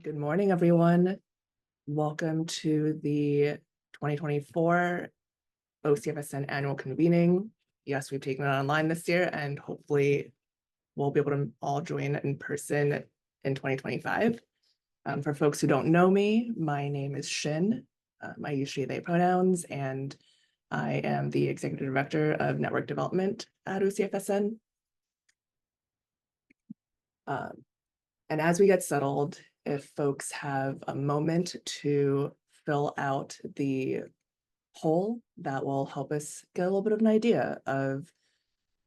Good morning, everyone. Welcome to the 2024 OCFSN annual convening. Yes, we've taken it online this year, and hopefully we'll be able to all join in person in 2025. For folks who don't know me, my name is Shin. I use she, they pronouns, and I am the Executive Director of Network Development at OCFSN. And as we get settled, if folks have a moment to fill out the poll, that will help us get a little bit of an idea of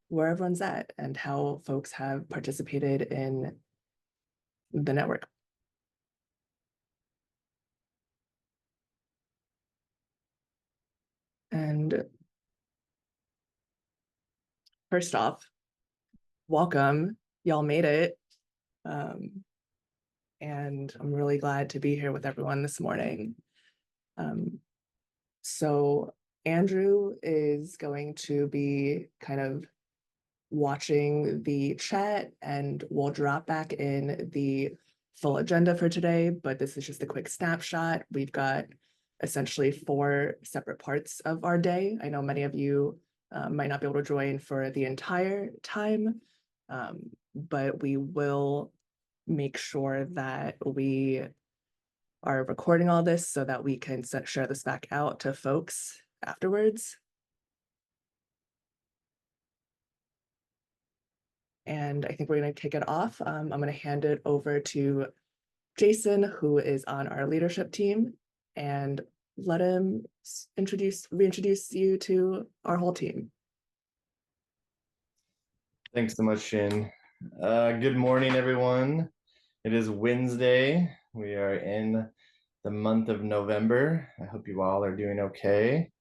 where everyone's at and how folks have participated in the network. And first off, welcome. Y'all made it. And I'm really glad to be here with everyone this morning. So Andrew is going to be kind of watching the chat, and we'll drop back in the full agenda for today, but this is just a quick snapshot. We've got essentially 4 separate parts of our day. I know many of you might not be able to join for the entire time, but we will make sure that we are recording all this so that we can share this back out to folks afterwards. And I think we're going to kick it off. I'm going to hand it over to Jason, who is on our leadership team, and let him reintroduce you to our whole team. Thanks so much, Shin. Good morning, everyone. It is Wednesday. We are in the month of November. I hope you all are doing okay.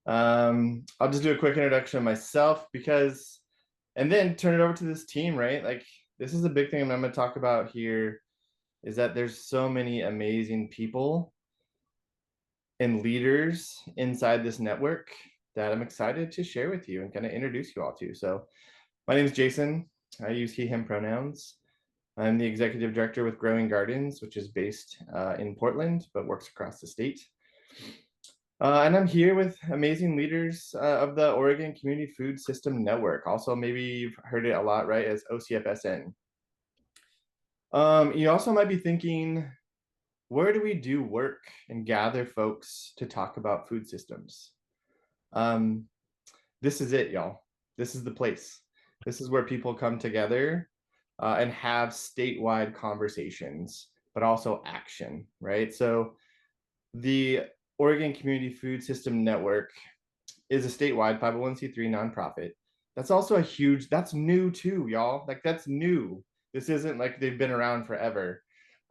I'll just do a quick introduction of myself and then turn it over to this team, right? Like, this is a big thing I'm going to talk about here, is that there's so many amazing people and leaders inside this network that I'm excited to share with you and kind of introduce you all to. So my name is Jason. I use he, him pronouns. I'm the executive director with Growing Gardens, which is based in Portland, but works across the state. And I'm here with amazing leaders of the Oregon Community Food System Network. Also, maybe you've heard it a lot, right, as OCFSN. You also might be thinking, where do we do work and gather folks to talk about food systems? This is it, y'all. This is the place. This is where people come together and have statewide conversations, but also action, right? So the Oregon Community Food System Network is a statewide 501c3 nonprofit. That's also that's new too, y'all. Like, that's new. This isn't like they've been around forever,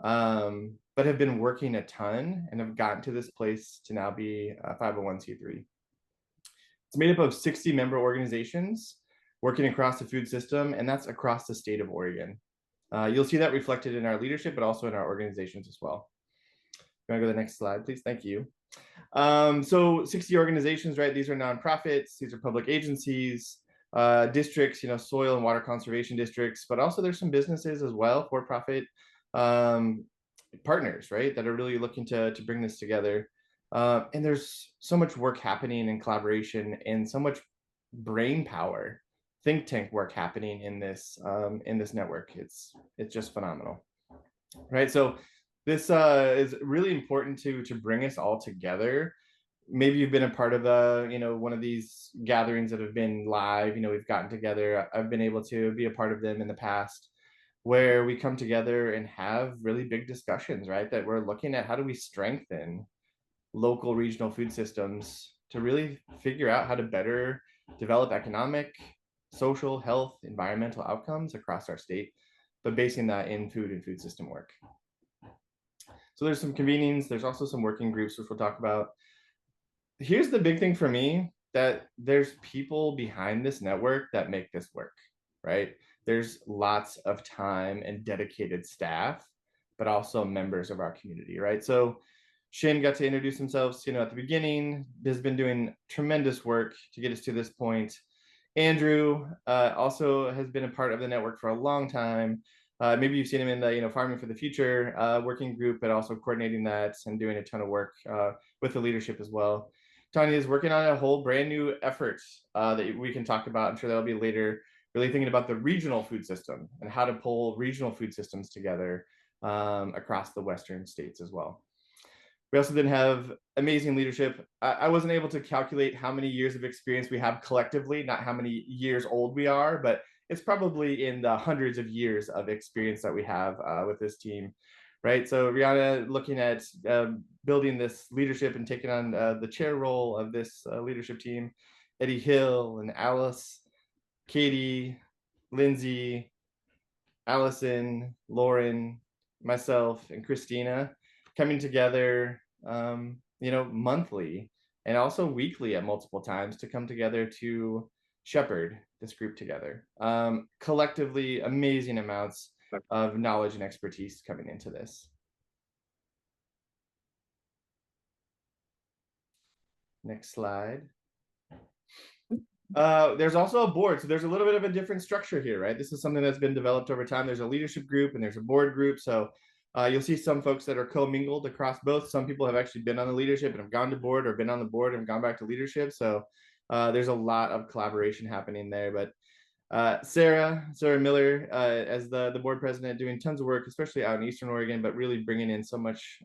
but have been working a ton and have gotten to this place to now be a 501c3. It's made up of 60 member organizations working across the food system, and that's across the state of Oregon. You'll see that reflected in our leadership, but also in our organizations as well. You want to go to the next slide, please? Thank you. So 60 organizations, right? These are nonprofits, these are public agencies, districts, soil and water conservation districts, but also there's some businesses as well, for-profit partners, right, that are really looking to bring this together. And there's so much work happening in collaboration and so much brain power, think tank work happening in this network. It's just phenomenal, right? So this is really important to bring us all together. Maybe you've been a part of one of these gatherings that have been live. We've gotten together. I've been able to be a part of them in the past, where we come together and have really big discussions, right? That we're looking at how do we strengthen local regional food systems to really figure out how to better develop economic, social, health, environmental outcomes across our state, but basing that in food and food system work. So there's some convenings. There's also some working groups, which we'll talk about. Here's the big thing for me, that there's people behind this network that make this work, right? There's lots of time and dedicated staff, but also members of our community, right? So Shin got to introduce themselves, at the beginning. Has been doing tremendous work to get us to this point. Andrew also has been a part of the network for a long time. Maybe you've seen him in the Farming for the Future working group, but also coordinating that and doing a ton of work with the leadership as well. Tanya is working on a whole brand new effort that we can talk about. I'm sure that'll be later. Really thinking about the regional food system and how to pull regional food systems together across the Western states as well. We also then have amazing leadership. I wasn't able to calculate how many years of experience we have collectively, not how many years old we are, but it's probably in the hundreds of years of experience that we have with this team, right? So Rihanna looking at building this leadership and taking on the chair role of this leadership team. Eddie Hill and Alice, Katie, Lindsay, Allison, Lauren, myself, and Christina coming together, monthly and also weekly at multiple times to come together to shepherd this group together. Collectively, amazing amounts of knowledge and expertise coming into this. Next slide. There's also a board. So there's a little bit of a different structure here, right? This is something that's been developed over time. There's a leadership group and there's a board group. So you'll see some folks that are commingled across both. Some people have actually been on the leadership and have gone to board, or been on the board and gone back to leadership. So there's a lot of collaboration happening there. But Sarah Miller, as the board president, doing tons of work, especially out in Eastern Oregon, but really bringing in so much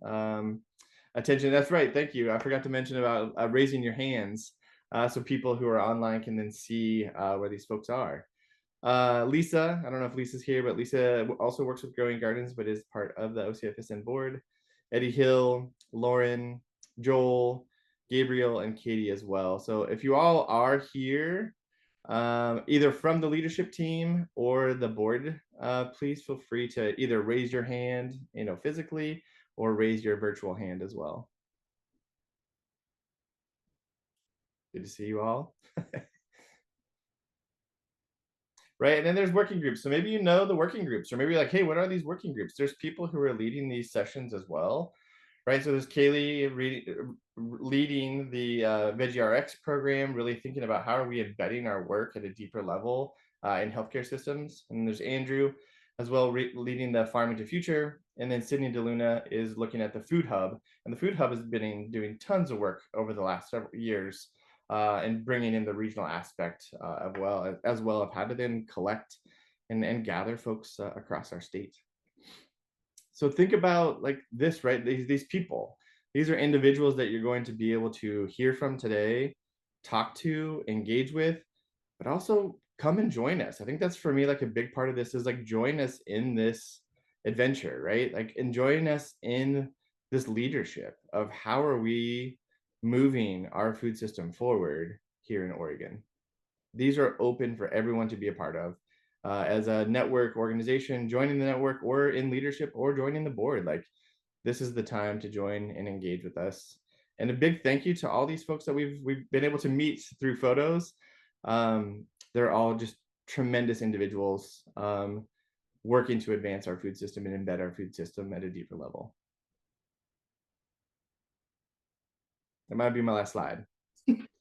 attention. That's right. Thank you. I forgot to mention about raising your hands. So people who are online can then see where these folks are. Lisa, I don't know if Lisa's here, but Lisa also works with Growing Gardens, but is part of the OCFSN board. Eddie Hill, Lauren, Joel, Gabriel, and Katie as well. So if you all are here, either from the leadership team or the board, please feel free to either raise your hand, physically, or raise your virtual hand as well. Good to see you all. Right, and then there's working groups. So maybe you know the working groups, or maybe you're like, hey, what are these working groups? There's people who are leading these sessions as well, right? So there's Kaylee leading the VeggieRx program, really thinking about how are we embedding our work at a deeper level in healthcare systems. And there's Andrew as well leading the Farming to Future. And then Sydney DeLuna is looking at the Food Hub. And the Food Hub has been doing tons of work over the last several years and bringing in the regional aspect as well of how to then collect and gather folks across our state. So think about like this, right? These people, these are individuals that you're going to be able to hear from today, talk to, engage with, but also come and join us. I think that's for me like a big part of this is like join us in this adventure, right? Like enjoying us in this leadership of how are we moving our food system forward here in Oregon. These are open for everyone to be a part of. As a network organization, joining the network or in leadership or joining the board, like this is the time to join and engage with us. And a big thank you to all these folks that we've been able to meet through photos. They're all just tremendous individuals working to advance our food system and embed our food system at a deeper level. That might be my last slide.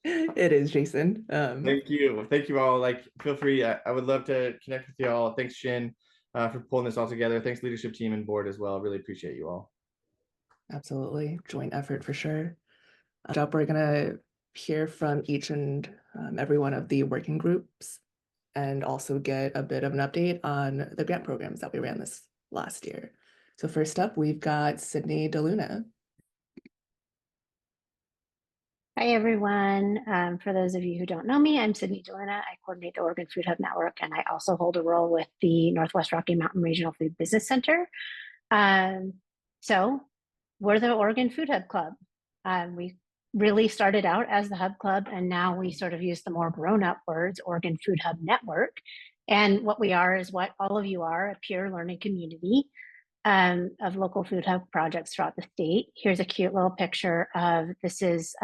It is, Jason. Thank you all. Like, feel free. I would love to connect with you all. Thanks, Shin, for pulling this all together. Thanks, leadership team and board as well. Really appreciate you all. Absolutely, joint effort for sure. We're gonna hear from each and every one of the working groups, and also get a bit of an update on the grant programs that we ran this last year. So first up, we've got Sydney DeLuna. Hi, everyone. For those of you who don't know me, I'm Sydney DeLuna. I coordinate the Oregon Food Hub Network, and I also hold a role with the Northwest Rocky Mountain Regional Food Business Center. So we're the Oregon Food Hub Club. We really started out as the Hub Club, and now we sort of use the more grown-up words, Oregon Food Hub Network. And what we are is what all of you are, a peer learning community of local food hub projects throughout the state. Here's a cute little picture of, this is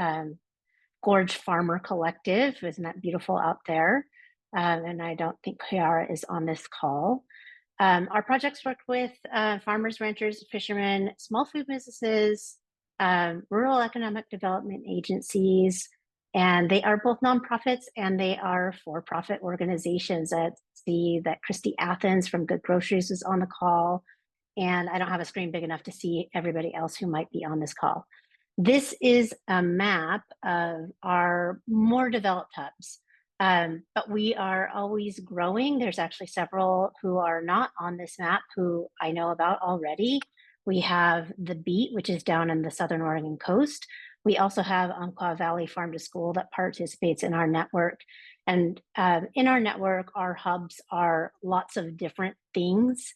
Gorge Farmer Collective. Isn't that beautiful out there? And I don't think Kiara is on this call. Our projects work with farmers, ranchers, fishermen, small food businesses, rural economic development agencies, And they are both nonprofits and they are for-profit organizations. I see that Christy Athens from Good Groceries is on the call. And I don't have a screen big enough to see everybody else who might be on this call. This is a map of our more developed hubs, but we are always growing. There's actually several who are not on this map who I know about already. We have the Beat, which is down in the Southern Oregon coast. We also have Umpqua Valley Farm to School that participates in our network. And in our network, our hubs are lots of different things.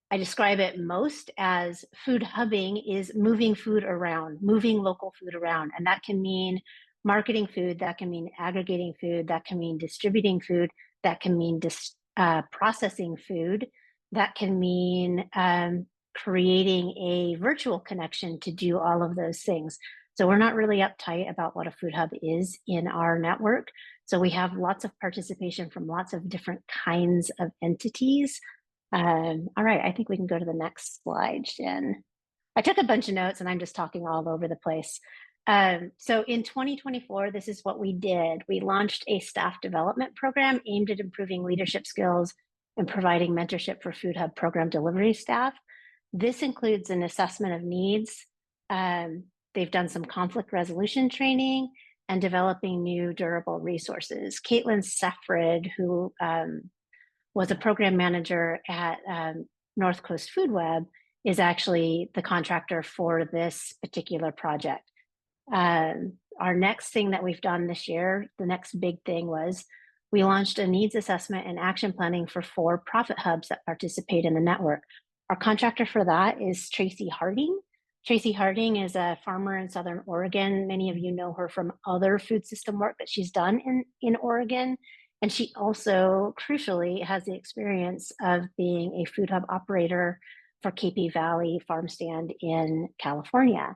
I describe it most as food hubbing is moving food around, moving local food around. And that can mean marketing food, that can mean aggregating food, that can mean distributing food, that can mean processing food, that can mean creating a virtual connection to do all of those things. So we're not really uptight about what a food hub is in our network. So we have lots of participation from lots of different kinds of entities. All right, I think we can go to the next slide, Jen. I took a bunch of notes and I'm just talking all over the place. So in 2024, this is what we did. We launched a staff development program aimed at improving leadership skills and providing mentorship for Food Hub program delivery staff. This includes an assessment of needs. They've done some conflict resolution training and developing new durable resources. Caitlin Seffred, who was a program manager at North Coast Food Web, is actually the contractor for this particular project. Our next thing that we've done this year, the next big thing was we launched a needs assessment and action planning for for-profit hubs that participate in the network. Our contractor for that is Tracy Harding. Tracy Harding is a farmer in Southern Oregon. Many of you know her from other food system work that she's done in Oregon. And she also, crucially, has the experience of being a food hub operator for KP Valley Farm Stand in California.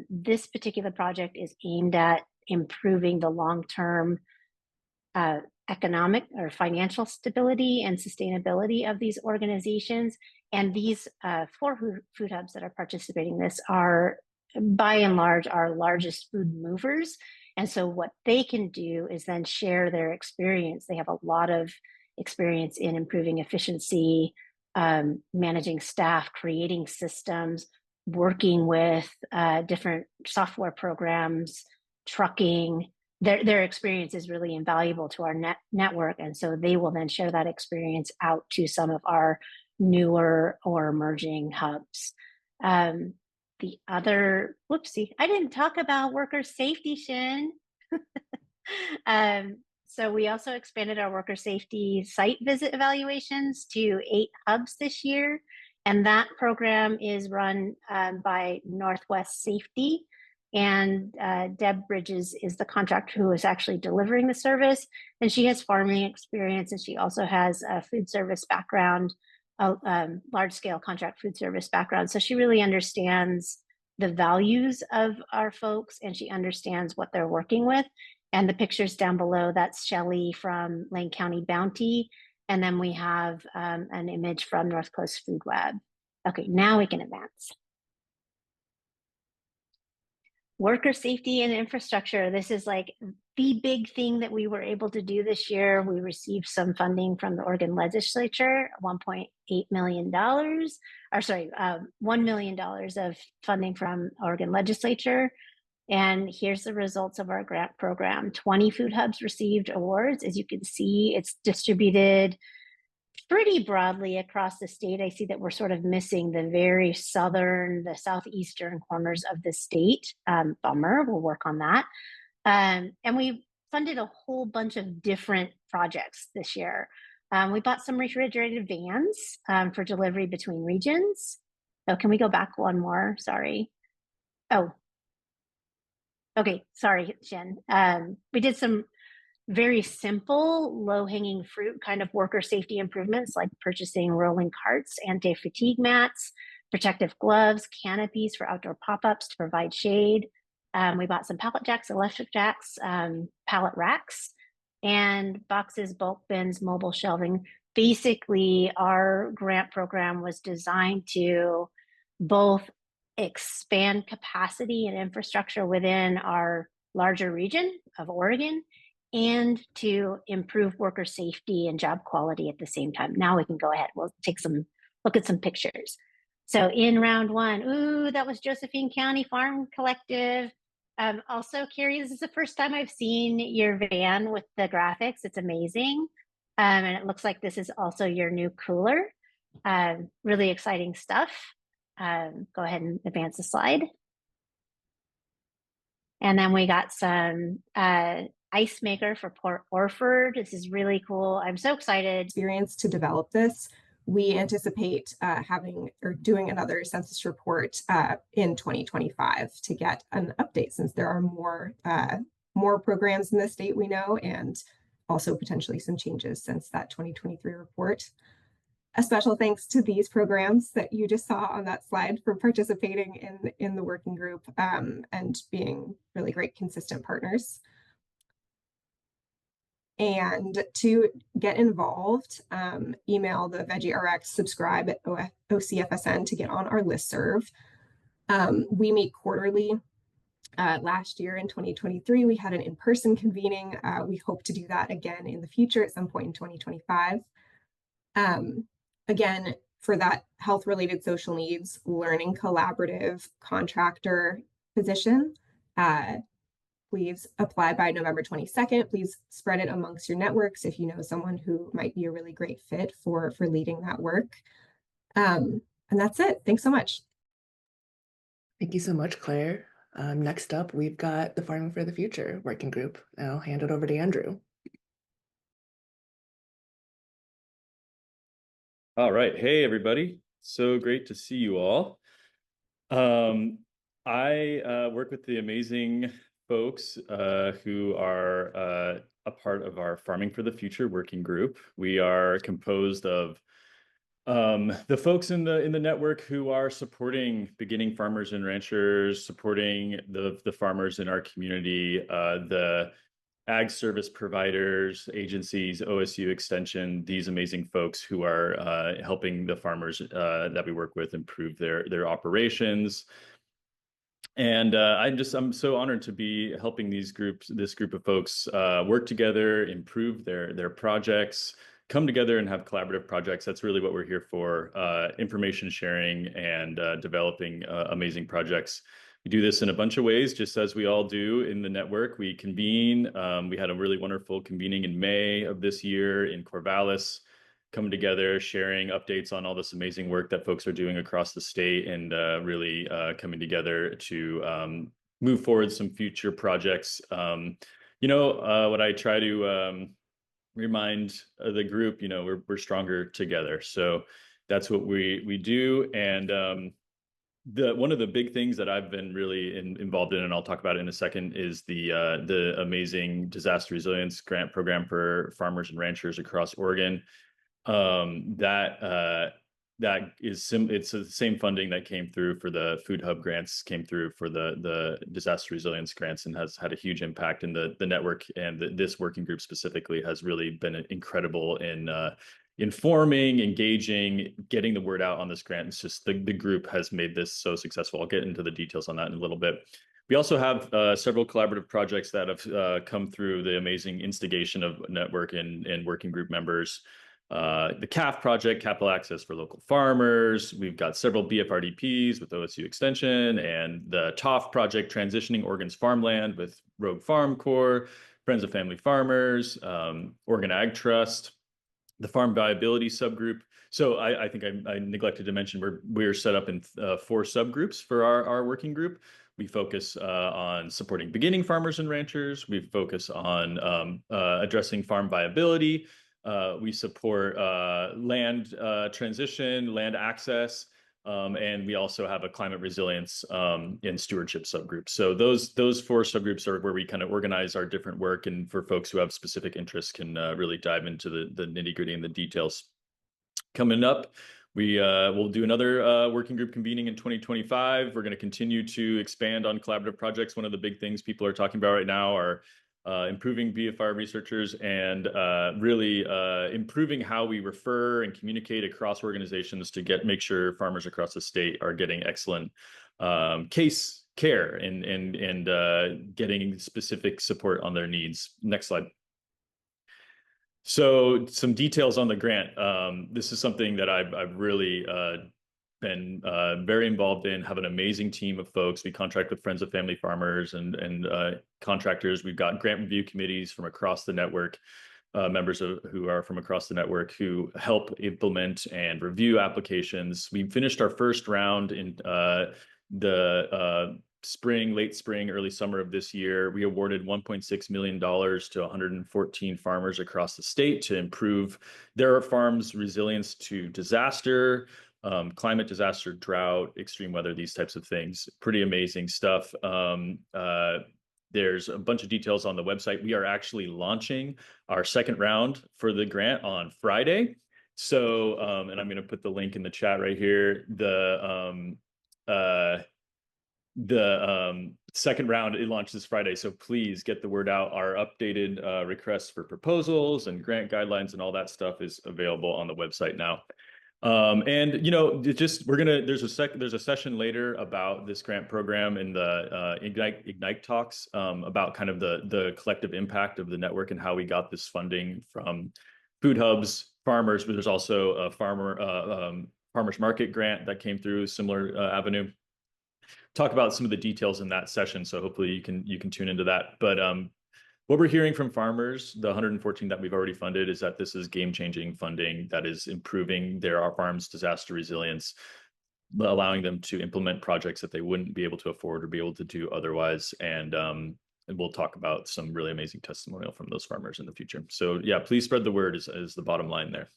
This particular project is aimed at improving the long-term economic or financial stability and sustainability of these organizations. And these 4 food hubs that are participating in this are, by and large, our largest food movers. And so what they can do is then share their experience. They have a lot of experience in improving efficiency, managing staff, creating systems, working with different software programs, trucking. Their experience is really invaluable to our network. And so they will then share that experience out to some of our newer or emerging hubs. The other, whoopsie, I didn't talk about worker safety, Shin. So we also expanded our worker safety site visit evaluations to 8 hubs this year. And that program is run by Northwest Safety. And Deb Bridges is the contractor who is actually delivering the service. And she has farming experience, and she also has a food service background, large-scale contract food service background. So she really understands the values of our folks, and she understands what they're working with. And the pictures down below, that's Shelley from Lane County Bounty. And then we have an image from North Coast Food Web. Okay, now we can advance. Worker safety and infrastructure. This is like the big thing that we were able to do this year. We received some funding from the Oregon legislature, $1.8 million, or sorry, $1 million of funding from Oregon legislature. And here's the results of our grant program. 20 food hubs received awards. As you can see, it's distributed pretty broadly across the state. I see that we're sort of missing the very southern, the southeastern corners of the state. Bummer, we'll work on that. And we funded a whole bunch of different projects this year. We bought some refrigerated vans for delivery between regions. Oh, can we go back one more? Sorry. Oh, okay, sorry, Jen. We did some very simple, low-hanging fruit kind of worker safety improvements, like purchasing rolling carts, anti-fatigue mats, protective gloves, canopies for outdoor pop-ups to provide shade. We bought some pallet jacks, electric jacks, pallet racks, and boxes, bulk bins, mobile shelving. Basically, our grant program was designed to both expand capacity and infrastructure within our larger region of Oregon, and to improve worker safety and job quality at the same time. Now we can go ahead. We'll look at some pictures. So in round one, ooh, that was Josephine County Farm Collective. Also, Carrie, this is the first time I've seen your van with the graphics. It's amazing. And it looks like this is also your new cooler. Really exciting stuff. Go ahead and advance the slide. And then we got some ice maker for Port Orford. This is really cool. I'm so excited. Experience to develop this. We anticipate having or doing another census report in 2025 to get an update, since there are more programs in the state we know, and also potentially some changes since that 2023 report. A special thanks to these programs that you just saw on that slide for participating in the working group and being really great, consistent partners. And to get involved, email the VeggieRx, subscribe at OCFSN to get on our listserv. We meet quarterly. Last year in 2023, we had an in-person convening. We hope to do that again in the future at some point in 2025. Again, for that health-related social needs, learning collaborative contractor position, please apply by November 22nd. Please spread it amongst your networks if you know someone who might be a really great fit for leading that work. And that's it. Thanks so much. Thank you so much, Claire. Next up, we've got the Farming for the Future working group. I'll hand it over to Andrew. All right. Hey, everybody. So great to see you all. I work with the amazing folks who are a part of our Farming for the Future working group. We are composed of the folks in the network who are supporting beginning farmers and ranchers, supporting the farmers in our community, the ag service providers, agencies, OSU Extension, these amazing folks who are helping the farmers that we work with improve their operations. And I'm so honored to be helping this group of folks work together, improve their projects, come together and have collaborative projects. That's really what we're here for, information sharing and developing amazing projects. We do this in a bunch of ways, just as we all do in the network. We convene. We had a really wonderful convening in May of this year in Corvallis, coming together, sharing updates on all this amazing work that folks are doing across the state, and really coming together to move forward some future projects. What I try to remind the group, we're stronger together. So that's what we do. And one of the big things that I've been really involved in, and I'll talk about it in a second, is the amazing disaster resilience grant program for farmers and ranchers across Oregon. It's the same funding that came through for the Food Hub grants, came through for the disaster resilience grants, and has had a huge impact in the network. And this working group specifically has really been incredible in informing, engaging, getting the word out on this grant. It's just the group has made this so successful. I'll get into the details on that in a little bit. We also have several collaborative projects that have come through the amazing instigation of network and working group members. The CAF project, Capital Access for Local Farmers. We've got several BFRDPs with OSU Extension, and the TOF project, Transitioning Oregon's Farmland with Rogue Farm Corps, Friends of Family Farmers, Oregon Ag Trust, the Farm Viability Subgroup. So I think I neglected to mention we're set up in 4 subgroups for our working group. We focus on supporting beginning farmers and ranchers. We focus on addressing farm viability. We support land transition, land access, and we also have a climate resilience and stewardship subgroup. So those 4 subgroups are where we kind of organize our different work, and for folks who have specific interests can really dive into the nitty-gritty and the details. Coming up, we'll do another working group convening in 2025. We're going to continue to expand on collaborative projects. One of the big things people are talking about right now are improving BFR researchers, and really improving how we refer and communicate across organizations to make sure farmers across the state are getting excellent case care and getting specific support on their needs. Next slide. So some details on the grant. This is something that I've really been very involved in, have an amazing team of folks. We contract with Friends of Family Farmers and contractors. We've got grant review committees from across the network, members who are from across the network who help implement and review applications. We finished our first round in the late spring, early summer of this year. We awarded $1.6 million to 114 farmers across the state to improve their farms' resilience to disaster, climate disaster, drought, extreme weather, these types of things. Pretty amazing stuff. There's a bunch of details on the website. We are actually launching our second round for the grant on Friday. So, and I'm going to put the link in the chat right here. The second round, it launched this Friday, so please get the word out. Our updated requests for proposals and grant guidelines and all that stuff is available on the website now. And you know, there's a session later about this grant program in the Ignite talks about kind of the collective impact of the network and how we got this funding from food hubs, farmers, but there's also a farmers market grant that came through, similar avenue. Talk about some of the details in that session, so hopefully you can tune into that. But what we're hearing from farmers, the 114 that we've already funded, is that this is game-changing funding that is improving their farms' disaster resilience, allowing them to implement projects that they wouldn't be able to afford or be able to do otherwise. And we'll talk about some really amazing testimonial from those farmers in the future. So yeah, please spread the word is the bottom line there.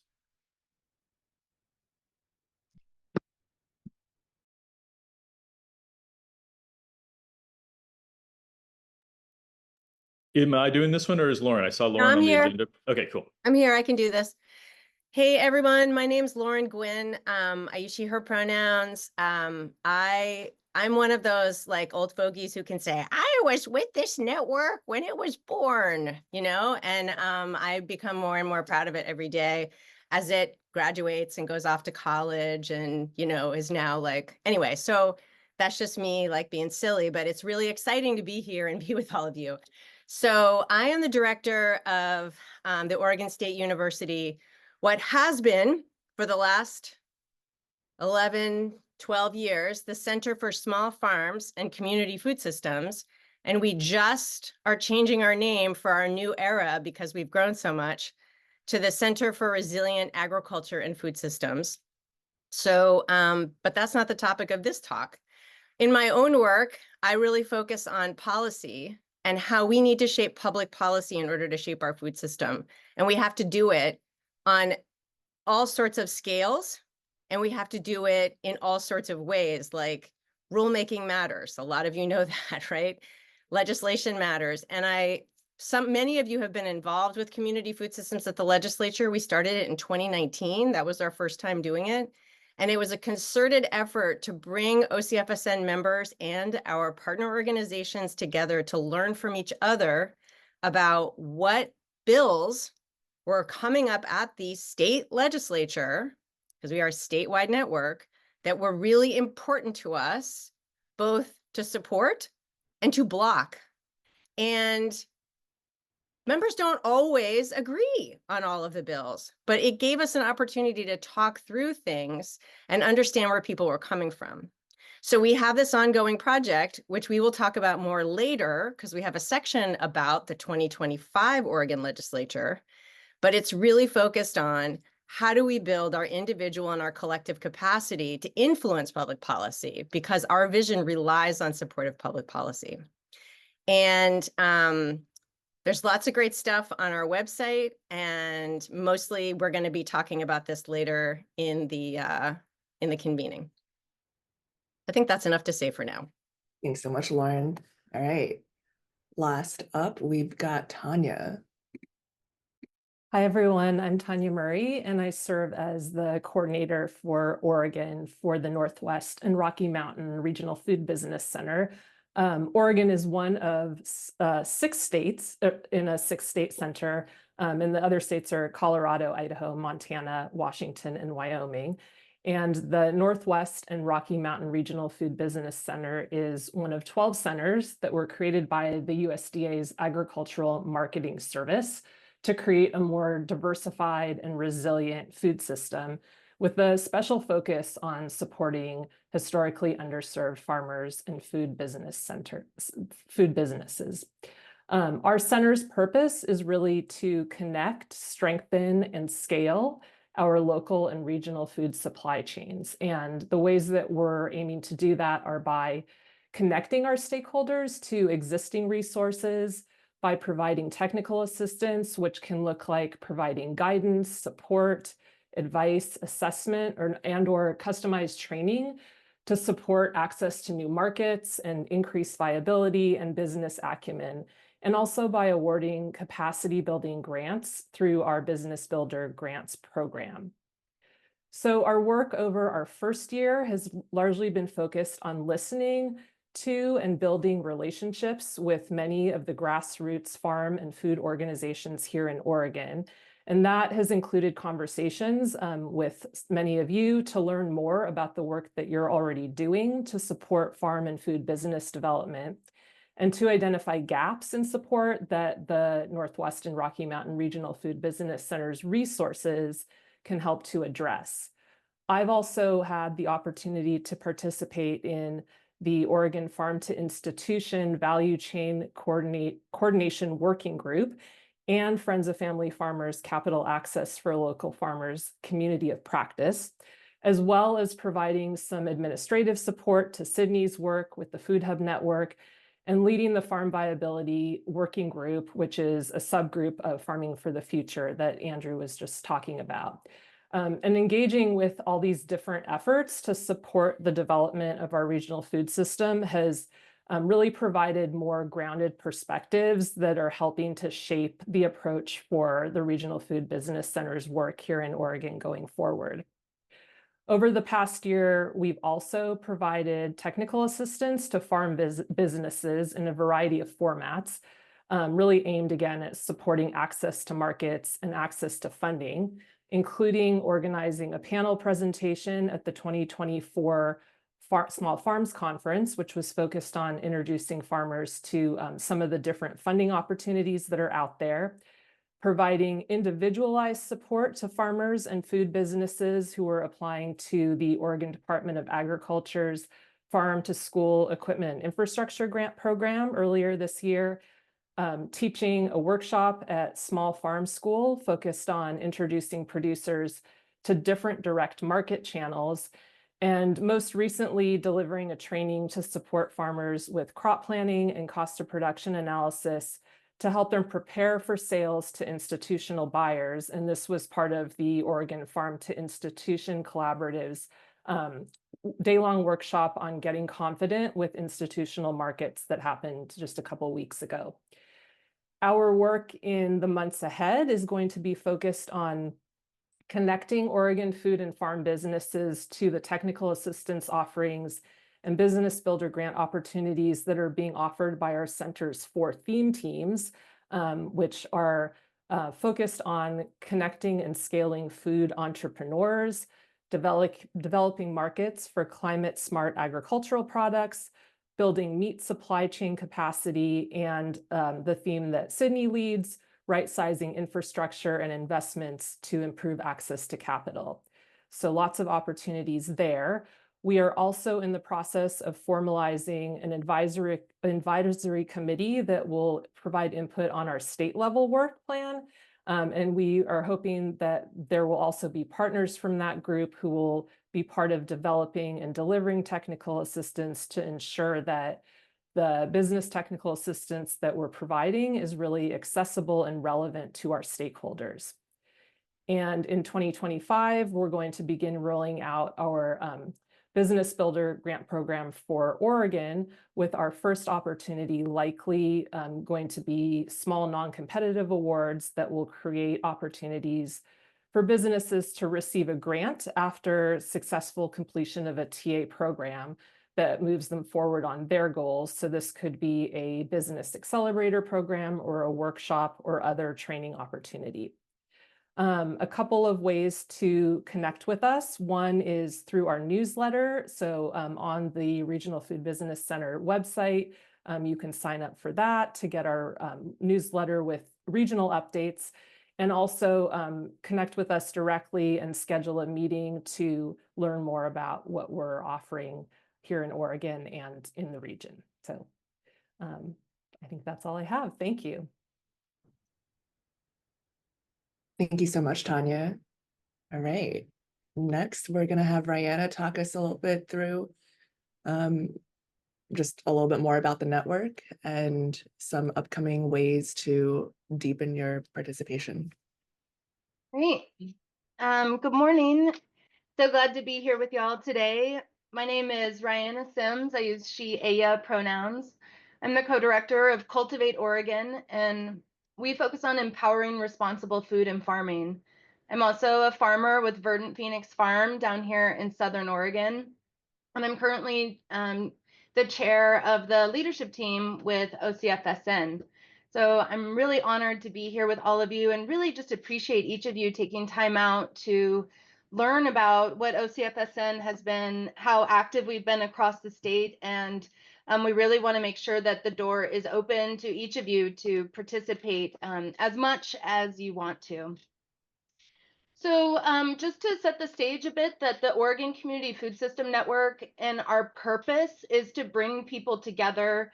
Am I doing this one or is Lauren? I saw Lauren on the agenda. Okay, cool. I'm here. I can do this. Hey, everyone. My name's Lauren Gwynn. I use she, her pronouns. I'm one of those like old fogies who can say, I was with this network when it was born, you know, and I become more and more proud of it every day as it graduates and goes off to college and, you know, is now like, anyway, so that's just me like being silly, but it's really exciting to be here and be with all of you. So I am the director of the Oregon State University, what has been for the last 11, 12 years, the Center for Small Farms and Community Food Systems. And we just are changing our name for our new era because we've grown so much to the Center for Resilient Agriculture and Food Systems. So, but that's not the topic of this talk. In my own work, I really focus on policy and how we need to shape public policy in order to shape our food system. And we have to do it on all sorts of scales, and we have to do it in all sorts of ways, like rulemaking matters. A lot of you know that, right? Legislation matters. And many of you have been involved with community food systems at the legislature. We started it in 2019. That was our first time doing it. And it was a concerted effort to bring OCFSN members and our partner organizations together to learn from each other about what bills were coming up at the state legislature, because we are a statewide network, that were really important to us, both to support and to block. And members don't always agree on all of the bills, but it gave us an opportunity to talk through things and understand where people were coming from. So we have this ongoing project, which we will talk about more later, because we have a section about the 2025 Oregon legislature, but it's really focused on how do we build our individual and our collective capacity to influence public policy, because our vision relies on supportive public policy. And there's lots of great stuff on our website, and mostly we're going to be talking about this later in the convening. I think that's enough to say for now. Thanks so much, Lauren. All right. Last up, we've got Tanya. Hi, everyone. I'm Tanya Murray, and I serve as the coordinator for Oregon for the Northwest and Rocky Mountain Regional Food Business Center, Oregon is one of 6 states in a 6-state center, and the other states are Colorado, Idaho, Montana, Washington, and Wyoming. And the Northwest and Rocky Mountain Regional Food Business Center is one of 12 centers that were created by the USDA's Agricultural Marketing Service to create a more diversified and resilient food system, with a special focus on supporting historically underserved farmers and food businesses. Our center's purpose is really to connect, strengthen, and scale our local and regional food supply chains. And the ways that we're aiming to do that are by connecting our stakeholders to existing resources, by providing technical assistance, which can look like providing guidance, support, advice, assessment, or customized training to support access to new markets and increase viability and business acumen, and also by awarding capacity building grants through our Business Builder Grants program. So our work over our first year has largely been focused on listening to and building relationships with many of the grassroots farm and food organizations here in Oregon. And that has included conversations with many of you to learn more about the work that you're already doing to support farm and food business development, and to identify gaps in support that the Northwest and Rocky Mountain Regional Food Business Center's resources can help to address. I've also had the opportunity to participate in the Oregon Farm to Institution Value Chain Coordination Working Group and Friends of Family Farmers Capital Access for Local Farmers Community of Practice, as well as providing some administrative support to Sydney's work with the Food Hub Network and leading the Farm Viability Working Group, which is a subgroup of Farming for the Future that Andrew was just talking about. And engaging with all these different efforts to support the development of our regional food system has really provided more grounded perspectives that are helping to shape the approach for the Regional Food Business Center's work here in Oregon going forward. Over the past year, we've also provided technical assistance to farm businesses in a variety of formats, really aimed again at supporting access to markets and access to funding, including organizing a panel presentation at the 2024 Small Farms Conference, which was focused on introducing farmers to some of the different funding opportunities that are out there, providing individualized support to farmers and food businesses who are applying to the Oregon Department of Agriculture's Farm to School Equipment and Infrastructure Grant Program earlier this year, teaching a workshop at Small Farm School focused on introducing producers to different direct market channels, and most recently delivering a training to support farmers with crop planning and cost of production analysis to help them prepare for sales to institutional buyers. And this was part of the Oregon Farm to Institution Collaborative's day-long workshop on getting confident with institutional markets that happened just a couple weeks ago. Our work in the months ahead is going to be focused on connecting Oregon food and farm businesses to the technical assistance offerings and business builder grant opportunities that are being offered by our center's 4 theme teams, which are focused on connecting and scaling food entrepreneurs, developing markets for climate smart agricultural products, building meat supply chain capacity, and the theme that Sydney leads, right-sizing infrastructure and investments to improve access to capital. So lots of opportunities there. We are also in the process of formalizing an advisory committee that will provide input on our state level work plan. And we are hoping that there will also be partners from that group who will be part of developing and delivering technical assistance to ensure that the business technical assistance that we're providing is really accessible and relevant to our stakeholders. And in 2025, we're going to begin rolling out our Business Builder Grant Program for Oregon, with our first opportunity likely going to be small non-competitive awards that will create opportunities for businesses to receive a grant after successful completion of a TA program, that moves them forward on their goals. So this could be a business accelerator program or a workshop or other training opportunity. A couple of ways to connect with us. One is through our newsletter. So on the Regional Food Business Center website, you can sign up for that to get our newsletter with regional updates, and also connect with us directly and schedule a meeting to learn more about what we're offering here in Oregon and in the region. So I think that's all I have. Thank you. Thank you so much, Tanya. All right. Next, we're going to have Rihanna talk us a little bit through just a little bit more about the network and some upcoming ways to deepen your participation. Great. Good morning. So glad to be here with y'all today. My name is Rihanna Sims. I use she, aya pronouns. I'm the co-director of Cultivate Oregon, and we focus on empowering responsible food and farming. I'm also a farmer with Verdant Phoenix Farm down here in Southern Oregon, and I'm currently the chair of the leadership team with OCFSN. So I'm really honored to be here with all of you and really just appreciate each of you taking time out to learn about what OCFSN has been, how active we've been across the state, and we really want to make sure that the door is open to each of you to participate as much as you want to. So just to set the stage a bit, that the Oregon Community Food System Network and our purpose is to bring people together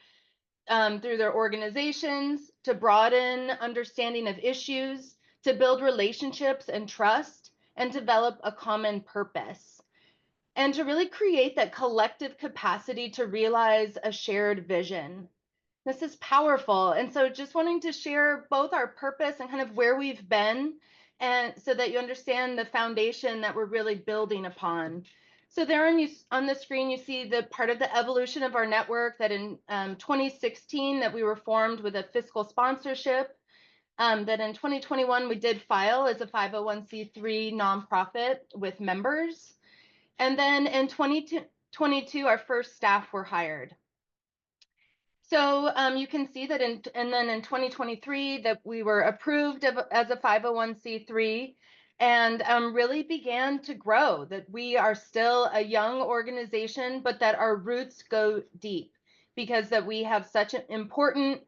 through their organizations, to broaden understanding of issues, to build relationships and trust, and develop a common purpose, and to really create that collective capacity to realize a shared vision. This is powerful. And so just wanting to share both our purpose and kind of where we've been, and so that you understand the foundation that we're really building upon. So there on the screen, you see the part of the evolution of our network that in 2016 that we were formed with a fiscal sponsorship, that in 2021 we did file as a 501c3 nonprofit with members. And then in 2022, our first staff were hired. So you can see that and then in 2023 that we were approved as a 501c3 and really began to grow, that we are still a young organization, but that our roots go deep because that we have such an important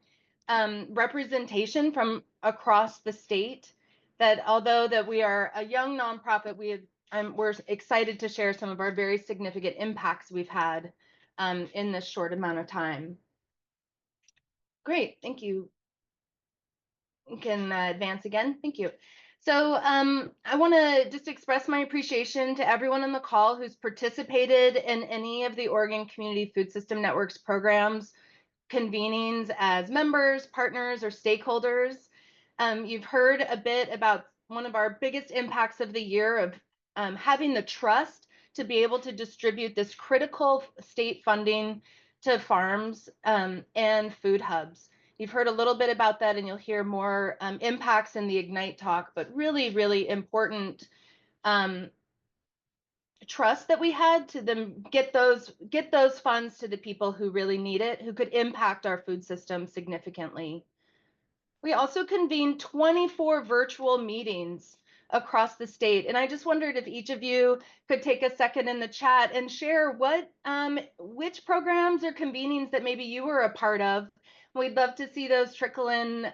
representation from across the state, that although that we are a young nonprofit, we're excited to share some of our very significant impacts we've had in this short amount of time. Great, thank you. You can advance again, thank you. So I want to just express my appreciation to everyone on the call who's participated in any of the Oregon Community Food System Network's programs, convenings as members, partners, or stakeholders. You've heard a bit about one of our biggest impacts of the year of having the trust to be able to distribute this critical state funding to farms and food hubs. You've heard a little bit about that, and you'll hear more impacts in the Ignite talk, but really, really important trust that we had to them get those funds to the people who really need it, who could impact our food system significantly. We also convened 24 virtual meetings across the state. And I just wondered if each of you could take a second in the chat and share which programs or convenings that maybe you were a part of. We'd love to see those trickle in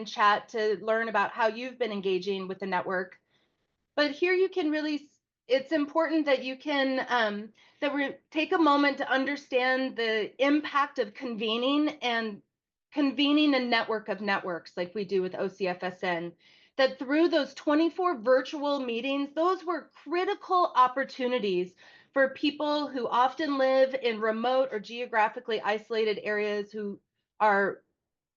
chat to learn about how you've been engaging with the network. But here you can really, it's important that you can, that we take a moment to understand the impact of convening a network of networks like we do with OCFSN, that through those 24 virtual meetings, those were critical opportunities for people who often live in remote or geographically isolated areas, who are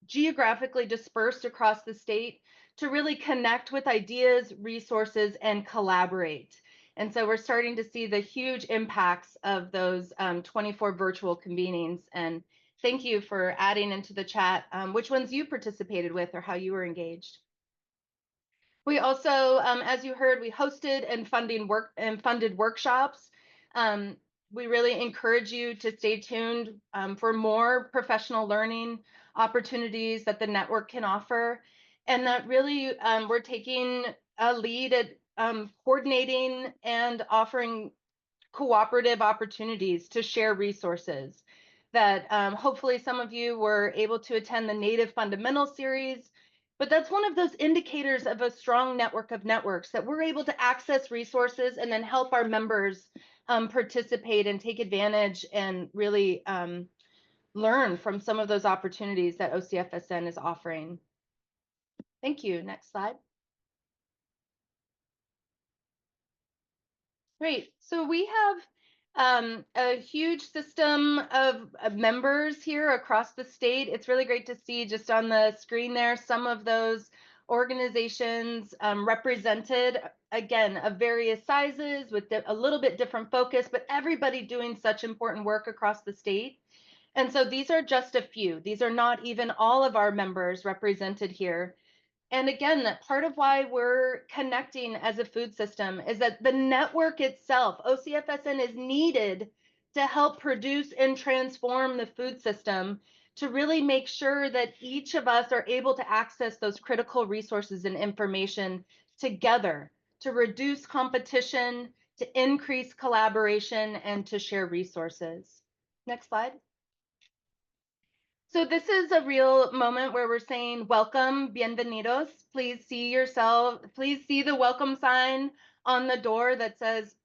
geographically dispersed across the state, to really connect with ideas, resources, and collaborate. And so we're starting to see the huge impacts of those 24 virtual convenings. And thank you for adding into the chat which ones you participated with or how you were engaged. We also, as you heard, we hosted and funded workshops we really encourage you to stay tuned for more professional learning opportunities that the network can offer. And that really we're taking a lead at coordinating and offering cooperative opportunities to share resources that hopefully some of you were able to attend the Native Fundamental series, but that's one of those indicators of a strong network of networks that we're able to access resources and then help our members participate and take advantage and really learn from some of those opportunities that OCFSN is offering. Thank you. Next slide. Great. So we have a huge system of members here across the state. It's really great to see just on the screen there some of those organizations represented, again, of various sizes with a little bit different focus, but everybody doing such important work across the state. And so these are just a few. These are not even all of our members represented here. And again, that part of why we're connecting as a food system is that the network itself, OCFSN, is needed to help produce and transform the food system to really make sure that each of us are able to access those critical resources and information together to reduce competition, to increase collaboration, and to share resources. Next slide. So this is a real moment where we're saying welcome, bienvenidos. Please see yourself, please see the welcome sign on the door that says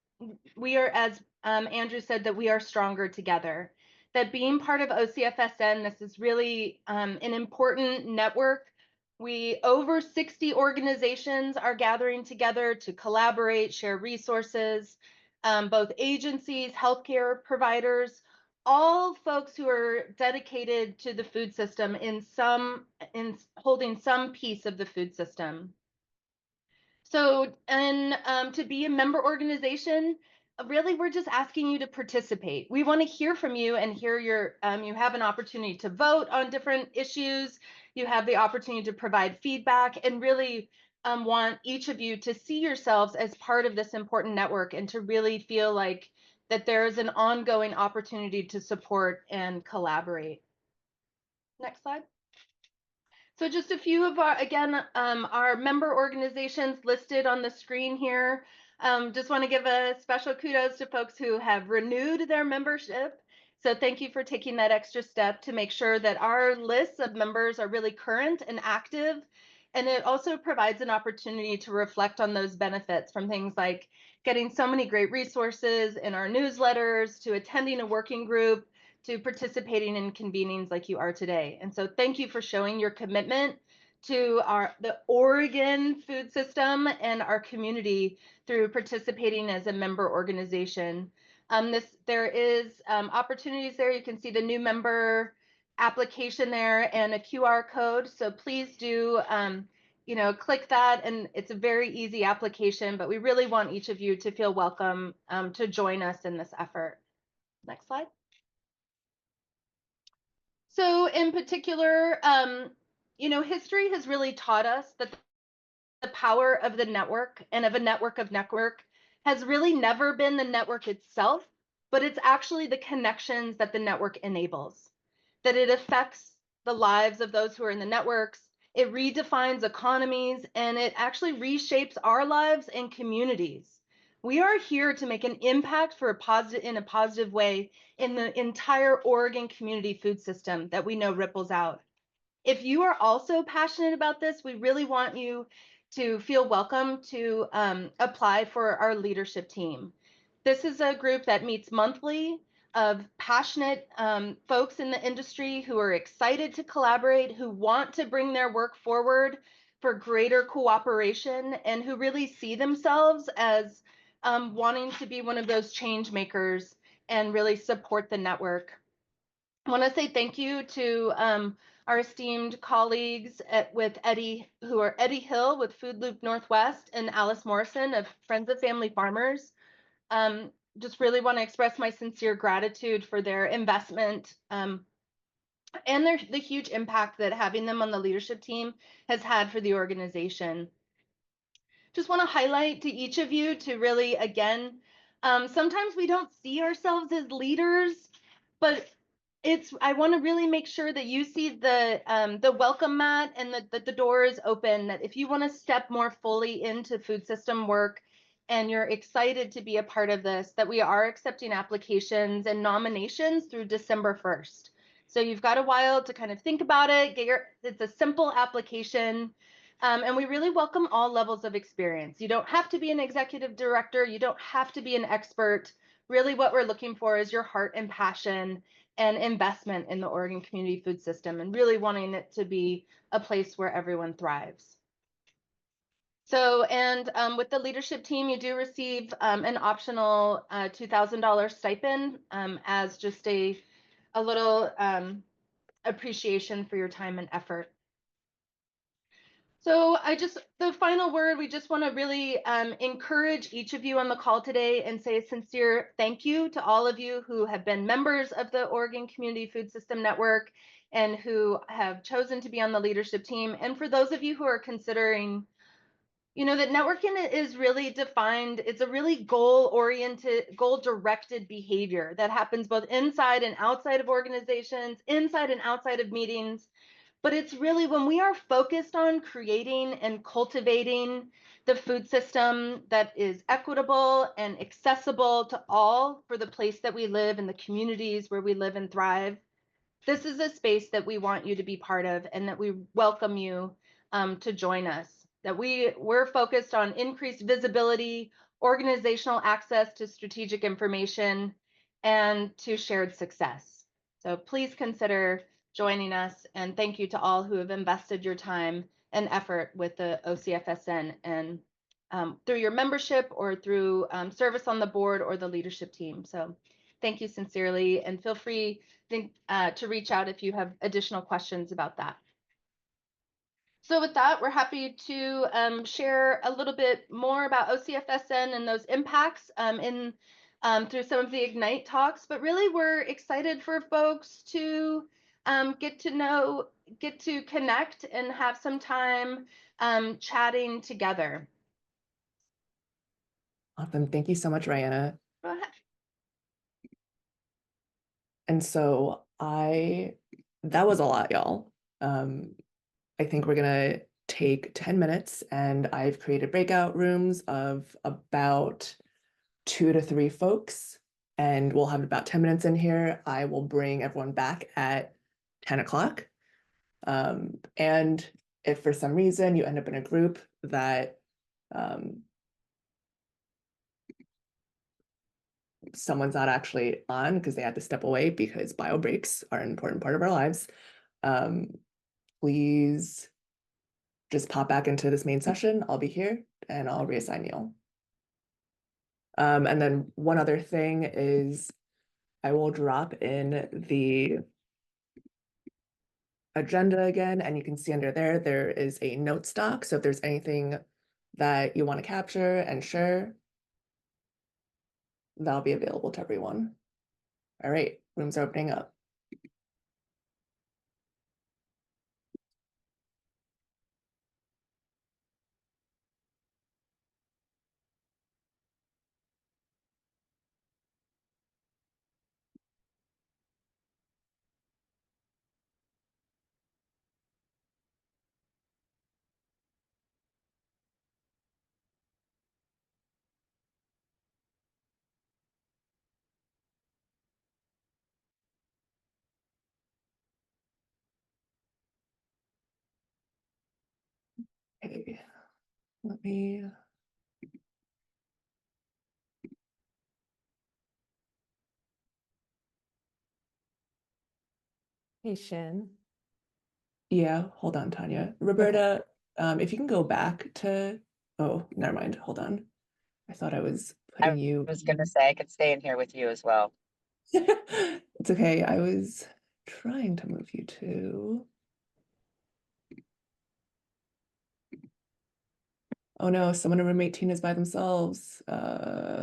we are, as Andrew said, that we are stronger together. That being part of OCFSN, this is really an important network. Over 60 organizations are gathering together to collaborate, share resources, both agencies, healthcare providers, all folks who are dedicated to the food system in holding some piece of the food system. So, and to be a member organization, really, we're just asking you to participate. We want to hear from you and hear your, you have an opportunity to vote on different issues. You have the opportunity to provide feedback and really want each of you to see yourselves as part of this important network and to really feel like that there is an ongoing opportunity to support and collaborate. Next slide. So just a few of our, again, our member organizations listed on the screen here. Just want to give a special kudos to folks who have renewed their membership. So thank you for taking that extra step to make sure that our lists of members are really current and active. And it also provides an opportunity to reflect on those benefits from things like getting so many great resources in our newsletters, to attending a working group, to participating in convenings like you are today. And so thank you for showing your commitment to the Oregon food system and our community through participating as a member organization. There is opportunities there. You can see the new member application there and a QR code. So please do click that, and it's a very easy application, but we really want each of you to feel welcome to join us in this effort. Next slide. So in particular, history has really taught us that the power of the network and of a network of network has really never been the network itself, but it's actually the connections that the network enables, that it affects the lives of those who are in the networks, it redefines economies, and it actually reshapes our lives and communities. We are here to make an impact in a positive way in the entire Oregon community food system that we know ripples out. If you are also passionate about this, we really want you to feel welcome to apply for our leadership team. This is a group that meets monthly of passionate folks in the industry who are excited to collaborate, who want to bring their work forward for greater cooperation, and who really see themselves as wanting to be one of those change makers and really support the network. I want to say thank you to our esteemed colleagues with Eddie Hill with Food Loop Northwest and Alice Morrison of Friends of Family Farmers. Just really want to express my sincere gratitude for their investment and the huge impact that having them on the leadership team has had for the organization. Just want to highlight to each of you to really, again, Sometimes we don't see ourselves as leaders, but I want to really make sure that you see the welcome mat and that the door is open, that if you want to step more fully into food system work and you're excited to be a part of this, that we are accepting applications and nominations through December 1st. So you've got a while to kind of think about it. It's a simple application. And we really welcome all levels of experience. You don't have to be an executive director. You don't have to be an expert. Really what we're looking for is your heart and passion and investment in the Oregon community food system and really wanting it to be a place where everyone thrives. So, and with the leadership team, you do receive an optional $2,000 stipend as just a little appreciation for your time and effort. So the final word, we just want to really encourage each of you on the call today and say a sincere thank you to all of you who have been members of the Oregon Community Food System Network and who have chosen to be on the leadership team. And for those of you who are considering, you know, that networking is really defined, it's a really goal-oriented, goal-directed behavior that happens both inside and outside of organizations, inside and outside of meetings. But it's really when we are focused on creating and cultivating the food system that is equitable and accessible to all for the place that we live and the communities where we live and thrive. This is a space that we want you to be part of and that we welcome you to join us. That we're focused on increased visibility, organizational access to strategic information, and to shared success. So please consider joining us, and thank you to all who have invested your time and effort with the OCFSN and through your membership or through service on the board or the leadership team. So thank you sincerely, and feel free to reach out if you have additional questions about that. So with that, we're happy to share a little bit more about OCFSN and those impacts through some of the Ignite talks, but really we're excited for folks to get to connect and have some time chatting together. Awesome. Thank you so much, Rihanna. Go ahead. And so that was a lot, y'all. I think we're gonna take 10 minutes and I've created breakout rooms of about 2 to 3 folks, and we'll have about 10 minutes in here. I will bring everyone back at 10 o'clock. And if for some reason you end up in a group that someone's not actually on because they had to step away because bio breaks are an important part of our lives, please just pop back into this main session. I'll be here and I'll reassign you. And then one other thing is I will drop in the agenda again, and you can see under there is a notes doc. So if there's anything that you want to capture and share, that'll be available to everyone. All right, rooms are opening up. Okay, let me. Hey, Shin. Yeah, hold on, Tanya. Roberta, if you can go back to, oh, never mind, hold on. I thought I was putting you. I was going to say I could stay in here with you as well. It's okay, I was trying to move you to. Oh no, someone in room 18 is by themselves. Sorry,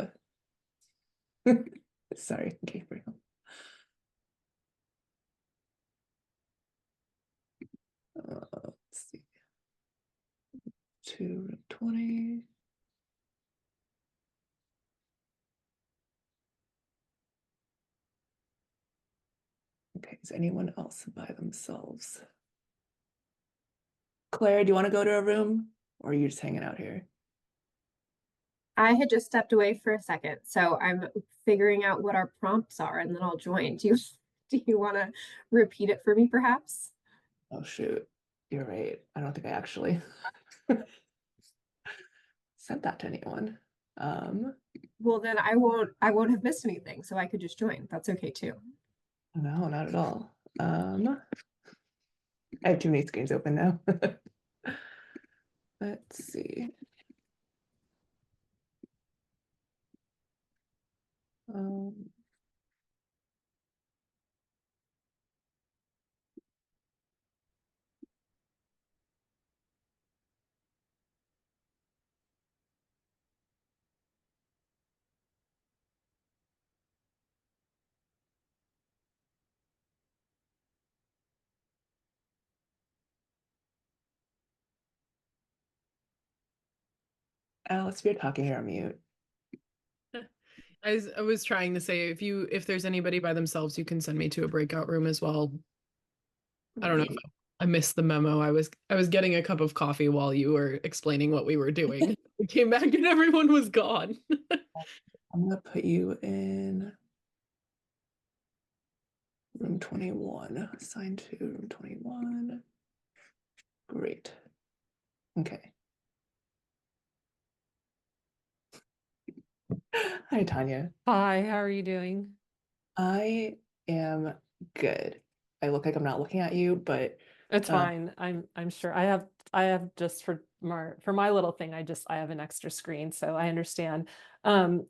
okay, bring on. Let's see. To room 20. Okay, is anyone else by themselves? Claire, do you want to go to a room or are you just hanging out here? I had just stepped away for a second, so I'm figuring out what our prompts are and then I'll join. Do you want to repeat it for me perhaps? Oh shoot, you're right. I don't think I actually sent that to anyone. Well, then I won't have missed anything, so I could just join. That's okay too. No, not at all. I have too many screens open now. Let's see. Um, Alice, if you're talking, you're on mute. I was trying to say if there's anybody by themselves, you can send me to a breakout room as well. I don't know if I missed the memo. I was getting a cup of coffee while you were explaining what we were doing. We came back and everyone was gone. I'm gonna put you in room 21, assigned to room 21. Great. Okay. Hi, Tanya. Hi, how are you doing? I am good. I look like I'm not looking at you, but It's fine. I'm sure I have just for my little thing, I have an extra screen, so I understand. I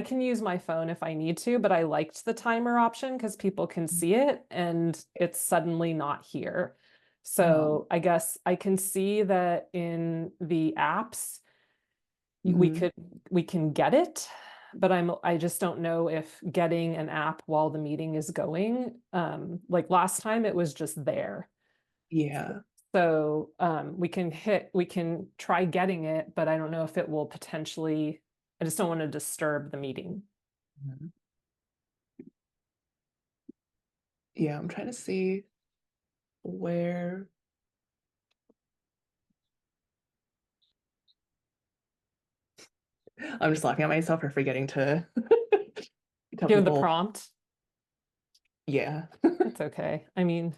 can use my phone if I need to, but I liked the timer option because people can see it and it's suddenly not here. So I guess I can see that in the apps we can get it, but I just don't know if getting an app while the meeting is going, like last time it was just there. yeah. So we can try getting it, but I don't know if it will potentially, I just don't want to disturb the meeting. Yeah, I'm trying to see where. I'm just laughing at myself for forgetting to tell Give the people. prompt. Yeah. It's okay. I mean,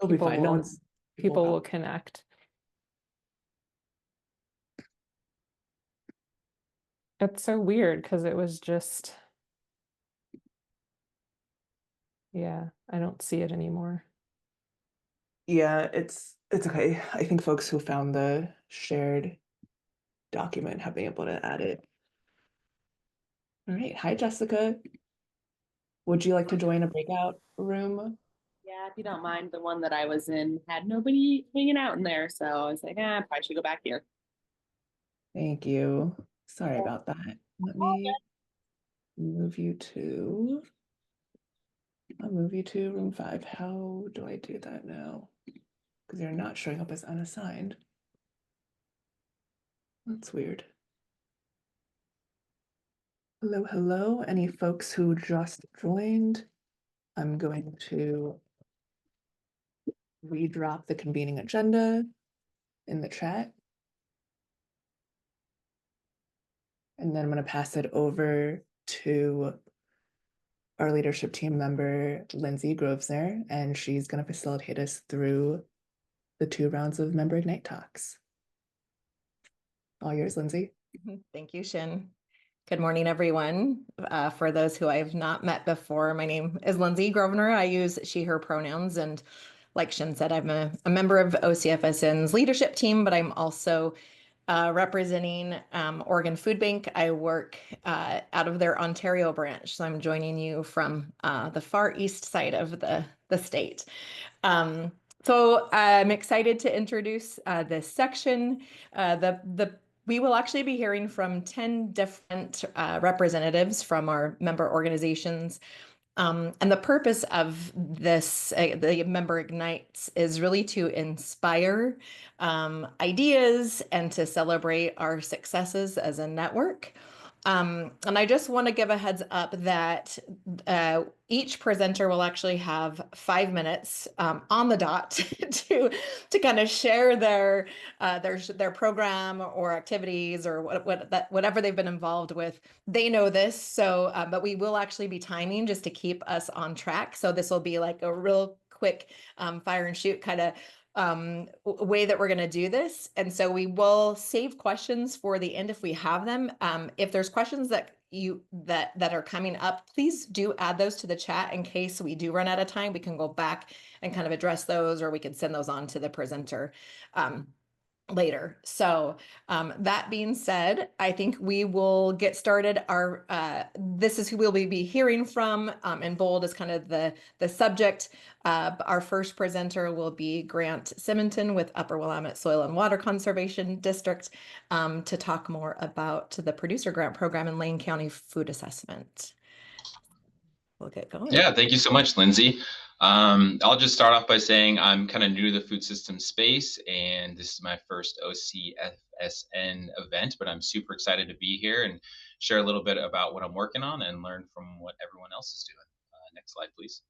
It'll be fine. People will connect. It's so weird because it was just, yeah, I don't see it anymore. Yeah, it's okay. I think folks who found the shared document have been able to add it. All right. Hi, Jessica. Would you like to join a breakout room? Yeah, if you don't mind, the one that I was in had nobody hanging out in there. So I was like, I probably should go back here. Thank you. Sorry about that. Let me move you to, I'll move you to room 5. How do I do that now? Because you're not showing up as unassigned. That's weird. Hello, hello. Any folks who just joined? I'm going to redrop the convening agenda in the chat. And then I'm going to pass it over to our leadership team member, Lindsay Grosvenor, and she's going to facilitate us through the 2 rounds of Member Ignite talks. All yours, Lindsay. Thank you, Shin. Good morning, everyone. For those who I've not met before, my name is Lindsay Grosvenor. I use she, her pronouns. And like Shin said, I'm a member of OCFSN's leadership team, but I'm also representing Oregon Food Bank. I work out of their Ontario branch. So I'm joining you from the far east side of the state. So I'm excited to introduce this section. We will actually be hearing from 10 different representatives from our member organizations. And the purpose of this, the Member Ignites, is really to inspire ideas and to celebrate our successes as a network. And I just want to give a heads up that each presenter will actually have 5 minutes on the dot to kind of share their program or activities or whatever they've been involved with. They know this, so but we will actually be timing just to keep us on track. So this will be like a real quick fire and shoot kind of way that we're going to do this. And so we will save questions for the end if we have them. If there's questions that are coming up, please do add those to the chat in case we do run out of time. We can go back and kind of address those, or we can send those on to the presenter later. So that being said, I think we will get started. This is who we'll be hearing from, and bold is kind of the subject. Our first presenter will be Grant Simonton with Upper Willamette Soil and Water Conservation District to talk more about the producer grant program in Lane County food assessment. We'll get going. Yeah, thank you so much, Lindsay. I'll just start off by saying I'm kind of new to the food system space, and this is my first OCFSN event, but I'm super excited to be here and share a little bit about what I'm working on and learn from what everyone else is doing. Next slide, please.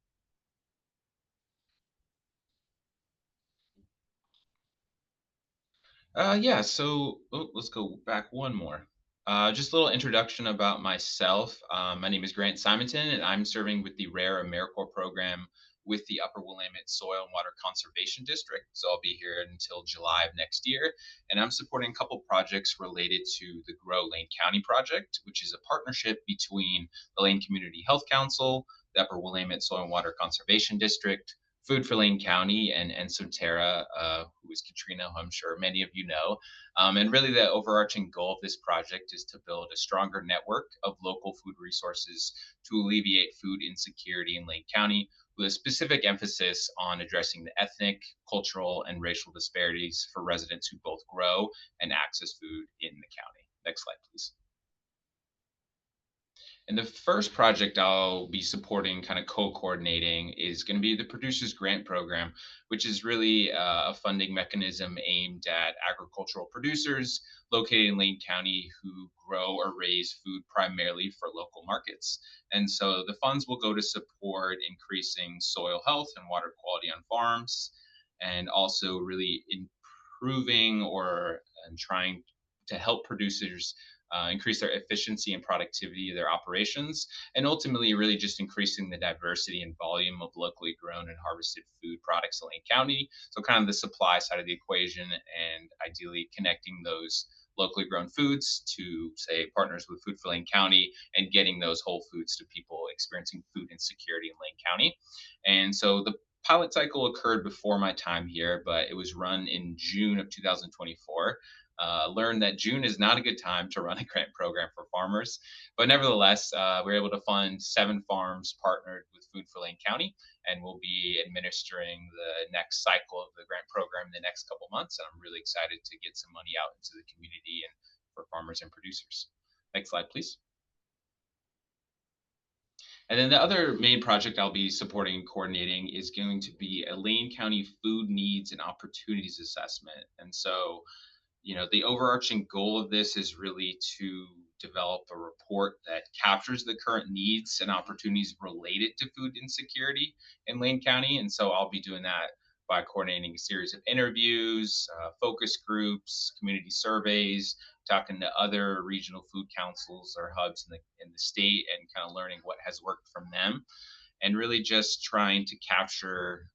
Yeah, so let's go back one more. Just a little introduction about myself. My name is Grant Simonton, and I'm serving with the Rare AmeriCorps program with the Upper Willamette Soil and Water Conservation District. So I'll be here until July of next year, and I'm supporting a couple projects related to the Grow Lane County project, which is a partnership between the Lane Community Health Council, the Upper Willamette Soil and Water Conservation District, Food for Lane County, and Soterra, who is Katrina, who I'm sure many of you know. And really the overarching goal of this project is to build a stronger network of local food resources to alleviate food insecurity in Lane County, with a specific emphasis on addressing the ethnic, cultural, and racial disparities for residents who both grow and access food in the county. Next slide, please. And the first project I'll be supporting, kind of co-coordinating, is going to be the Producers Grant Program, which is really a funding mechanism aimed at agricultural producers located in Lane County who grow or raise food primarily for local markets. And so the funds will go to support increasing soil health and water quality on farms, and also really improving and trying to help producers increase their efficiency and productivity of their operations, and ultimately really just increasing the diversity and volume of locally grown and harvested food products in Lane County. So kind of the supply side of the equation, and ideally connecting those locally grown foods to, say, partners with Food for Lane County, and getting those whole foods to people experiencing food insecurity in Lane County. And so the pilot cycle occurred before my time here, but it was run in June of 2024. Learned that June is not a good time to run a grant program for farmers, but nevertheless, we're able to fund 7 farms partnered with Food for Lane County, and we'll be administering the next cycle of the grant program in the next couple months. And I'm really excited to get some money out into the community and for farmers and producers. Next slide, please. And then the other main project I'll be supporting and coordinating is going to be a Lane County food needs and opportunities assessment. And so, the overarching goal of this is really to develop a report that captures the current needs and opportunities related to food insecurity in Lane County. And so I'll be doing that by coordinating a series of interviews, focus groups, community surveys, talking to other regional food councils or hubs in the state, and kind of learning what has worked from them, and really just trying to capture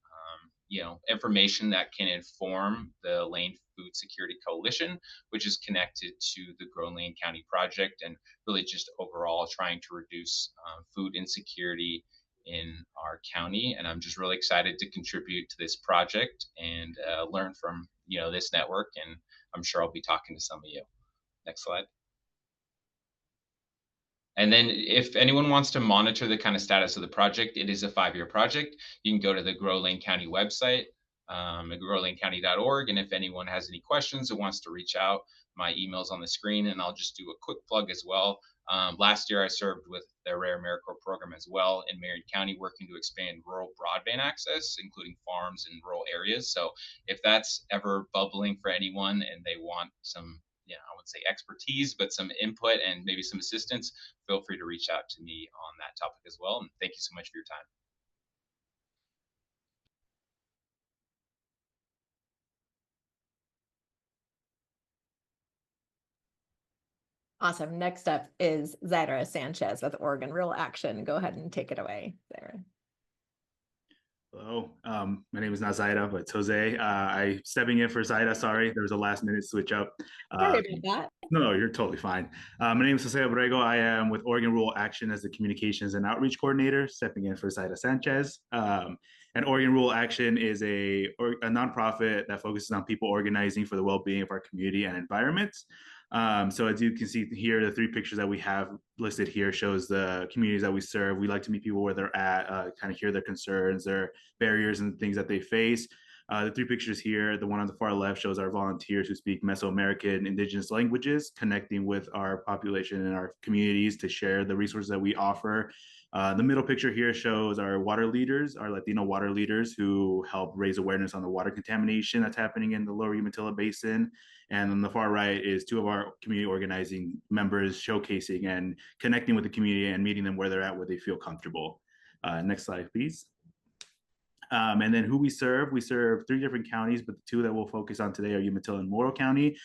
information that can inform the Lane Food Security Coalition, which is connected to the Grow Lane County project, and really just overall trying to reduce food insecurity in our county. And I'm just really excited to contribute to this project and learn from this network, and I'm sure I'll be talking to some of you. Next slide. And then if anyone wants to monitor the kind of status of the project, it is a 5-year project. You can go to the Grow Lane County website, at growlanecounty.org. And if anyone has any questions or wants to reach out, my email's on the screen. And I'll just do a quick plug as well. Last year, I served with the Rare AmeriCorps program as well in Marion County, working to expand rural broadband access, including farms and rural areas. So if that's ever bubbling for anyone and they want some I wouldn't say expertise, but some input and maybe some assistance, feel free to reach out to me on that topic as well. And thank you so much for your time. Awesome. Next up is Zaira Sanchez with Oregon Rural Action. Go ahead and take it away, Zaira. Hello, my name is not Zaida, but it's Jose. I stepping in for Zaida. Sorry, there was a last minute switch up. Sorry about that. No, you're totally fine. My name is Jose Abrego. I am with Oregon Rural Action as the Communications and Outreach Coordinator, stepping in for Zaida Sanchez. And Oregon Rural Action is a nonprofit that focuses on people organizing for the well-being of our community and environment. So as you can see here, the 3 pictures that we have listed here shows the communities that we serve. We like to meet people where they're at, kind of hear their concerns, their barriers and things that they face. The 3 pictures here, the one on the far left shows our volunteers who speak Mesoamerican indigenous languages, connecting with our population and our communities to share the resources that we offer. The middle picture here shows our water leaders, our Latino water leaders who help raise awareness on the water contamination that's happening in the lower Umatilla Basin. And on the far right is 2 of our community organizing members showcasing and connecting with the community and meeting them where they're at, where they feel comfortable. Next slide, please. And then who we serve 3 different counties, but the 2 that we'll focus on today are Umatilla and Morrow County.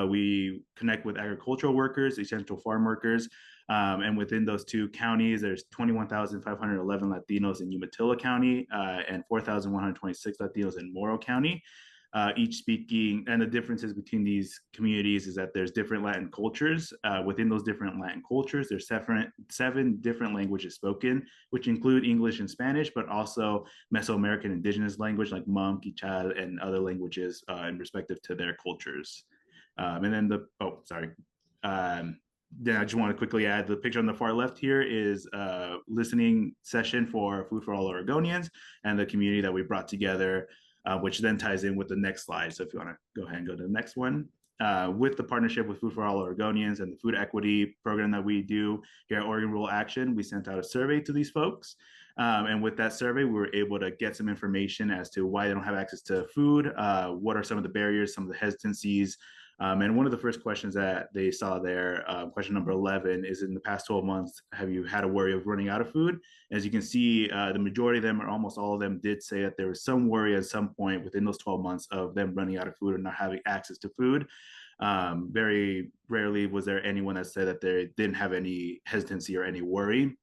We connect with agricultural workers, essential farm workers. And within those 2 counties, there's 21,511 Latinos in Umatilla County and 4,126 Latinos in Morrow County. Each speaking, and the differences between these communities is that there's different Latin cultures. Within those different Latin cultures, there's 7 different languages spoken, which include English and Spanish, but also Mesoamerican indigenous language like Mam, Quichal, and other languages in respective to their cultures. And then then I just want to quickly add the picture on the far left here is a listening session for Food for All Oregonians and the community that we brought together, which then ties in with the next slide. So if you want to go ahead and go to the next one. With the partnership with Food for All Oregonians and the food equity program that we do here at Oregon Rural Action, we sent out a survey to these folks. And with that survey, we were able to get some information as to why they don't have access to food, what are some of the barriers, some of the hesitancies. And one of the first questions that they saw there, question number 11, is in the past 12 months, have you had a worry of running out of food? As you can see, the majority of them, or almost all of them, did say that there was some worry at some point within those 12 months of them running out of food or not having access to food. Very rarely was there anyone that said that they didn't have any hesitancy or any worry.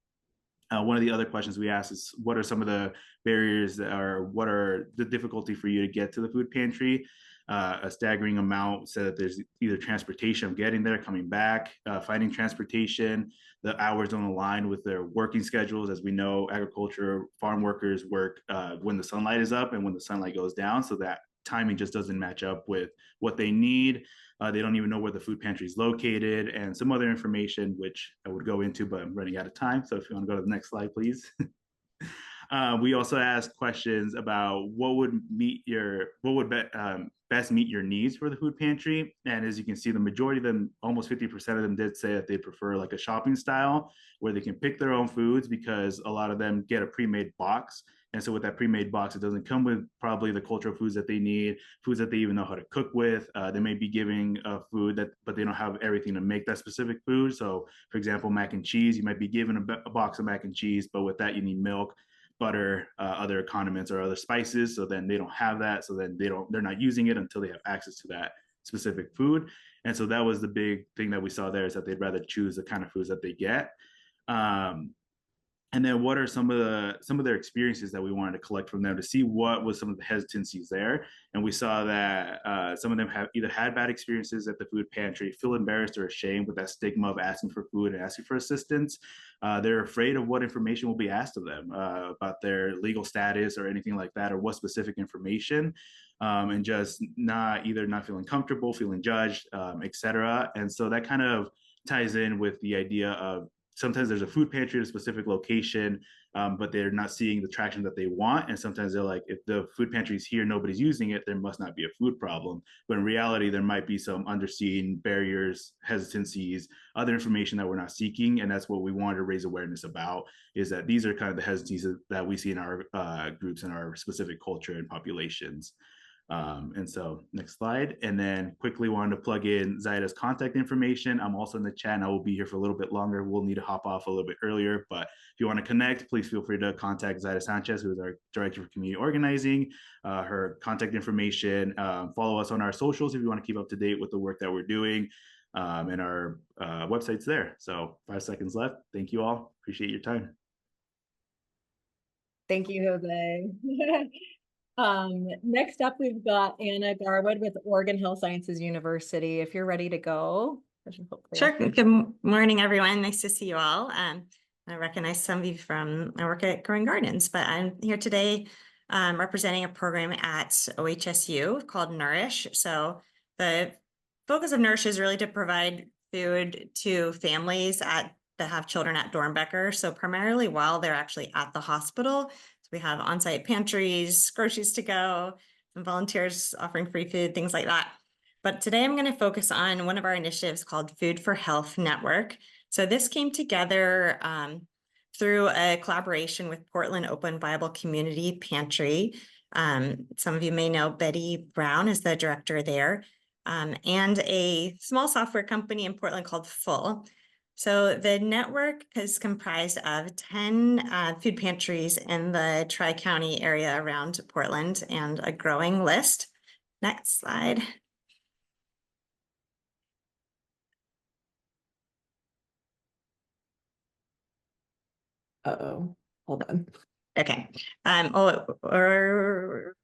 One of the other questions we asked is, what are some of the barriers that are, what are the difficulty for you to get to the food pantry? A staggering amount said that there's either transportation of getting there, coming back, finding transportation, the hours don't align with their working schedules. As we know, agriculture, farm workers work when the sunlight is up and when the sunlight goes down. So that timing just doesn't match up with what they need. They don't even know where the food pantry is located, and some other information, which I would go into, but I'm running out of time. So if you want to go to the next slide, please. We also asked questions about what would best meet your needs for the food pantry. And as you can see, the majority of them, almost 50% of them, did say that they prefer like a shopping style where they can pick their own foods, because a lot of them get a pre-made box. And so with that pre-made box, it doesn't come with probably the cultural foods that they need, foods that they even know how to cook with. They may be giving food but they don't have everything to make that specific food. So for example, mac and cheese, you might be given a box of mac and cheese, but with that you need milk, butter, other condiments or other spices. So then they don't have that. So then they're not using it until they have access to that specific food. And so that was the big thing that we saw there, is that they'd rather choose the kind of foods that they get. And then what are some of their experiences that we wanted to collect from them to see what was some of the hesitancies there. And we saw that some of them have either had bad experiences at the food pantry, feel embarrassed or ashamed with that stigma of asking for food and asking for assistance. They're afraid of what information will be asked of them about their legal status or anything like that, or what specific information, and just not feeling comfortable, feeling judged, etc. And so that kind of ties in with the idea of sometimes there's a food pantry at a specific location, but they're not seeing the traction that they want. And sometimes they're like, if the food pantry is here, nobody's using it, there must not be a food problem. But in reality, there might be some underseen barriers, hesitancies, other information that we're not seeking. And that's what we wanted to raise awareness about, is that these are kind of the hesitancies that we see in our groups and our specific culture and populations. And so next slide. And then quickly wanted to plug in Zaida's contact information. I'm also in the chat and I will be here for a little bit longer. We'll need to hop off a little bit earlier, but if you want to connect, please feel free to contact Zaida Sanchez, who is our Director of Community Organizing. Her contact information, follow us on our socials if you want to keep up to date with the work that we're doing. And our website's there. So 5 seconds left. Thank you all. Appreciate your time. Thank you, Jose. Next up, we've got Anna Garwood with Oregon Health Sciences University. If you're ready to go. Sure. Good morning, everyone. Nice to see you all. I recognize some of you from my work at Growing Gardens, but I'm here today representing a program at OHSU called Nourish. So the focus of Nourish is really to provide food to families that have children at Dornbecker. So primarily while they're actually at the hospital. So we have on-site pantries, groceries to go, and volunteers offering free food, things like that. But today I'm going to focus on one of our initiatives called Food for Health Network. So this came together through a collaboration with Portland Open Bible Community Pantry. Some of you may know Betty Brown is the director there, and a small software company in Portland called Full. So the network is comprised of 10 food pantries in the Tri-County area around Portland and a growing list. Next slide. Uh-oh, hold on. Okay. Or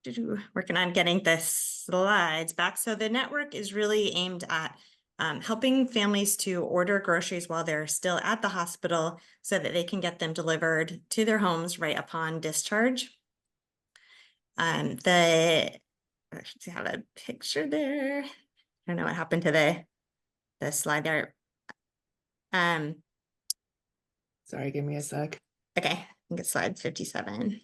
working on getting the slides back. So the network is really aimed at helping families to order groceries while they're still at the hospital so that they can get them delivered to their homes right upon discharge. I have a picture there. I don't know what happened to the slide there. Sorry, give me a sec. Okay, I think it's slide 57.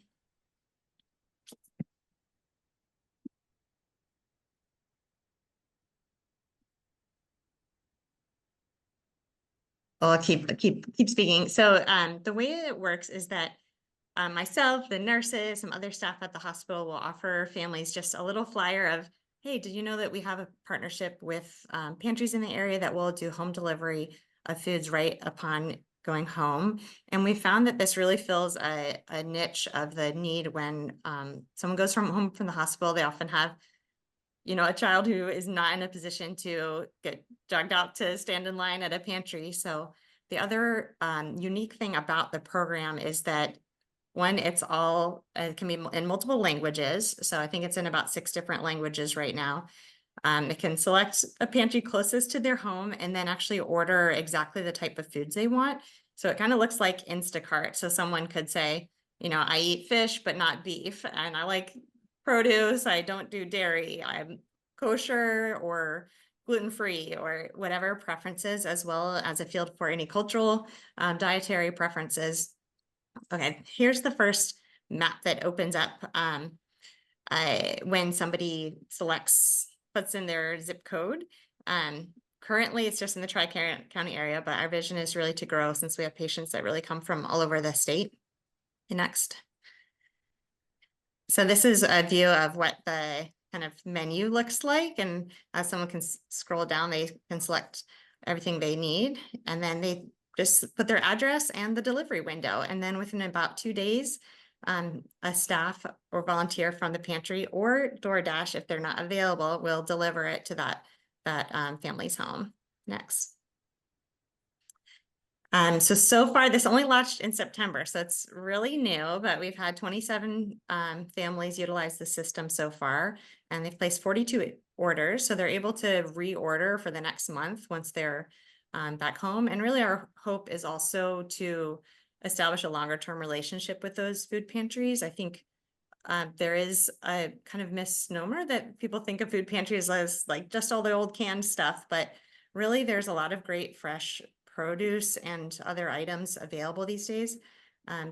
I'll keep speaking. So the way it works is that myself, the nurses, some other staff at the hospital will offer families just a little flyer of, hey, did you know that we have a partnership with pantries in the area that will do home delivery of foods right upon going home? And we found that this really fills a niche of the need when someone goes home from the hospital. They often have, a child who is not in a position to get dragged out to stand in line at a pantry. So the other unique thing about the program is that one, it's all, it can be in multiple languages. So I think it's in about 6 different languages right now. It can select a pantry closest to their home and then actually order exactly the type of foods they want. So it kind of looks like Instacart. So someone could say, I eat fish, but not beef, and I like produce. I don't do dairy. I'm kosher or gluten-free or whatever preferences, as well as a field for any cultural dietary preferences. Okay, here's the first map that opens up when somebody puts in their zip code. Currently, it's just in the Tri-County area, but our vision is really to grow since we have patients that really come from all over the state. Next. So this is a view of what the kind of menu looks like. And as someone can scroll down, they can select everything they need. And then they just put their address and the delivery window. And then within about 2 days, a staff or volunteer from the pantry or DoorDash, if they're not available, will deliver it to that family's home. Next. So far, this only launched in September, so it's really new, but we've had 27 families utilize the system so far, and they've placed 42 orders. So they're able to reorder for the next month once they're back home. And really our hope is also to establish a longer term relationship with those food pantries. I think there is a kind of misnomer that people think of food pantries as like just all the old canned stuff, but really there's a lot of great fresh produce and other items available these days.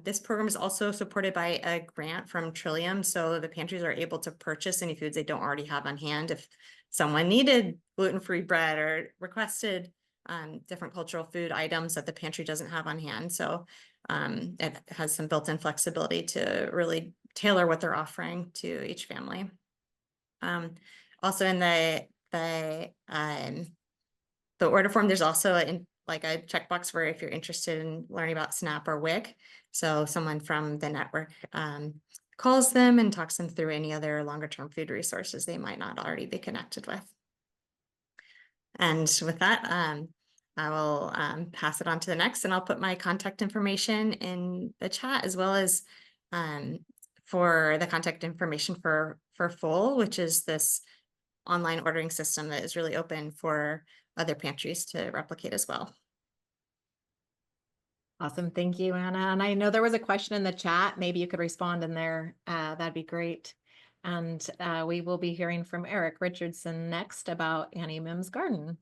This program is also supported by a grant from Trillium, so the pantries are able to purchase any foods they don't already have on hand. If someone needed gluten-free bread or requested different cultural food items that the pantry doesn't have on hand. So it has some built-in flexibility to really tailor what they're offering to each family. Also in the order form, there's also like a checkbox for if you're interested in learning about SNAP or WIC. So someone from the network calls them and talks them through any other longer term food resources they might not already be connected with. And with that, I will pass it on to the next, and I'll put my contact information in the chat, as well as for the contact information for Full, which is this online ordering system that is really open for other pantries to replicate as well. Awesome. Thank you, Anna. And I know there was a question in the chat. Maybe you could respond in there. That'd be great. And we will be hearing from Eric Richardson next about Annie Mims Garden.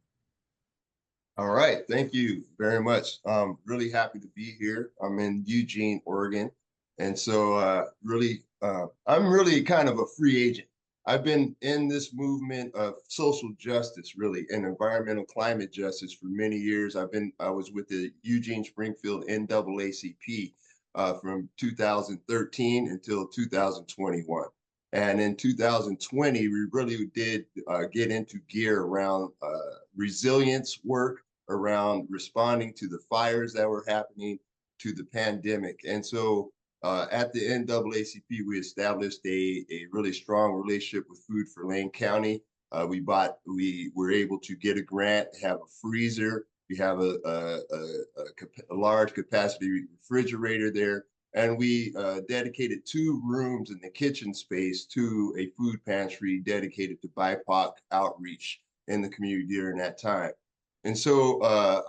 All right. Thank you very much. Really happy to be here. I'm in Eugene, Oregon. And so I'm really kind of a free agent. I've been in this movement of social justice, really, and environmental climate justice for many years. I was with the Eugene Springfield NAACP from 2013 until 2021. And in 2020, we really did get into gear around resilience work, around responding to the fires that were happening, to the pandemic. And so at the NAACP, we established a really strong relationship with Food for Lane County. We were able to get a grant, have a freezer. We have a large capacity refrigerator there. And we dedicated 2 rooms in the kitchen space to a food pantry dedicated to BIPOC outreach in the community during that time. And so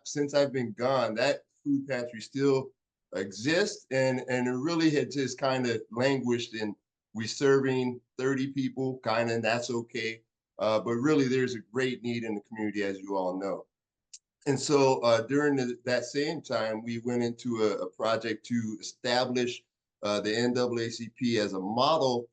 since I've been gone, that food pantry still exists, and it really had just kind of languished, and we serving 30 people, kind of, and that's okay. But really, there's a great need in the community, as you all know. And so during that same time, we went into a project to establish the NAACP as a model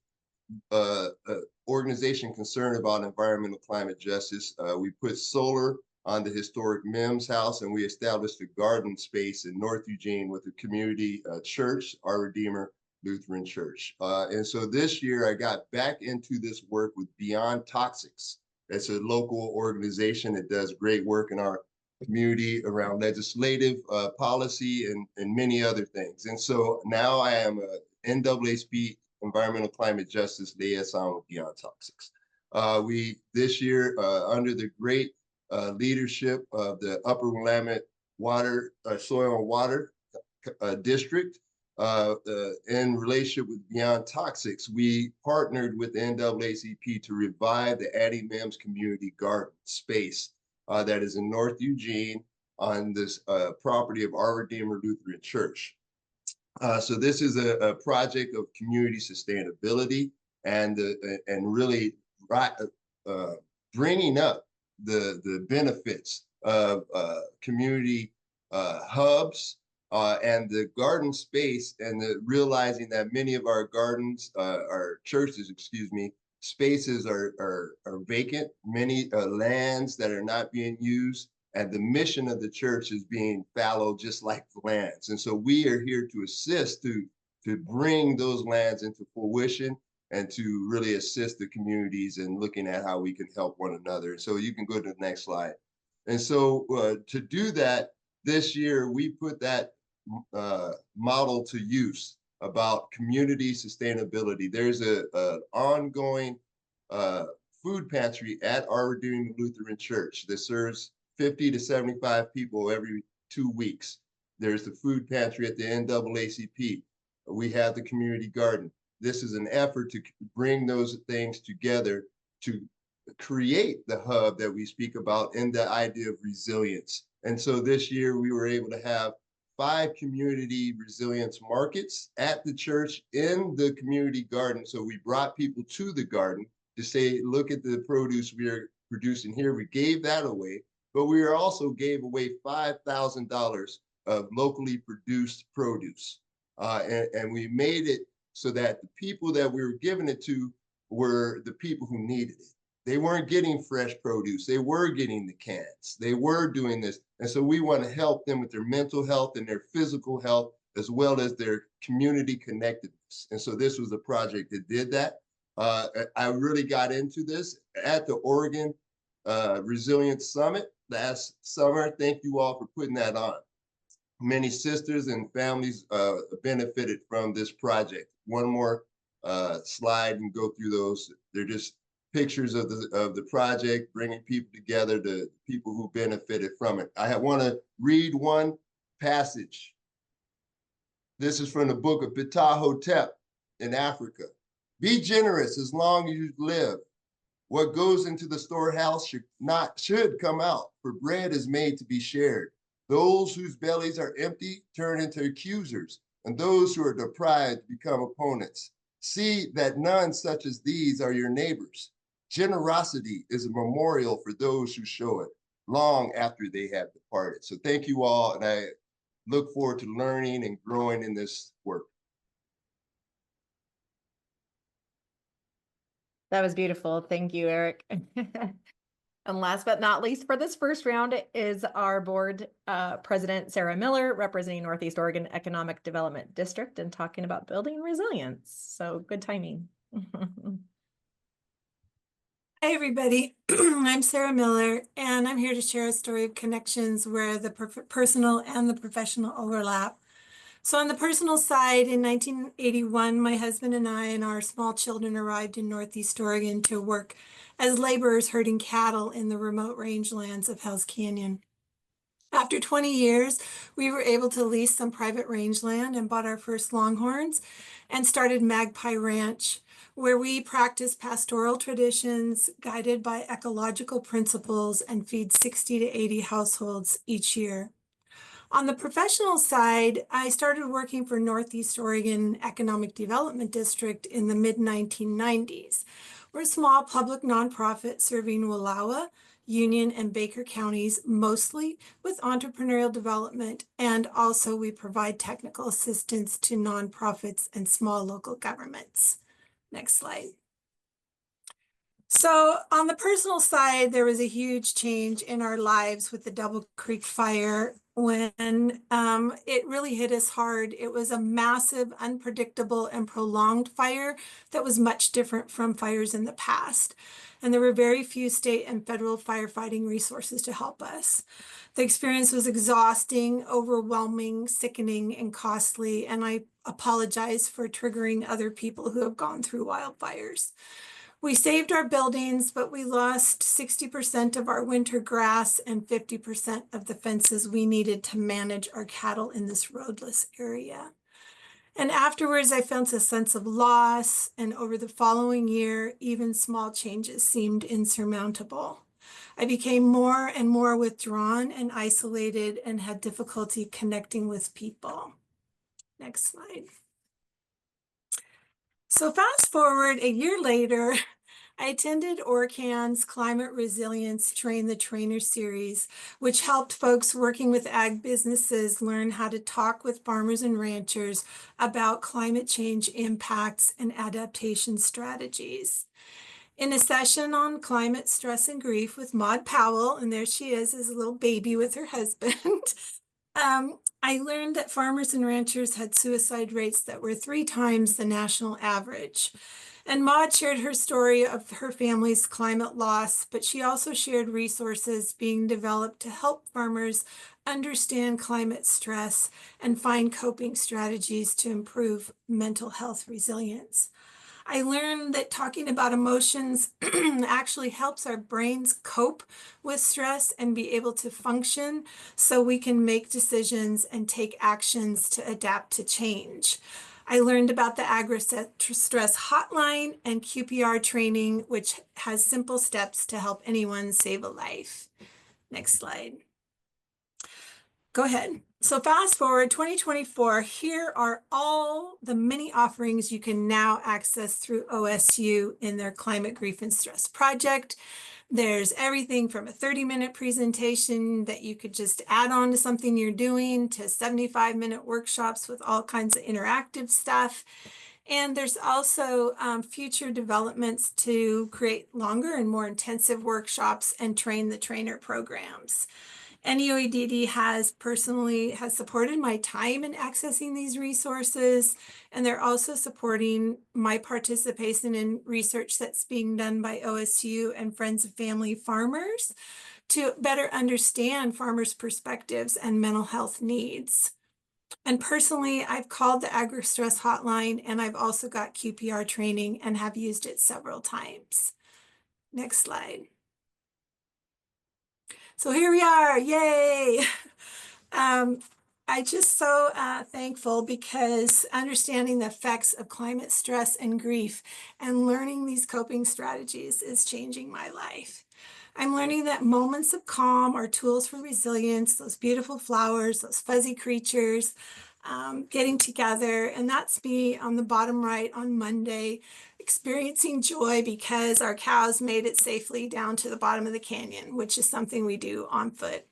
organization concerned about environmental climate justice. We put solar on the historic Mims house, and we established a garden space in North Eugene with a community church, Our Redeemer Lutheran Church. And so this year I got back into this work with Beyond Toxics. It's a local organization that does great work in our community around legislative policy and many other things. And so now I am a NAACP Environmental Climate Justice Liaison with Beyond Toxics. This year, under the great leadership of the Upper Willamette Soil and Water District, in relationship with Beyond Toxics, we partnered with the NAACP to revive the Annie Mims Community Garden space that is in North Eugene on this property of Our Redeemer Lutheran Church. So this is a project of community sustainability and really bringing up the benefits of community hubs and the garden space, and realizing that many of our gardens, our churches, spaces are vacant, many lands that are not being used, and the mission of the church is being fallow just like the lands. And so we are here to assist to bring those lands into fruition and to really assist the communities in looking at how we can help one another. So you can go to the next slide. And so to do that, this year we put that model to use about community sustainability. There's an ongoing food pantry at Our Redeemer Lutheran Church that serves 50 to 75 people every 2 weeks. There's the food pantry at the NAACP. We have the community garden. This is an effort to bring those things together to create the hub that we speak about in the idea of resilience. And so this year we were able to have 5 community resilience markets at the church in the community garden. So we brought people to the garden to say, look at the produce we are producing here. We gave that away, but we also gave away $5,000 of locally produced produce. And we made it so that the people that we were giving it to were the people who needed it. They weren't getting fresh produce. They were getting the cans. They were doing this. And so we want to help them with their mental health and their physical health, as well as their community connectedness. And so this was a project that did that. I really got into this at the Oregon Resilience Summit last summer. Thank you all for putting that on. Many sisters and families benefited from this project. One more slide and go through those. They're just pictures of the project, bringing people together, the people who benefited from it. I want to read one passage. This is from the book of Ptah-hotep in Africa. Be generous as long as you live. What goes into the storehouse should come out, for bread is made to be shared. Those whose bellies are empty turn into accusers, and those who are deprived become opponents. See that none such as these are your neighbors. Generosity is a memorial for those who show it long after they have departed. So thank you all, and I look forward to learning and growing in this work. That was beautiful. Thank you, Eric. And last but not least for this first round is our board president, Sarah Miller, representing Northeast Oregon Economic Development District and talking about building resilience. So good timing. Hi, everybody. I'm Sarah Miller, and I'm here to share a story of connections where the personal and the professional overlap. So on the personal side, in 1981, my husband and I and our small children arrived in Northeast Oregon to work as laborers herding cattle in the remote rangelands of Hell's Canyon. After 20 years, we were able to lease some private rangeland and bought our first longhorns and started Magpie Ranch, where we practice pastoral traditions guided by ecological principles and feed 60 to 80 households each year. On the professional side, I started working for Northeast Oregon Economic Development District in the mid-1990s. We're a small public nonprofit serving Wallowa, Union, and Baker counties, mostly with entrepreneurial development, and also we provide technical assistance to nonprofits and small local governments. Next slide. So on the personal side, there was a huge change in our lives with the Double Creek fire when it really hit us hard. It was a massive, unpredictable, and prolonged fire that was much different from fires in the past. And there were very few state and federal firefighting resources to help us. The experience was exhausting, overwhelming, sickening, and costly. And I apologize for triggering other people who have gone through wildfires. We saved our buildings, but we lost 60% of our winter grass and 50% of the fences we needed to manage our cattle in this roadless area. And afterwards, I felt a sense of loss, and over the following year, even small changes seemed insurmountable. I became more and more withdrawn and isolated and had difficulty connecting with people. Next slide. So fast forward a year later, I attended ORCAN's Climate Resilience Train the Trainer series, which helped folks working with ag businesses learn how to talk with farmers and ranchers about climate change impacts and adaptation strategies. In a session on climate stress and grief with Maud Powell, and there she is as a little baby with her husband, I learned that farmers and ranchers had suicide rates that were 3 times the national average. And Maud shared her story of her family's climate loss, but she also shared resources being developed to help farmers understand climate stress and find coping strategies to improve mental health resilience. I learned that talking about emotions actually helps our brains cope with stress and be able to function so we can make decisions and take actions to adapt to change. I learned about the Agri-Stress Hotline and QPR training, which has simple steps to help anyone save a life. Next slide. Go ahead. So fast forward 2024, here are all the many offerings you can now access through OSU in their Climate Grief and Stress Project. There's everything from a 30-minute presentation that you could just add on to something you're doing to 75-minute workshops with all kinds of interactive stuff. And there's also future developments to create longer and more intensive workshops and train the trainer programs. NEOEDD has supported my time in accessing these resources, and they're also supporting my participation in research that's being done by OSU and Friends of Family Farmers to better understand farmers' perspectives and mental health needs. And personally, I've called the AgriStress hotline, and I've also got QPR training and have used it several times. Next slide. So here we are, yay! I just so thankful because understanding the effects of climate stress and grief and learning these coping strategies is changing my life. I'm learning that moments of calm are tools for resilience, those beautiful flowers, those fuzzy creatures, getting together. And that's me on the bottom right on Monday, experiencing joy because our cows made it safely down to the bottom of the canyon, which is something we do on foot.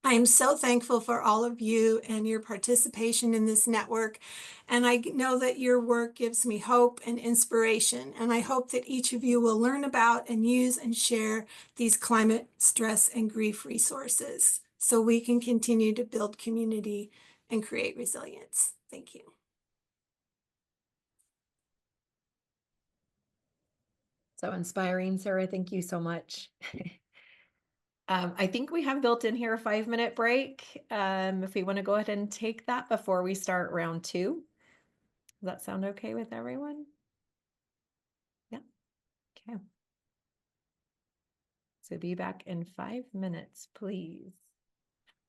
I am so thankful for all of you and your participation in this network. And I know that your work gives me hope and inspiration. And I hope that each of you will learn about and use and share these climate stress and grief resources so we can continue to build community and create resilience. Thank you. So inspiring, Sarah. Thank you so much. I think we have built in here a 5-minute break. If we want to go ahead and take that before we start round 2. Does that sound okay with everyone? Yeah. Okay. So be back in 5 minutes, please.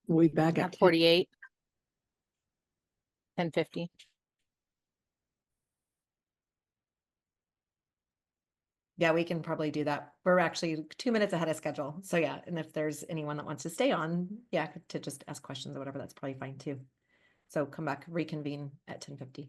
We'll be back at 48. 10:50. Yeah, we can probably do that. We're actually 2 minutes ahead of schedule. So yeah, and if there's anyone that wants to stay on, yeah, to just ask questions or whatever, that's probably fine too. So come back, reconvene at 10:50.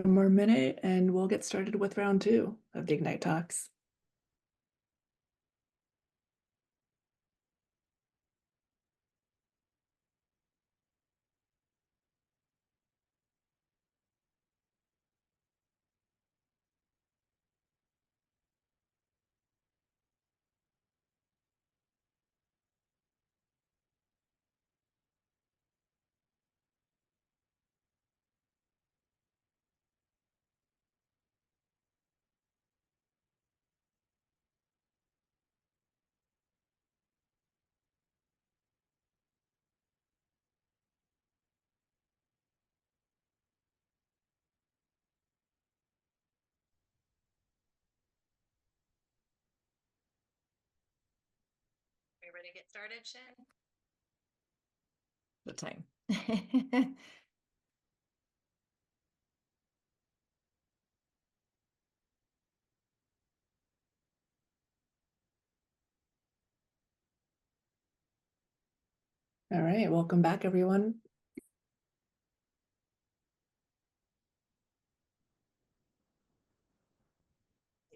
one more minute and we'll get started with round 2 of the Ignite Talks. Are you ready to get started, Shin? The time. All right, welcome back, everyone.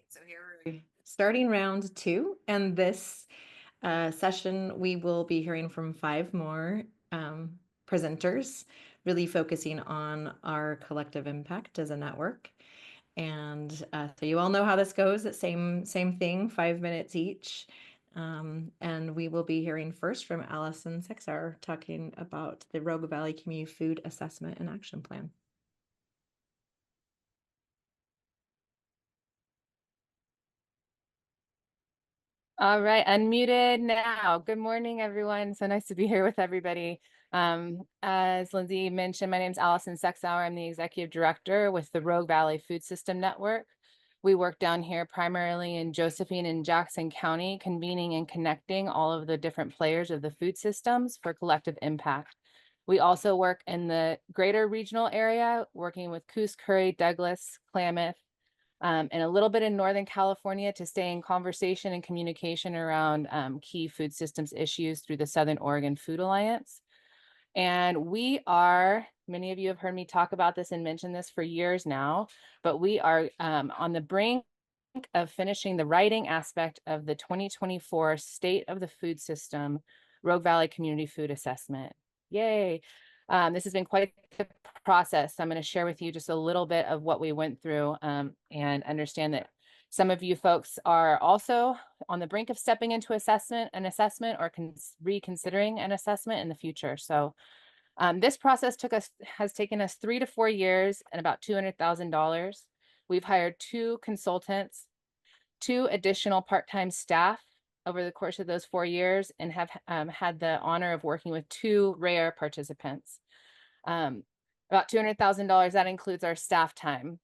So here we're starting round 2, and this session we will be hearing from 5 more presenters, really focusing on our collective impact as a network. And so you all know how this goes. It's same thing, 5 minutes each. And we will be hearing first from Allison Sexar talking about the Rogue Valley Community Food Assessment and Action Plan. All right, unmuted now. Good morning, everyone. So nice to be here with everybody. As Lindsay mentioned, my name is Allison Sexauer. I'm the Executive Director with the Rogue Valley Food System Network. We work down here primarily in Josephine and Jackson County, convening and connecting all of the different players of the food systems for collective impact. We also work in the greater regional area, working with Coos, Curry, Douglas, Klamath, and a little bit in Northern California to stay in conversation and communication around key food systems issues through the Southern Oregon Food Alliance. And we are, many of you have heard me talk about this and mention this for years now, but we are on the brink of finishing the writing aspect of the 2024 State of the Food System Rogue Valley Community Food Assessment. Yay. This has been quite the process. I'm going to share with you just a little bit of what we went through and understand that some of you folks are also on the brink of stepping into an assessment or reconsidering an assessment in the future. So this process has taken us 3 to 4 years and about $200,000. We've hired 2 consultants, 2 additional part-time staff over the course of those 4 years, and have had the honor of working with 2 rare participants. About $200,000, that includes our staff time.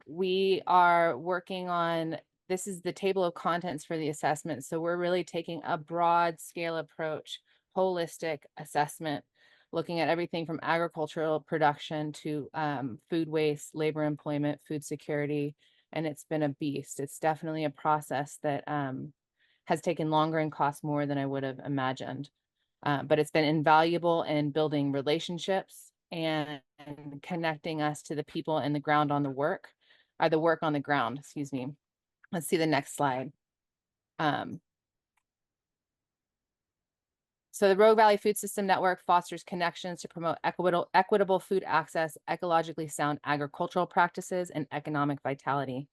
We are working on, this is the table of contents for the assessment. So we're really taking a broad scale approach, holistic assessment, looking at everything from agricultural production to food waste, labor employment, food security, and it's been a beast. It's definitely a process that has taken longer and cost more than I would have imagined. But it's been invaluable in building relationships and connecting us to the people and the ground on the work, or the work on the ground, excuse me. Let's see the next slide. So the Rogue Valley Food System Network fosters connections to promote equitable food access, ecologically sound agricultural practices, and economic vitality.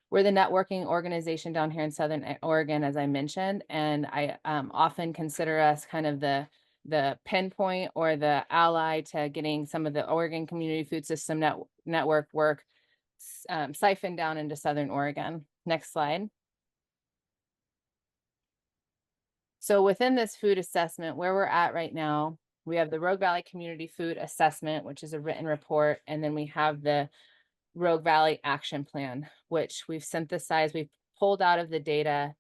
We're the networking organization down here in Southern Oregon, as I mentioned, and I often consider us kind of the pinpoint or the ally to getting some of the Oregon Community Food System Network work siphoned down into Southern Oregon. Next slide. So within this food assessment, where we're at right now, we have the Rogue Valley Community Food Assessment, which is a written report, and then we have the Rogue Valley Action Plan, which we've synthesized, we've pulled out of the data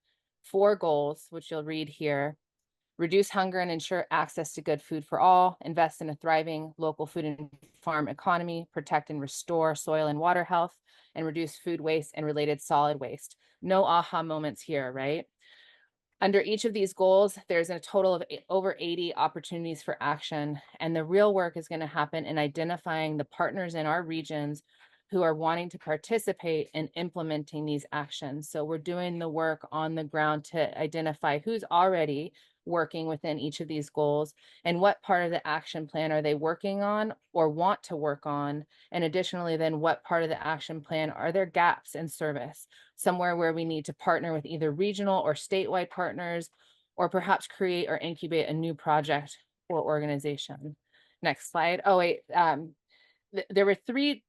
4 goals, which you'll read here. Reduce hunger and ensure access to good food for all, invest in a thriving local food and farm economy, protect and restore soil and water health, and reduce food waste and related solid waste. No aha moments here, right? Under each of these goals, there's a total of over 80 opportunities for action. And the real work is going to happen in identifying the partners in our regions who are wanting to participate in implementing these actions. So we're doing the work on the ground to identify who's already working within each of these goals and what part of the action plan are they working on or want to work on. And additionally, then what part of the action plan are there gaps in service, somewhere where we need to partner with either regional or statewide partners, or perhaps create or incubate a new project or organization. Next slide. Oh, wait. There were three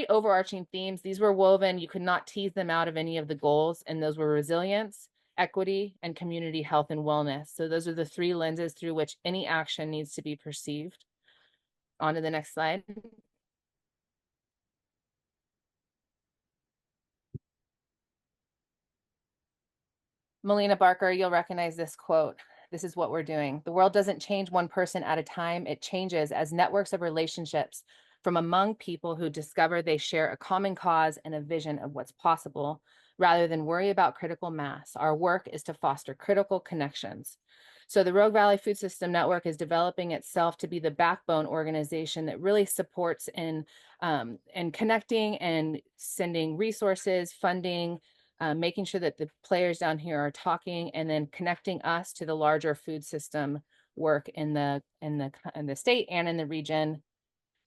overarching themes. These were woven. You could not tease them out of any of the goals. And those were resilience, equity, and community health and wellness. So those are the three lenses through which any action needs to be perceived. On to the next slide. Melina Barker, you'll recognize this quote. This is what we're doing. The world doesn't change one person at a time. It changes as networks of relationships from among people who discover they share a common cause and a vision of what's possible. Rather than worry about critical mass, our work is to foster critical connections. So the Rogue Valley Food System Network is developing itself to be the backbone organization that really supports in connecting and sending resources, funding, making sure that the players down here are talking, and then connecting us to the larger food system work in the state and in the region.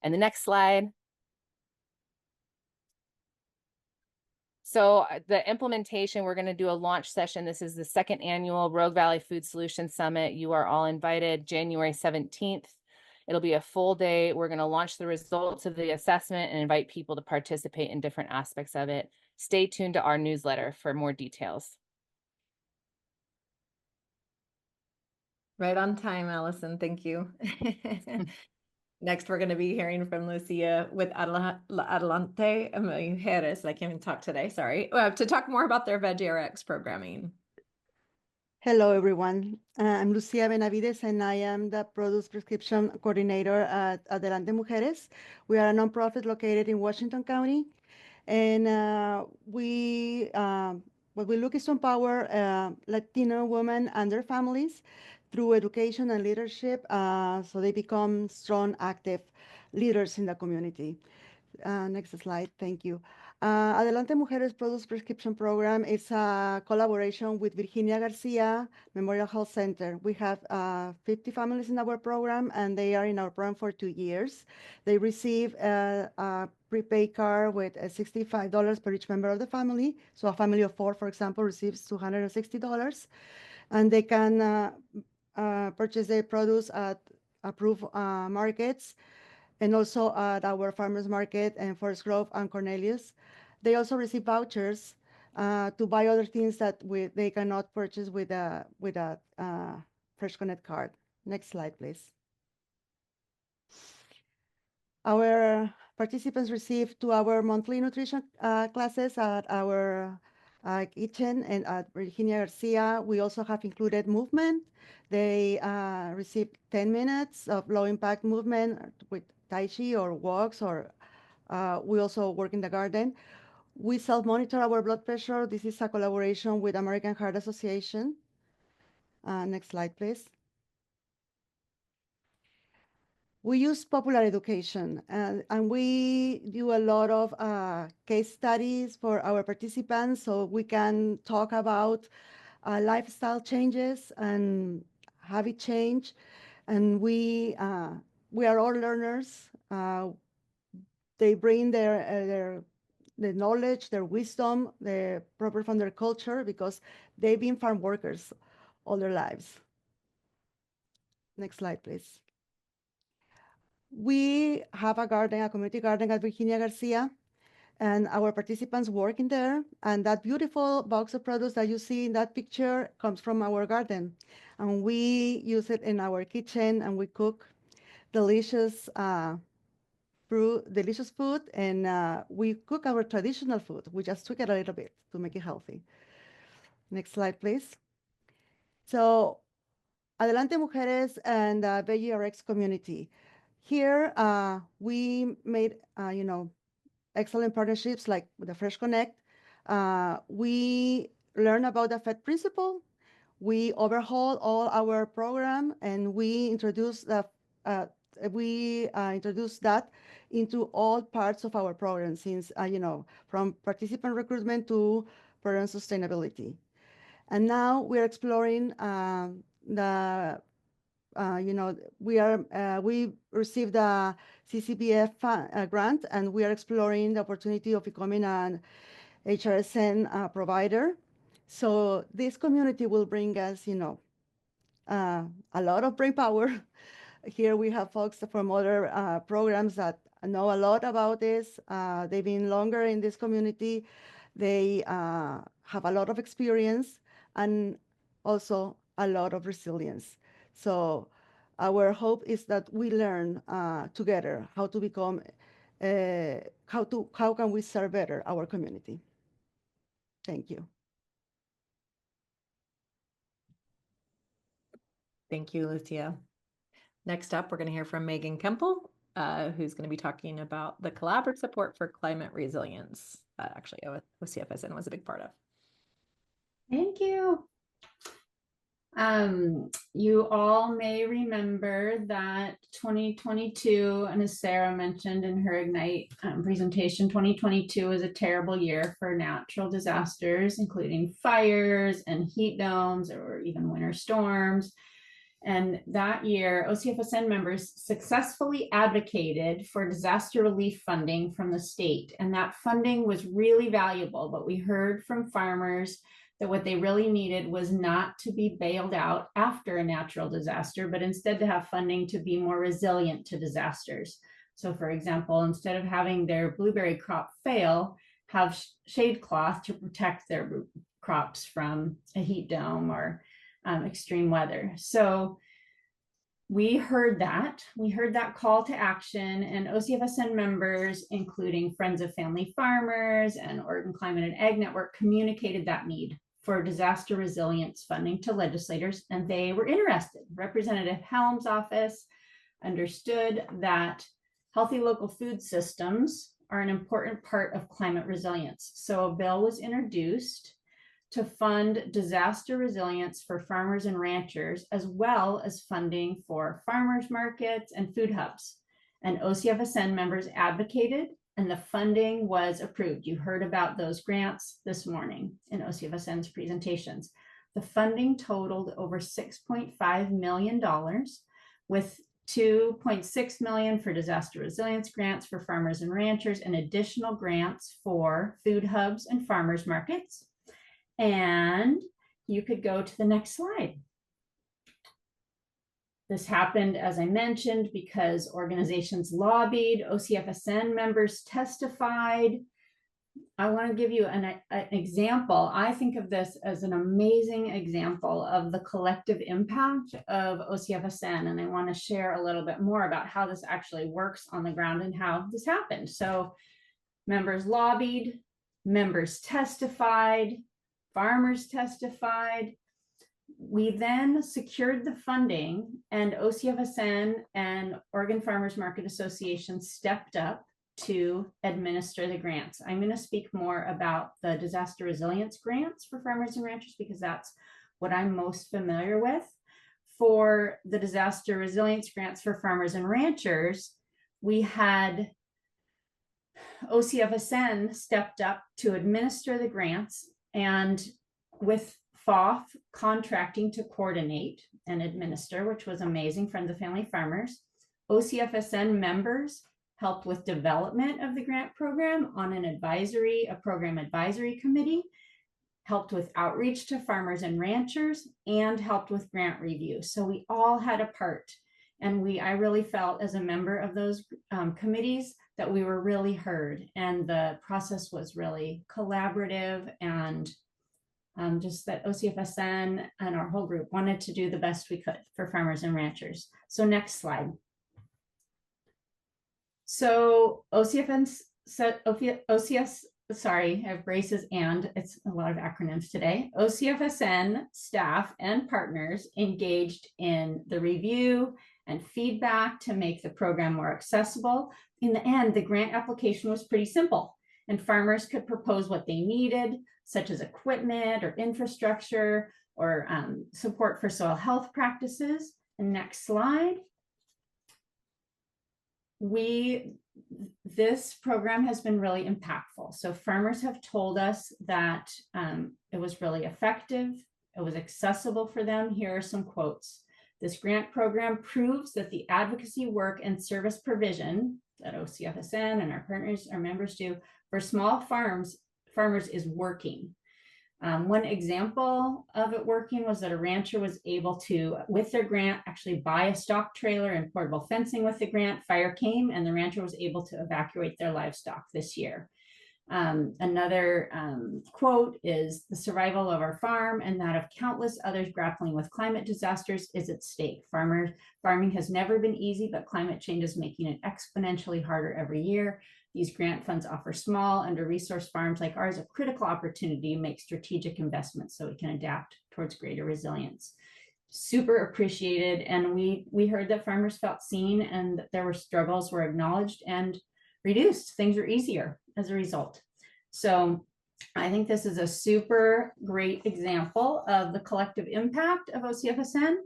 And the next slide. So the implementation, we're going to do a launch session. This is the second annual Rogue Valley Food Solutions Summit. You are all invited January 17th. It'll be a full day. We're going to launch the results of the assessment and invite people to participate in different aspects of it. Stay tuned to our newsletter for more details. Right on time, Allison. Thank you. Next, we're going to be hearing from Lucia with Adelante Mujeres. I can't even talk today, sorry. To talk more about their VegRx programming. Hello, everyone. I'm Lucia Benavides, and I am the Product Prescription Coordinator at Adelante Mujeres. We are a nonprofit located in Washington County, and what we look is to empower Latino women and their families through education and leadership, so they become strong, active leaders in the community. Next slide, thank you. Adelante Mujeres Product Prescription Program is a collaboration with Virginia Garcia Memorial Health Center. We have 50 families in our program, and they are in our program for 2 years. They receive a prepaid card with $65 per each member of the family. So a family of 4, for example, receives $260, and they can purchase their produce at approved markets, and also at our farmers market and Forest Grove and Cornelius. They also receive vouchers to buy other things that they cannot purchase with a Fresh Connect card. Next slide, please. Our participants receive 2-hour monthly nutrition classes at our kitchen and at Virginia Garcia. We also have included movement. They receive 10 minutes of low impact movement with Tai Chi or walks, or we also work in the garden. We self-monitor our blood pressure. This is a collaboration with American Heart Association. Next slide, please. We use popular education, and we do a lot of case studies for our participants, so we can talk about lifestyle changes and habit change. And we are all learners. They bring their knowledge, their wisdom, the proper from their culture, because they've been farm workers all their lives. Next slide, please. We have a garden, a community garden at Virginia Garcia, and our participants work in there. And that beautiful box of produce that you see in that picture comes from our garden. And we use it in our kitchen, and we cook delicious delicious food, and we cook our traditional food. We just tweak it a little bit to make it healthy. Next slide, please. So Adelante Mujeres and the VegRx community. Here, we made, excellent partnerships like with the Fresh Connect. We learn about the FED principle. We overhaul all our program, and we introduce the we introduced that into all parts of our program, since, from participant recruitment to program sustainability. And now we're exploring we received a CCBF grant, and we are exploring the opportunity of becoming an HRSN provider. So this community will bring us, a lot of brain power. Here we have folks from other programs that know a lot about this. They've been longer in this community. They have a lot of experience and also a lot of resilience. So our hope is that we learn together how to become, how can we serve better our community. Thank you. Thank you, Lucia. Next up, we're going to hear from Megan Kemple, who's going to be talking about the collaborative support for climate resilience. Actually, OCFSN was a big part of. Thank you. You all may remember that 2022, and as Sarah mentioned in her Ignite presentation, 2022 was a terrible year for natural disasters, including fires and heat domes or even winter storms. And that year, OCFSN members successfully advocated for disaster relief funding from the state. And that funding was really valuable, but we heard from farmers that what they really needed was not to be bailed out after a natural disaster, but instead to have funding to be more resilient to disasters. So for example, instead of having their blueberry crop fail, have shade cloth to protect their crops from a heat dome or extreme weather. So we heard that call to action, and OCFSN members, including Friends of Family Farmers and Oregon Climate and Ag Network, communicated that need for disaster resilience funding to legislators, and they were interested. Representative Helm's office understood that healthy local food systems are an important part of climate resilience. So a bill was introduced to fund disaster resilience for farmers and ranchers, as well as funding for farmers markets and food hubs. And OCFSN members advocated, and the funding was approved. You heard about those grants this morning in OCFSN's presentations. The funding totaled over $6.5 million, with $2.6 million for disaster resilience grants for farmers and ranchers, and additional grants for food hubs and farmers markets. And you could go to the next slide. This happened, as I mentioned, because organizations lobbied, OCFSN members testified. I want to give you an example. I think of this as an amazing example of the collective impact of OCFSN, and I want to share a little bit more about how this actually works on the ground and how this happened. So members lobbied, members testified, farmers testified. We then secured the funding, and OCFSN and Oregon Farmers Market Association stepped up to administer the grants. I'm going to speak more about the disaster resilience grants for farmers and ranchers because that's what I'm most familiar with. For the disaster resilience grants for farmers and ranchers, we had OCFSN stepped up to administer the grants, and with FOF contracting to coordinate and administer, which was amazing, Friends of Family Farmers. OCFSN members helped with development of the grant program on a program advisory committee, helped with outreach to farmers and ranchers, and helped with grant review. So we all had a part, and I really felt as a member of those committees that we were really heard, and the process was really collaborative, and just that OCFSN and our whole group wanted to do the best we could for farmers and ranchers. So next slide. So sorry, I have braces and it's a lot of acronyms today. OCFSN staff and partners engaged in the review and feedback to make the program more accessible. In the end, the grant application was pretty simple, and farmers could propose what they needed, such as equipment or infrastructure or support for soil health practices. And next slide. this program has been really impactful. So farmers have told us that it was really effective. It was accessible for them. Here are some quotes. This grant program proves that the advocacy work and service provision that OCFSN and our partners, our members do for small farmers is working. One example of it working was that a rancher was able to, with their grant, actually buy a stock trailer and portable fencing with the grant. Fire came and the rancher was able to evacuate their livestock this year. Another quote is, the survival of our farm and that of countless others grappling with climate disasters is at stake. Farming has never been easy, but climate change is making it exponentially harder every year. These grant funds offer small, under-resourced farms like ours a critical opportunity to make strategic investments so we can adapt towards greater resilience. Super appreciated. And we heard that farmers felt seen and that their struggles were acknowledged and reduced. Things were easier as a result. So I think this is a super great example of the collective impact of OCFSN.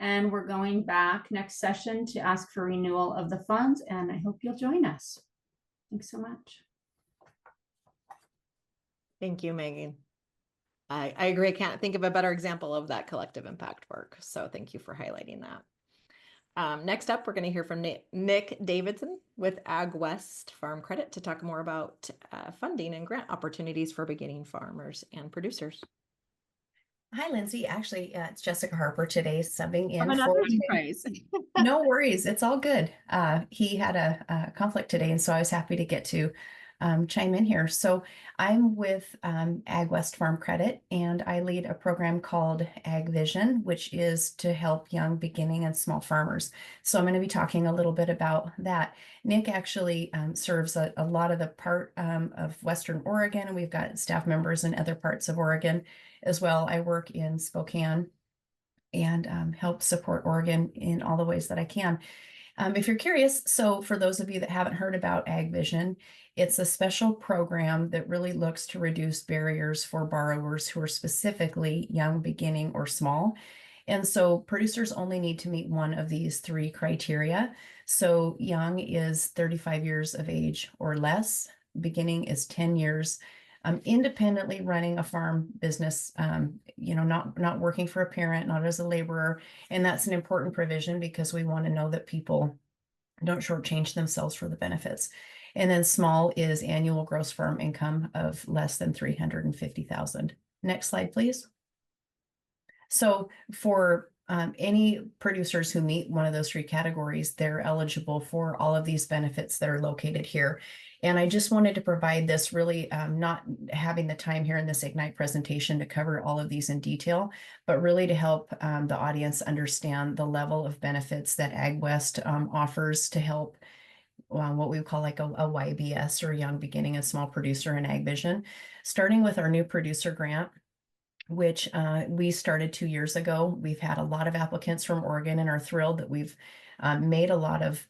And we're going back next session to ask for renewal of the funds. And I hope you'll join us. Thanks so much. Thank you, Megan. I agree. I can't think of a better example of that collective impact work. So thank you for highlighting that. Next up, we're going to hear from Nick Davidson with Ag West Farm Credit to talk more about funding and grant opportunities for beginning farmers and producers. Hi, Lindsay. Actually, it's Jessica Harper today subbing in another for surprise. No worries. It's all good. He had a conflict today, and so I was happy to get to chime in here. So I'm with Ag West Farm Credit, and I lead a program called Ag Vision, which is to help young, beginning, and small farmers. So I'm going to be talking a little bit about that. Nick actually serves a lot of the part of Western Oregon, and we've got staff members in other parts of Oregon as well. I work in Spokane and help support Oregon in all the ways that I can. If you're curious, so for those of you that haven't heard about Ag Vision, it's a special program that really looks to reduce barriers for borrowers who are specifically young, beginning, or small. And so producers only need to meet one of these three criteria. So young is 35 years of age or less, beginning is 10 years, independently running a farm business, not working for a parent, not as a laborer. And that's an important provision because we want to know that people don't shortchange themselves for the benefits. And then small is annual gross farm income of less than 350,000. Next slide, please. So for any producers who meet one of those three categories, they're eligible for all of these benefits that are located here. And I just wanted to provide this, really not having the time here in this Ignite presentation to cover all of these in detail, but really to help the audience understand the level of benefits that Ag West offers to help what we call like a YBS, or Young Beginning and Small Producer in Ag Vision, starting with our new producer grant, which we started 2 years ago. We've had a lot of applicants from Oregon and are thrilled that we've made a lot of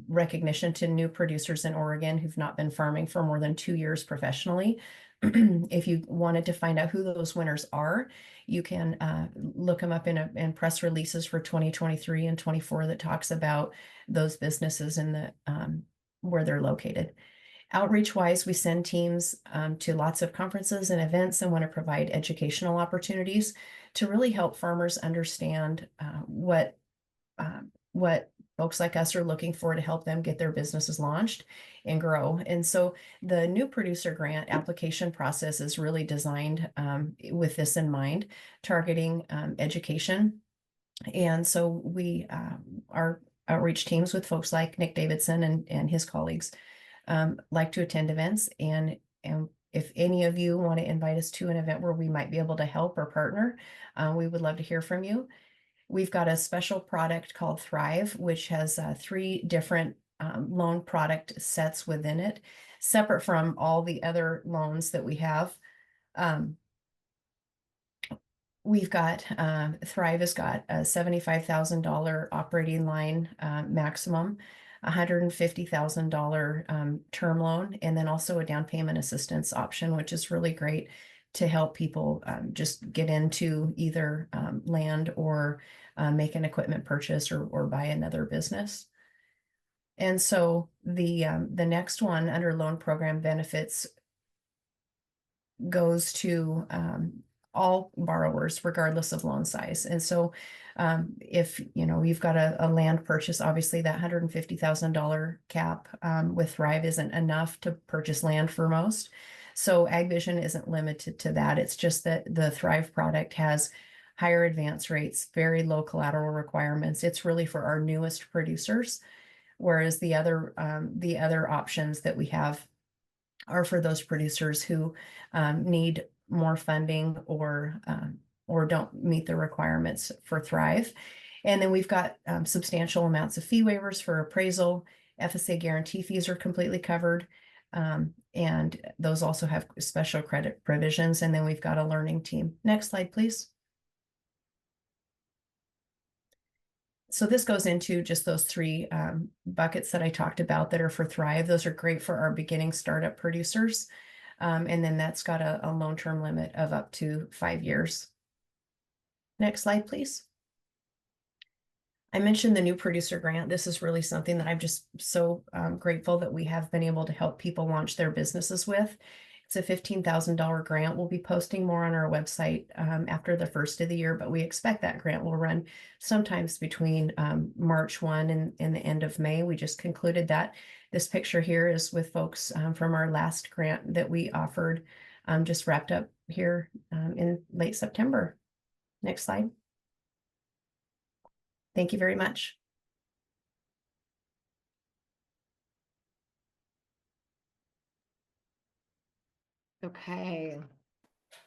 recognition to new producers in Oregon who've not been farming for more than 2 years professionally. If you wanted to find out who those winners are, you can look them up in press releases for 2023 and 24 that talks about those businesses and the where they're located. Outreach-wise, we send teams to lots of conferences and events and want to provide educational opportunities to really help farmers understand what folks like us are looking for to help them get their businesses launched and grow. And so the new producer grant application process is really designed with this in mind, targeting education. And so we our outreach teams with folks like Nick Davidson and his colleagues like to attend events, and if any of you want to invite us to an event where we might be able to help or partner, we would love to hear from you. We've got a special product called Thrive, which has 3 different loan product sets within it, separate from all the other loans that we have. We've got Thrive has got a $75,000 operating line maximum, $150,000 term loan, and then also a down payment assistance option, which is really great to help people just get into either land or make an equipment purchase or buy another business. And so the next one under loan program benefits goes to all borrowers regardless of loan size. And so if you've got a land purchase, obviously that $150,000 cap with Thrive isn't enough to purchase land for most. So AgVision isn't limited to that. It's just that the Thrive product has higher advance rates, very low collateral requirements. It's really for our newest producers, whereas the other options that we have are for those producers who need more funding or don't meet the requirements for Thrive. And then we've got substantial amounts of fee waivers for appraisal. FSA guarantee fees are completely covered. And those also have special credit provisions. And then we've got a learning team. Next slide, please. So this goes into just those three buckets that I talked about that are for Thrive. Those are great for our beginning startup producers. And then that's got a loan term limit of up to 5 years. Next slide, please. I mentioned the new producer grant. This is really something that I'm just so grateful that we have been able to help people launch their businesses with. It's a $15,000 grant. We'll be posting more on our website after the first of the year, but we expect that grant will run sometimes between March 1 and the end of May. We just concluded that. This picture here is with folks from our last grant that we offered, just wrapped up here in late September. Next slide. Thank you very much. Okay.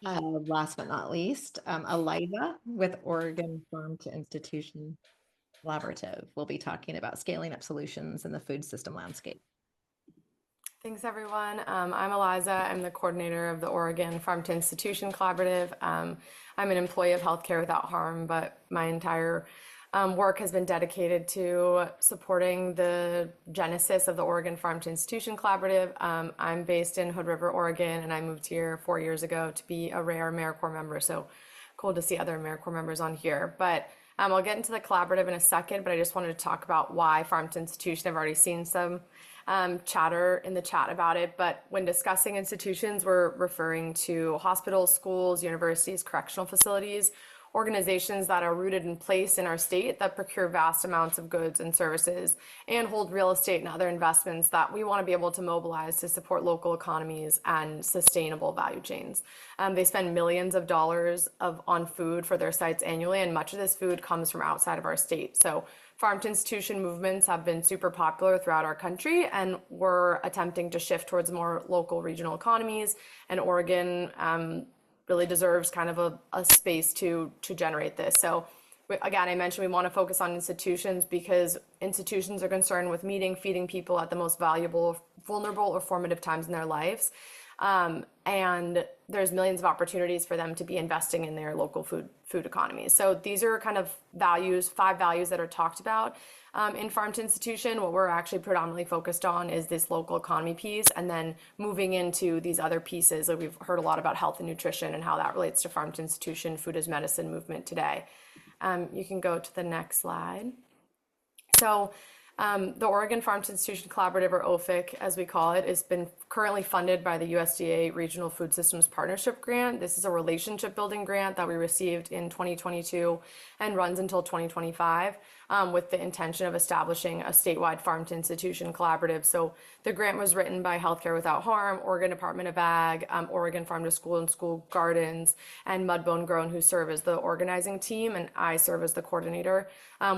Last but not least, Eliza with Oregon Farm to Institution Collaborative will be talking about scaling up solutions in the food system landscape. Thanks, everyone. I'm Eliza. I'm the coordinator of the Oregon Farm to Institution Collaborative. I'm an employee of Healthcare Without Harm, but my entire work has been dedicated to supporting the genesis of the Oregon Farm to Institution Collaborative. I'm based in Hood River, Oregon, and I moved here 4 years ago to be a rare AmeriCorps member. So cool to see other AmeriCorps members on here. But I'll get into the collaborative in a second, but I just wanted to talk about why Farm to Institution. I've already seen some chatter in the chat about it, but when discussing institutions, we're referring to hospitals, schools, universities, correctional facilities, organizations that are rooted in place in our state that procure vast amounts of goods and services and hold real estate and other investments that we want to be able to mobilize to support local economies and sustainable value chains. They spend millions of dollars on food for their sites annually, and much of this food comes from outside of our state. So farm to institution movements have been super popular throughout our country, and we're attempting to shift towards more local regional economies, and Oregon really deserves kind of a space to generate this. So again, I mentioned we want to focus on institutions because institutions are concerned with meeting, feeding people at the most valuable, vulnerable, or formative times in their lives. And there's millions of opportunities for them to be investing in their local food economies. So these are kind of values, 5 values that are talked about in Farm to Institution. What we're actually predominantly focused on is this local economy piece, and then moving into these other pieces. Like we've heard a lot about health and nutrition and how that relates to Farm to Institution, food as medicine movement today. You can go to the next slide. So the Oregon Farm to Institution Collaborative, or OFIC as we call it, has been currently funded by the USDA Regional Food Systems Partnership Grant. This is a relationship building grant that we received in 2022 and runs until 2025 with the intention of establishing a statewide farm to institution collaborative. So the grant was written by Healthcare Without Harm, Oregon Department of Ag, Oregon Farm to School and School Gardens, and Mudbone Grown, who serve as the organizing team, and I serve as the coordinator,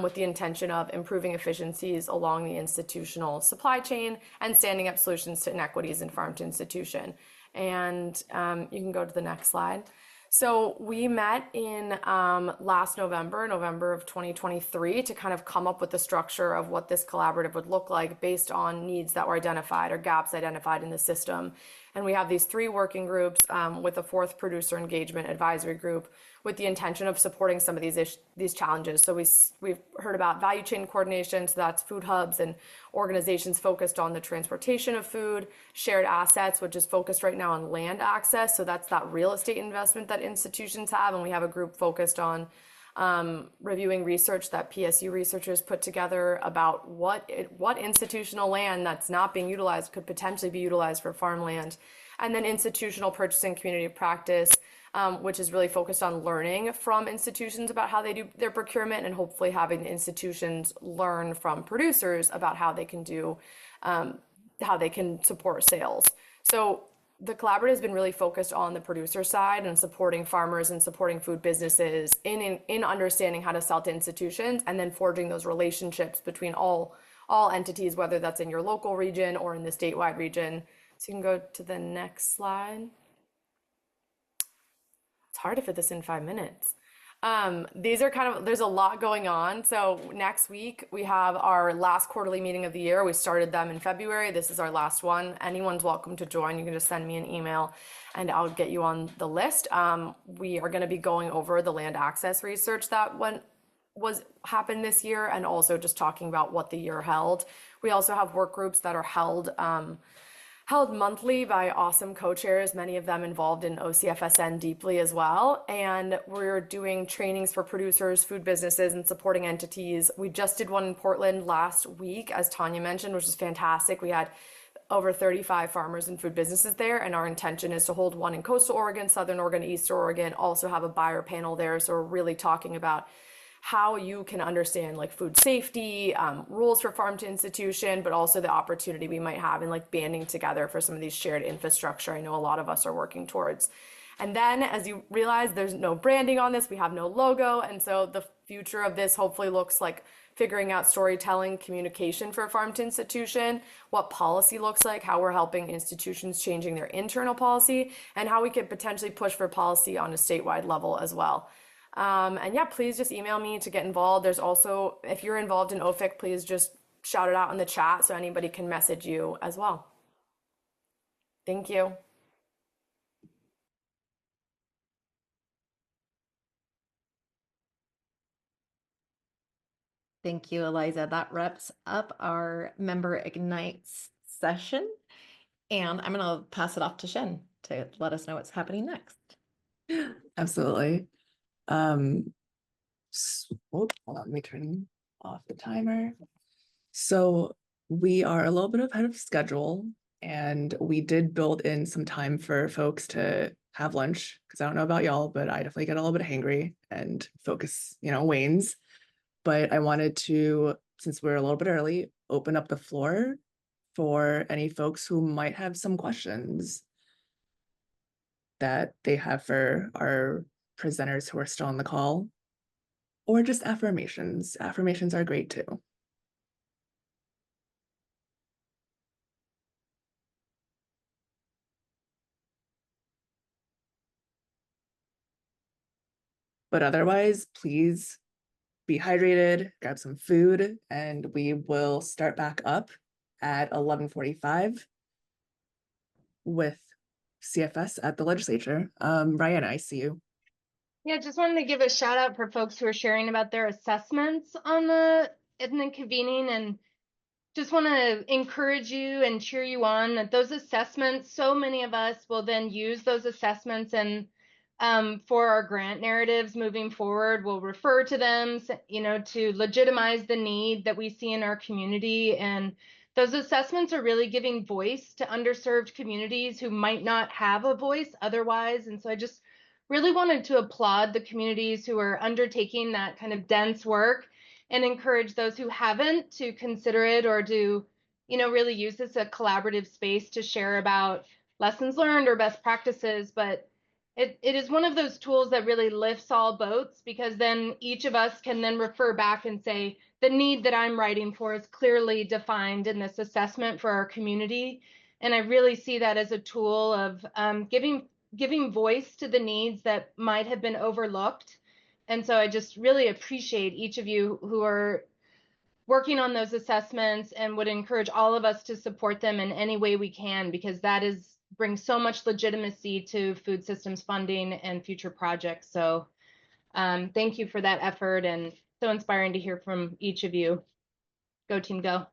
with the intention of improving efficiencies along the institutional supply chain and standing up solutions to inequities in farm to institution. And you can go to the next slide. So we met in last November of 2023, to kind of come up with the structure of what this collaborative would look like based on needs that were identified or gaps identified in the system. And we have these 3 working groups with a 4th producer engagement advisory group with the intention of supporting some of these challenges. So we've heard about value chain coordination, so that's food hubs and organizations focused on the transportation of food, shared assets, which is focused right now on land access. So that's that real estate investment that institutions have, and we have a group focused on reviewing research that PSU researchers put together about what institutional land that's not being utilized could potentially be utilized for farmland. And then institutional purchasing community of practice, which is really focused on learning from institutions about how they do their procurement and hopefully having the institutions learn from producers about how they can do, how they can support sales. So the collaborative has been really focused on the producer side and supporting farmers and supporting food businesses in understanding how to sell to institutions and then forging those relationships between all entities, whether that's in your local region or in the statewide region. So you can go to the next slide. It's hard to fit this in 5 minutes. These are there's a lot going on. So next week we have our last quarterly meeting of the year. We started them in February. This is our last one. Anyone's welcome to join. You can just send me an email and I'll get you on the list. We are going to be going over the land access research that happened this year and also just talking about what the year held. We also have work groups that are held monthly by awesome co-chairs, many of them involved in OCFSN deeply as well. And we're doing trainings for producers, food businesses, and supporting entities. We just did one in Portland last week, as Tanya mentioned, which was fantastic. We had over 35 farmers and food businesses there, and our intention is to hold one in coastal Oregon, southern Oregon, eastern Oregon, also have a buyer panel there. So we're really talking about how you can understand like food safety, rules for farm to institution, but also the opportunity we might have in like banding together for some of these shared infrastructure I know a lot of us are working towards. And then as you realize, there's no branding on this, we have no logo. And so the future of this hopefully looks like figuring out storytelling, communication for farm to institution, what policy looks like, how we're helping institutions changing their internal policy, and how we could potentially push for policy on a statewide level as well. And yeah, please just email me to get involved. There's also, if you're involved in OFIC, please just shout it out in the chat so anybody can message you as well. Thank you. Thank you, Eliza. That wraps up our Member Ignites session. And I'm going to pass it off to Shen to let us know what's happening next. Absolutely. Hold on, let me turn off the timer. So we are a little bit ahead of schedule, and we did build in some time for folks to have lunch, because I don't know about y'all, but I definitely get a little bit hangry and focus, wanes. But I wanted to, since we're a little bit early, open up the floor for any folks who might have some questions that they have for our presenters who are still on the call, or just affirmations. Affirmations are great too. But otherwise, please be hydrated, grab some food, and we will start back up at 11:45 with CFS at the legislature. Ryan, I see you. Yeah, just wanted to give a shout out for folks who are sharing about their assessments in the convening, and just want to encourage you and cheer you on that those assessments, so many of us will then use those assessments and for our grant narratives moving forward. We'll refer to them, to legitimize the need that we see in our community. And those assessments are really giving voice to underserved communities who might not have a voice otherwise. And so I just really wanted to applaud the communities who are undertaking that kind of dense work and encourage those who haven't to consider it or to, really use this as a collaborative space to share about lessons learned or best practices. But it is one of those tools that really lifts all boats, because then each of us can then refer back and say, the need that I'm writing for is clearly defined in this assessment for our community. And I really see that as a tool of giving voice to the needs that might have been overlooked. And so I just really appreciate each of you who are working on those assessments, and would encourage all of us to support them in any way we can, because that brings so much legitimacy to food systems funding and future projects. So thank you for that effort, and so inspiring to hear from each of you. Go team, go.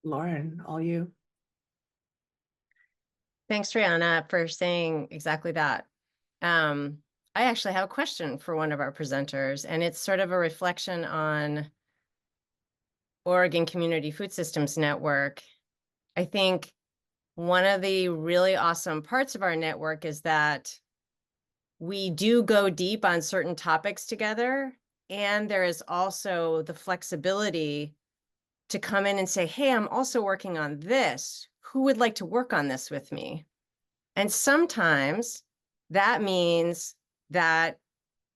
Lauren, all you. Thanks, Rihanna, for saying exactly that. I actually have a question for one of our presenters, and it's sort of a reflection on Oregon Community Food Systems Network. I think one of the really awesome parts of our network is that we do go deep on certain topics together, and there is also the flexibility to come in and say, hey, I'm also working on this. Who would like to work on this with me? And sometimes that means that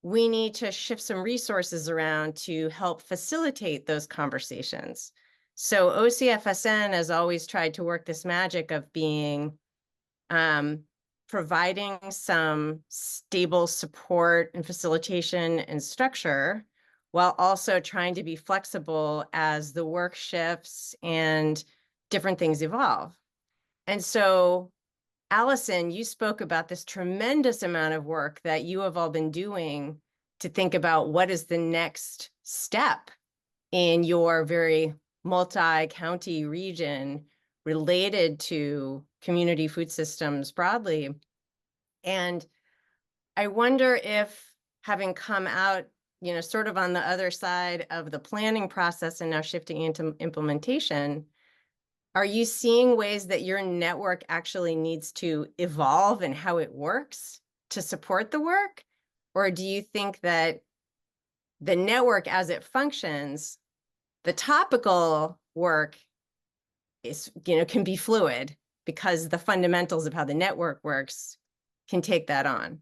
we need to shift some resources around to help facilitate those conversations. So OCFSN has always tried to work this magic of being providing some stable support and facilitation and structure, while also trying to be flexible as the work shifts and different things evolve. And so, Allison, you spoke about this tremendous amount of work that you have all been doing to think about what is the next step in your very multi-county region related to community food systems broadly. And I wonder if, having come out, you know, sort of on the other side of the planning process and now shifting into implementation, are you seeing ways that your network actually needs to evolve and how it works to support the work? Or do you think that the network as it functions, the topical work is, you know, can be fluid because the fundamentals of how the network works can take that on?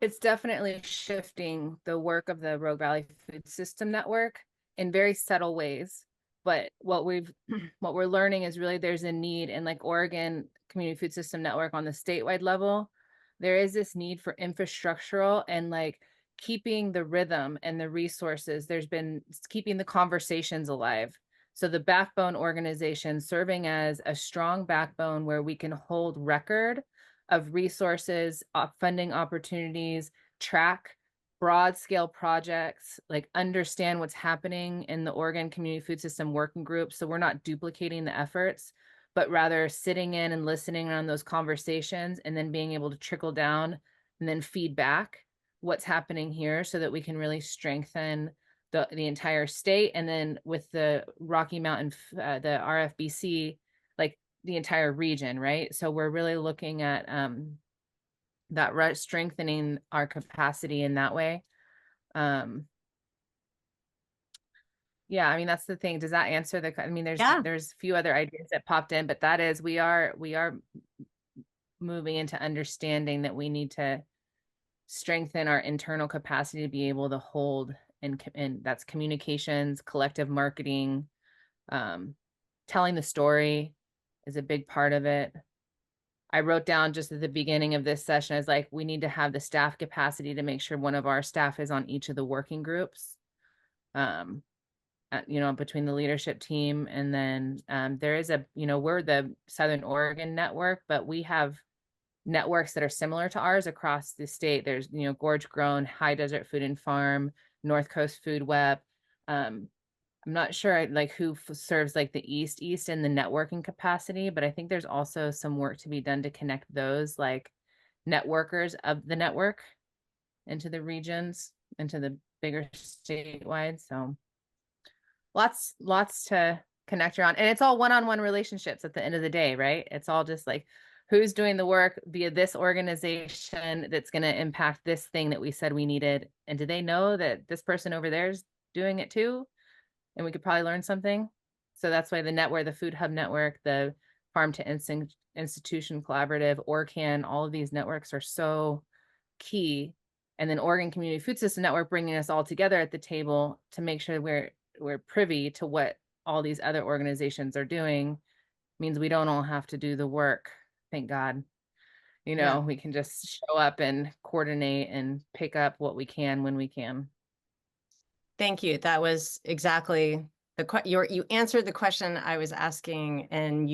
It's definitely shifting the work of the Rogue Valley Food System Network in very subtle ways. But what we're learning is really there's a need in, like, Oregon Community Food System Network on the statewide level. There is this need for infrastructural and like keeping the rhythm and the resources. There's been keeping the conversations alive. So the backbone organization serving as a strong backbone where we can hold record of resources, funding opportunities, track broad scale projects, like understand what's happening in the Oregon Community Food System Working Group. So we're not duplicating the efforts, but rather sitting in and listening on those conversations and then being able to trickle down and then feed back what's happening here so that we can really strengthen the entire state. And then with the Rocky Mountain, the RFBC, like the entire region, right? So we're really looking at that strengthening our capacity in that way. Yeah, I mean, that's the thing. Does that answer the, I mean, there's a few other ideas that popped in, but that is, we are moving into understanding that we need to strengthen our internal capacity to be able to hold, and that's communications, collective marketing, telling the story is a big part of it. I wrote down just at the beginning of this session, I was like, we need to have the staff capacity to make sure one of our staff is on each of the working groups, you know, between the leadership team. And then there is you know, we're the Southern Oregon network, but we have networks that are similar to ours across the state. There's, you know, Gorge Grown, High Desert Food and Farm, North Coast Food Web. I'm not sure like who serves like the East in the networking capacity, but I think there's also some work to be done to connect those like networkers of the network into the regions, into the bigger statewide. So lots to connect around, and it's all one-on-one relationships at the end of the day, right? It's all just like, who's doing the work via this organization that's going to impact this thing that we said we needed, and do they know that this person over there is doing it too, and we could probably learn something. So that's why the network, the Food Hub Network, the Farm to Institution Collaborative, ORCAN, all of these networks are so key. And then Oregon Community Food System Network bringing us all together at the table to make sure we're privy to what all these other organizations are doing means we don't all have to do the work. Thank God. You know, we can just show up and coordinate and pick up what we can when we can. Thank you. That was exactly you answered the question I was asking, and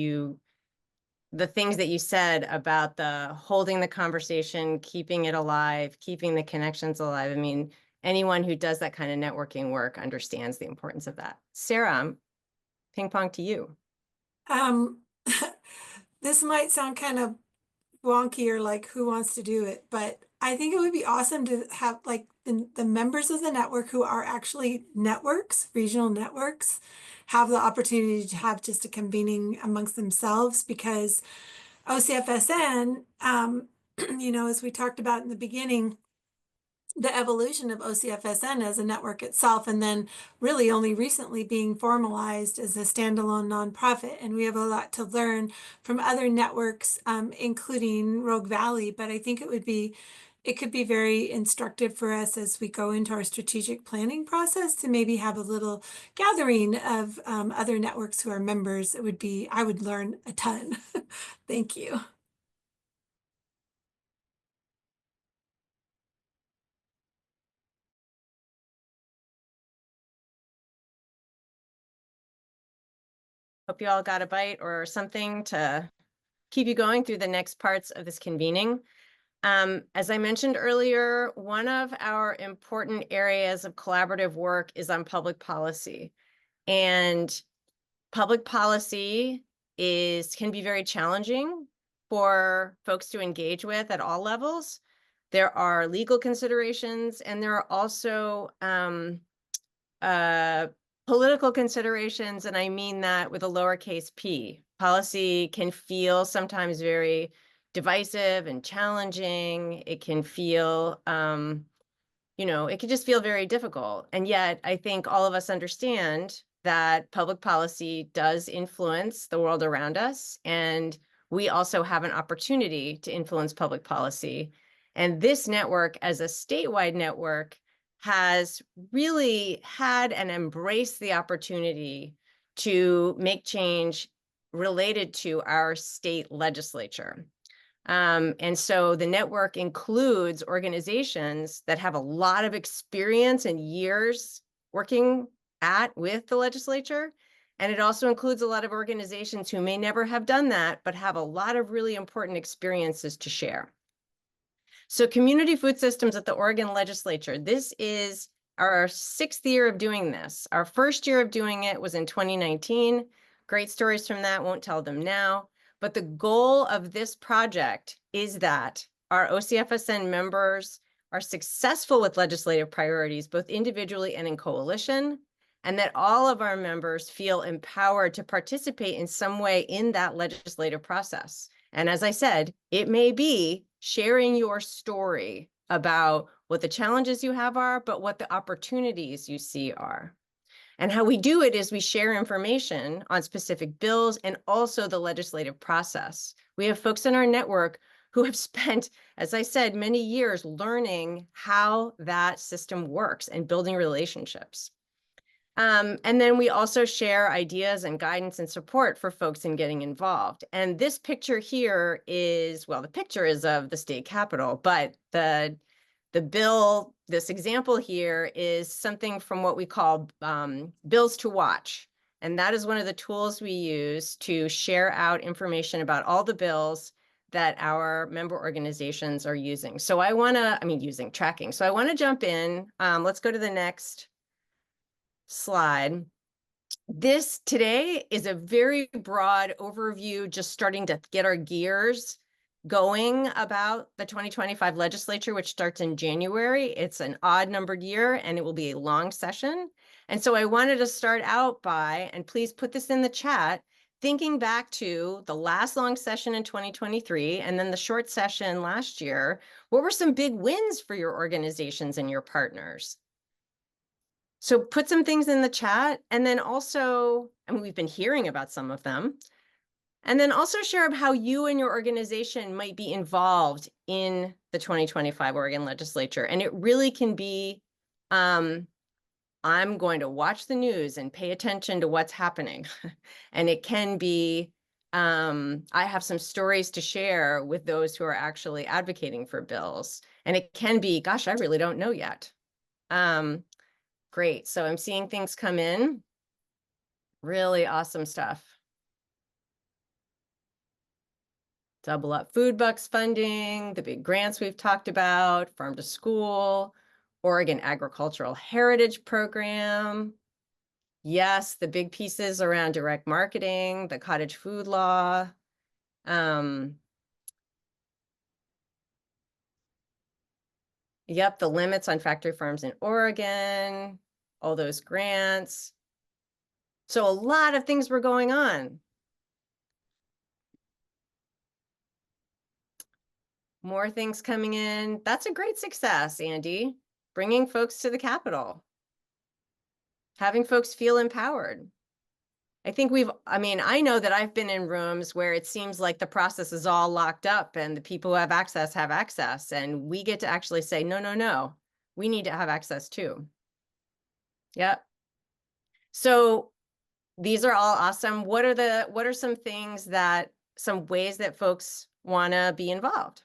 the things that you said about the holding the conversation, keeping it alive, keeping the connections alive. I mean, anyone who does that kind of networking work understands the importance of that. Sarah, ping pong to you. this might sound kind of wonky or like who wants to do it, but I think it would be awesome to have like the members of the network who are actually networks, regional networks, have the opportunity to have just a convening amongst themselves, because OCFSN, as we talked about in the beginning, the evolution of OCFSN as a network itself, and then really only recently being formalized as a standalone nonprofit. And we have a lot to learn from other networks, including Rogue Valley. But I think it could be very instructive for us as we go into our strategic planning process to maybe have a little gathering of other networks who are members. I would learn a ton. Thank you. Hope you all got a bite or something to keep you going through the next parts of this convening. As I mentioned earlier, one of our important areas of collaborative work is on public policy. And public policy can be very challenging for folks to engage with at all levels. There are legal considerations, and there are also political considerations, and I mean that with a lowercase p. Policy can feel sometimes very divisive and challenging. It can feel, it can just feel very difficult. And yet, I think all of us understand that public policy does influence the world around us, and we also have an opportunity to influence public policy. And this network, as a statewide network, has really had and embraced the opportunity to make change related to our state legislature. And so the network includes organizations that have a lot of experience and years working with the legislature. And it also includes a lot of organizations who may never have done that, but have a lot of really important experiences to share. So community food systems at the Oregon legislature. This is our 6th year of doing this. Our first year of doing it was in 2019. Great stories from that, won't tell them now. But the goal of this project is that our OCFSN members are successful with legislative priorities, both individually and in coalition, and that all of our members feel empowered to participate in some way in that legislative process. And as I said, it may be sharing your story about what the challenges you have are, but what the opportunities you see are. And how we do it is we share information on specific bills and also the legislative process. We have folks in our network who have spent, as I said, many years learning how that system works and building relationships. And then we also share ideas and guidance and support for folks in getting involved. And this picture here is, well, the picture is of the state capitol, but the bill, this example here is something from what we call bills to watch. And that is one of the tools we use to share out information about all the bills that our member organizations are using. So tracking. So I want to jump in. Let's go to the next slide. This today is a very broad overview, just starting to get our gears going about the 2025 legislature, which starts in January. It's an odd numbered year and it will be a long session. And so I wanted to start out by, and please put this in the chat, thinking back to the last long session in 2023 and then the short session last year. What were some big wins for your organizations and your partners? So put some things in the chat, and then also, we've been hearing about some of them, and then also share how you and your organization might be involved in the 2025 Oregon legislature. And it really can be, I'm going to watch the news and pay attention to what's happening. And it can be, I have some stories to share with those who are actually advocating for bills. And it can be, gosh, I really don't know yet. Great. So I'm seeing things come in. Really awesome stuff. Double Up Food Bucks funding, the big grants we've talked about, Farm to School, Oregon Agricultural Heritage Program. Yes, the big pieces around direct marketing, the cottage food law. Yep, the limits on factory farms in Oregon, all those grants. So a lot of things were going on. More things coming in. That's a great success, Andy. Bringing folks to the Capitol. Having folks feel empowered. I think I know that I've been in rooms where it seems like the process is all locked up and the people who have access, and we get to actually say, no, no, no, we need to have access too. Yep. So these are all awesome. What are some ways that folks want to be involved?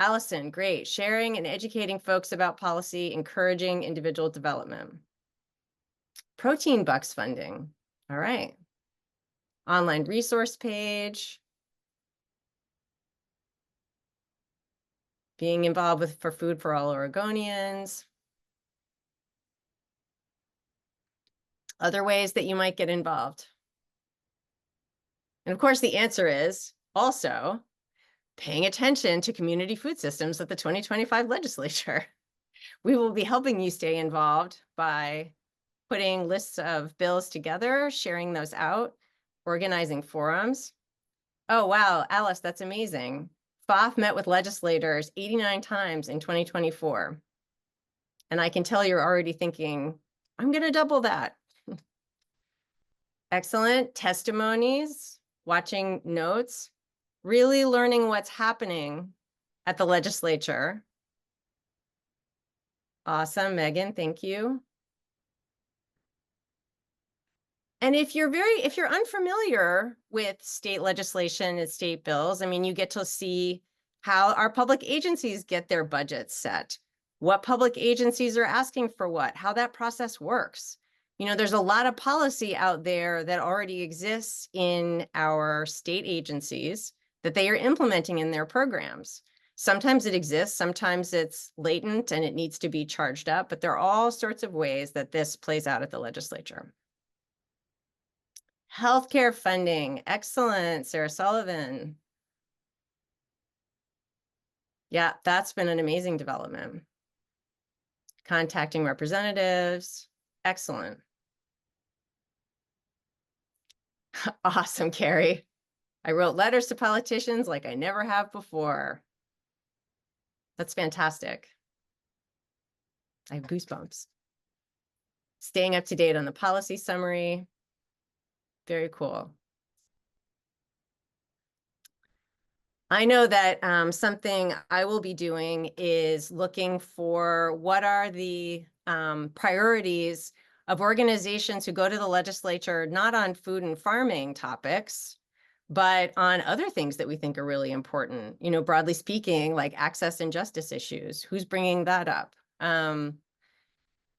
Allison, great. Sharing and educating folks about policy, encouraging individual development. Protein Bucks funding. All right. Online resource page. Being involved for Food for All Oregonians. Other ways that you might get involved. And of course, the answer is also paying attention to community food systems at the 2025 legislature. We will be helping you stay involved by putting lists of bills together, sharing those out, organizing forums. Oh, wow, Alice, that's amazing. FOF met with legislators 89 times in 2024. And I can tell you're already thinking, I'm going to double that. Excellent. Testimonies, watching notes, really learning what's happening at the legislature. Awesome, Megan, thank you. And if you're unfamiliar with state legislation and state bills, I mean, you get to see how our public agencies get their budgets set, what public agencies are asking for what, how that process works. You know, there's a lot of policy out there that already exists in our state agencies that they are implementing in their programs. Sometimes it exists, sometimes it's latent and it needs to be charged up, but there are all sorts of ways that this plays out at the legislature. Healthcare funding, excellent, Sarah Sullivan. Yeah, that's been an amazing development. Contacting representatives, excellent. Awesome, Carrie. I wrote letters to politicians like I never have before. That's fantastic. I have goosebumps. Staying up to date on the policy summary. Very cool. I know that something I will be doing is looking for what are the priorities of organizations who go to the legislature, not on food and farming topics, but on other things that we think are really important. You know, broadly speaking, like access and justice issues. Who's bringing that up?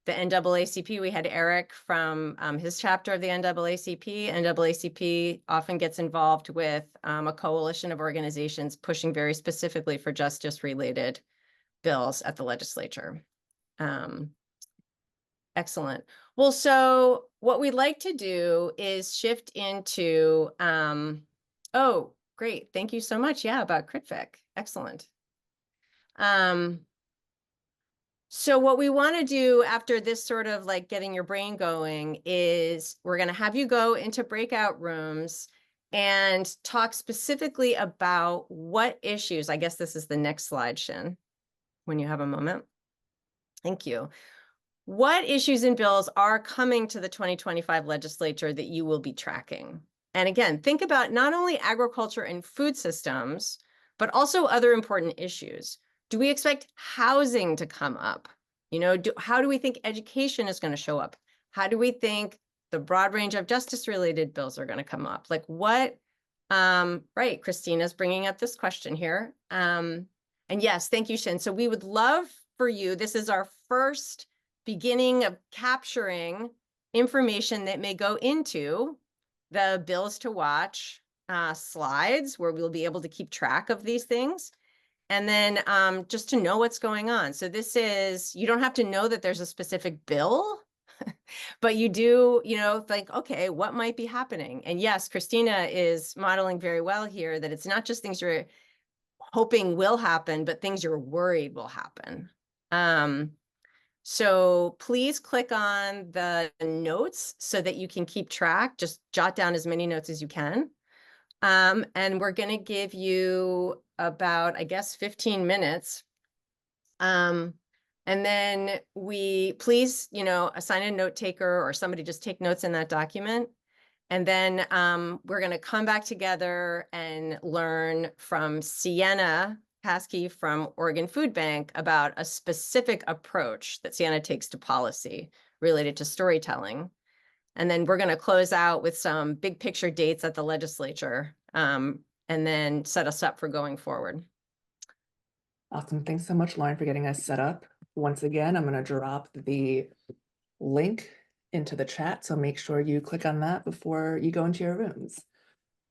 The NAACP, we had Eric from his chapter of the NAACP. NAACP often gets involved with a coalition of organizations pushing very specifically for justice-related bills at the legislature. Excellent. Well, so what we'd like to do is shift into, oh, great. Thank you so much. Yeah, about CritFic. Excellent. So what we want to do after this sort of like getting your brain going is we're going to have you go into breakout rooms and talk specifically about what issues, I guess this is the next slide, Shin, when you have a moment. Thank you. What issues and bills are coming to the 2025 legislature that you will be tracking? And again, think about not only agriculture and food systems, but also other important issues. Do we expect housing to come up? You know, how do we think education is going to show up? How do we think the broad range of justice-related bills are going to come up? Like what, right, Christina's bringing up this question here. And yes, thank you, Shin. So we would love for you, this is our first beginning of capturing information that may go into the bills to watch slides where we'll be able to keep track of these things. And then just to know what's going on. So this is, you don't have to know that there's a specific bill But you do, you know, think, okay, what might be happening? And yes, Christina is modeling very well here that it's not just things you're hoping will happen, but things you're worried will happen. So please click on the notes so that you can keep track. Just jot down as many notes as you can. And we're going to give you about, I guess, 15 minutes. And then please, you know, assign a note taker or somebody just take notes in that document. And then we're going to come back together and learn from Sienna Paskey from Oregon Food Bank about a specific approach that Sienna takes to policy related to storytelling. And then we're going to close out with some big picture dates at the legislature, and then set us up for going forward. Awesome. Thanks so much, Lauren, for getting us set up. Once again, I'm going to drop the link into the chat, so make sure you click on that before you go into your rooms.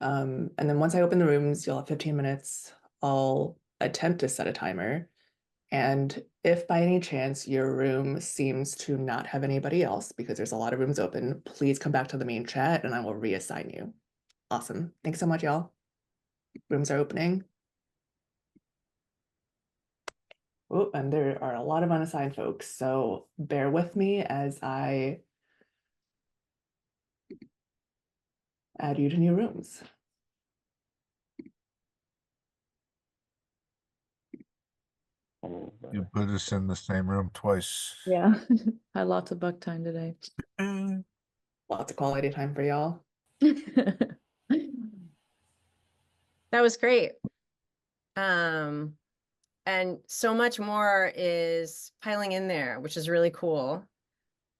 And then once I open the rooms, you'll have 15 minutes. I'll attempt to set a timer. And if by any chance your room seems to not have anybody else, because there's a lot of rooms open, please come back to the main chat and I will reassign you. Awesome. Thanks so much, y'all. Rooms are opening. Oh, and there are a lot of unassigned folks, so bear with me as I add you to new rooms. You put us in the same room twice. Yeah, had lots of buck time today. Lots of quality time for y'all. That was great. And so much more is piling in there, which is really cool.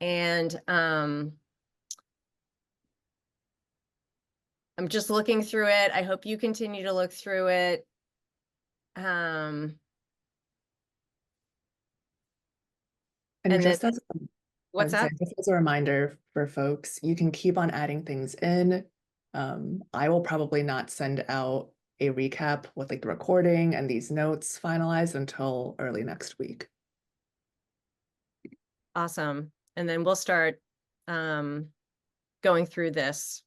And I'm just looking through it. I hope you continue to look through it. And just as what's that? Just as a reminder for folks, you can keep on adding things in. I will probably not send out a recap with like the recording and these notes finalized until early next week. Awesome. And then we'll start going through this.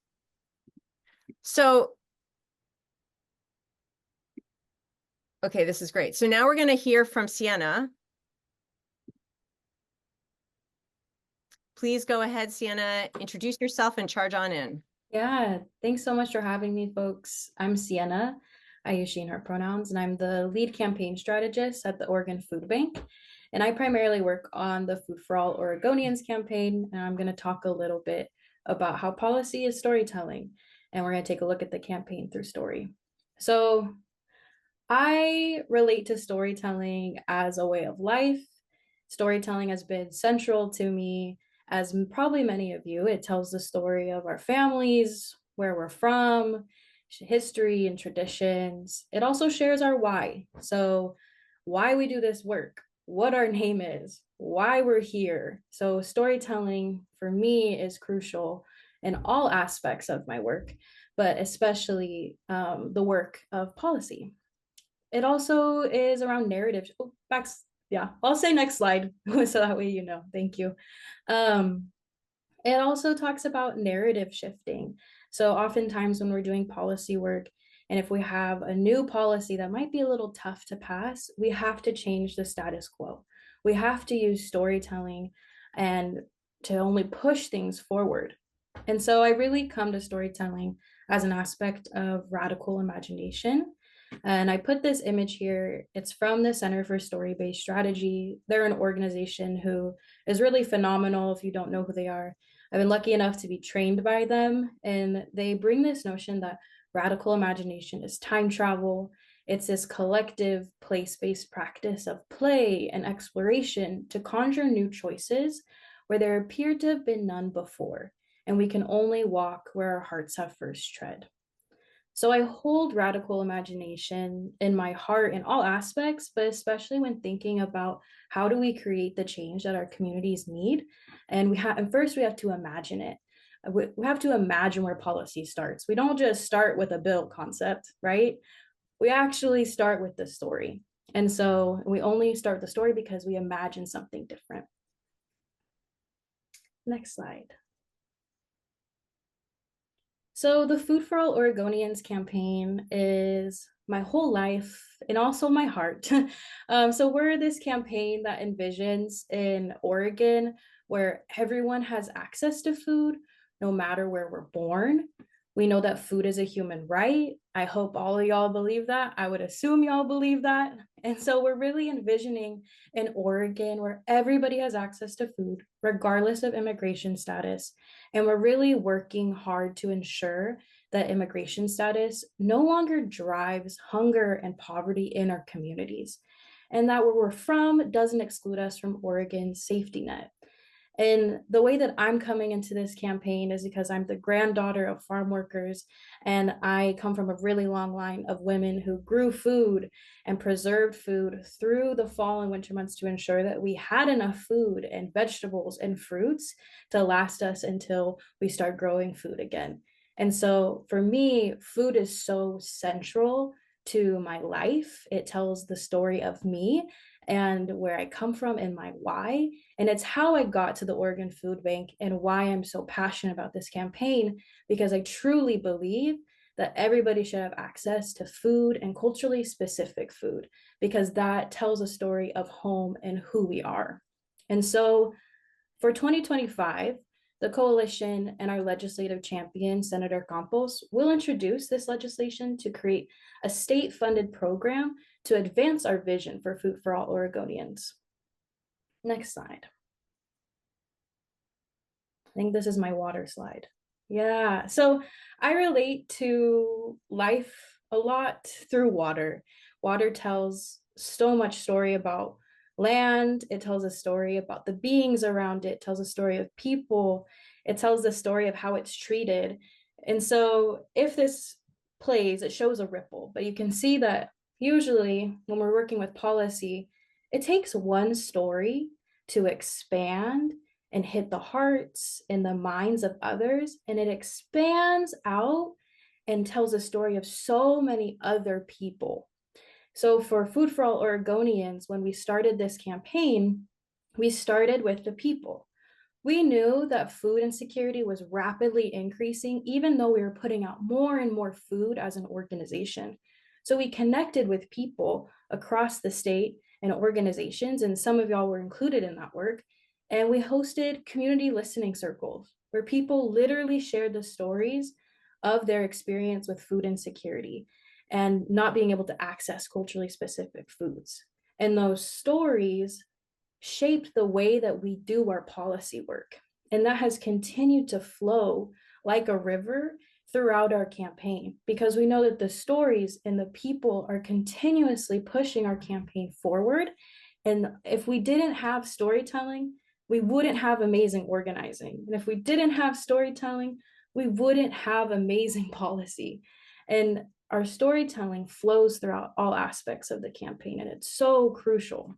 So, okay, this is great. So now we're going to hear from Sienna. Please go ahead, Sienna, introduce yourself and charge on in. Yeah, thanks so much for having me, folks. I'm Sienna. I use she and her pronouns, and I'm the lead campaign strategist at the Oregon Food Bank. And I primarily work on the Food for All Oregonians campaign. And I'm going to talk a little bit about how policy is storytelling. And we're going to take a look at the campaign through story. So I relate to storytelling as a way of life. Storytelling has been central to me, as probably many of you. It tells the story of our families, where we're from, history and traditions. It also shares our why. So why we do this work, what our name is, why we're here. So storytelling for me is crucial in all aspects of my work, but especially the work of policy. It also is around narrative. Oh, yeah, I'll say next slide so that way you know. Thank you. It also talks about narrative shifting. So oftentimes when we're doing policy work, and if we have a new policy that might be a little tough to pass, we have to change the status quo. We have to use storytelling and to only push things forward. And so I really come to storytelling as an aspect of radical imagination. And I put this image here. It's from the Center for Story-Based Strategy. They're an organization who is really phenomenal if you don't know who they are. I've been lucky enough to be trained by them, and they bring this notion that radical imagination is time travel. It's this collective place-based practice of play and exploration to conjure new choices where there appear to have been none before, and we can only walk where our hearts have first tread. So I hold radical imagination in my heart in all aspects, but especially when thinking about how do we create the change that our communities need. And first we have to imagine it. We have to imagine where policy starts. We don't just start with a bill concept, right? We actually start with the story. And so we only start the story because we imagine something different. Next slide. So the Food for All Oregonians campaign is my whole life and also my heart. So we're this campaign that envisions in Oregon where everyone has access to food, no matter where we're born. We know that food is a human right. I hope all of y'all believe that. I would assume y'all believe that. And so we're really envisioning an Oregon where everybody has access to food, regardless of immigration status. And we're really working hard to ensure that immigration status no longer drives hunger and poverty in our communities, and that where we're from doesn't exclude us from Oregon's safety net. And the way that I'm coming into this campaign is because I'm the granddaughter of farm workers, and I come from a really long line of women who grew food and preserved food through the fall and winter months to ensure that we had enough food and vegetables and fruits to last us until we start growing food again. And so for me, food is so central to my life. It tells the story of me and where I come from and my why. And it's how I got to the Oregon Food Bank and why I'm so passionate about this campaign, because I truly believe that everybody should have access to food and culturally specific food, because that tells a story of home and who we are. And so for 2025, the coalition and our legislative champion, Senator Campos, will introduce this legislation to create a state-funded program to advance our vision for Food for All Oregonians. Next slide. I think this is my water slide. Yeah, so I relate to life a lot through water. Water tells so much story about land. It tells a story about the beings around it. It tells a story of people. It tells the story of how it's treated. And so if this plays, it shows a ripple, but you can see that usually when we're working with policy, it takes one story to expand and hit the hearts and the minds of others, and it expands out and tells a story of so many other people. So for Food for All Oregonians, when we started this campaign, we started with the people. We knew that food insecurity was rapidly increasing, even though we were putting out more and more food as an organization. So we connected with people across the state and organizations, and some of y'all were included in that work. And we hosted community listening circles where people literally shared the stories of their experience with food insecurity and not being able to access culturally specific foods. And those stories shaped the way that we do our policy work. And that has continued to flow like a river throughout our campaign, because we know that the stories and the people are continuously pushing our campaign forward. And if we didn't have storytelling, we wouldn't have amazing organizing. And if we didn't have storytelling, we wouldn't have amazing policy. And our storytelling flows throughout all aspects of the campaign, and it's so crucial.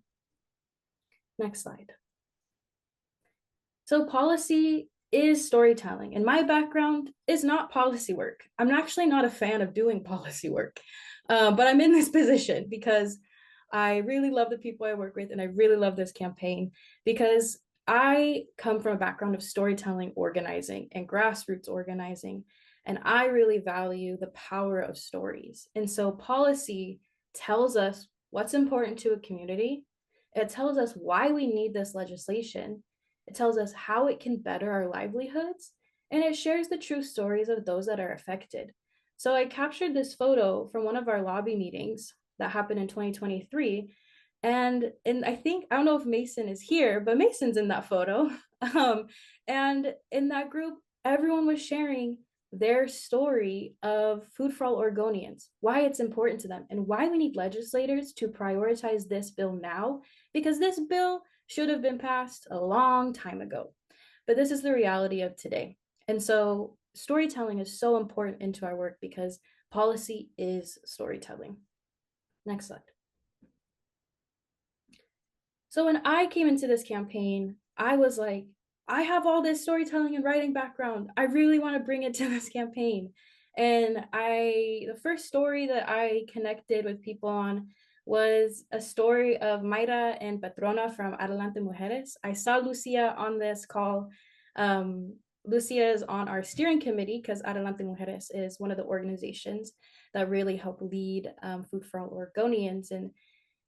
Next slide. So policy is storytelling, and my background is not policy work. I'm actually not a fan of doing policy work, but I'm in this position because I really love the people I work with, and I really love this campaign because I come from a background of storytelling, organizing, and grassroots organizing, and I really value the power of stories. And so policy tells us what's important to a community. It tells us why we need this legislation. It tells us how it can better our livelihoods, and it shares the true stories of those that are affected. So I captured this photo from one of our lobby meetings that happened in 2023. And I think, I don't know if Mason is here, but Mason's in that photo. And in that group, everyone was sharing their story of Food for All Oregonians, why it's important to them, and why we need legislators to prioritize this bill now, because this bill should have been passed a long time ago. But this is the reality of today. And so storytelling is so important into our work because policy is storytelling. Next slide. So when I came into this campaign, I was like, I have all this storytelling and writing background. I really want to bring it to this campaign. And the first story that I connected with people on was a story of Mayra and Patrona from Adelante Mujeres. I saw Lucia on this call Lucia is on our steering committee because Adelante Mujeres is one of the organizations that really help lead Food for All Oregonians. And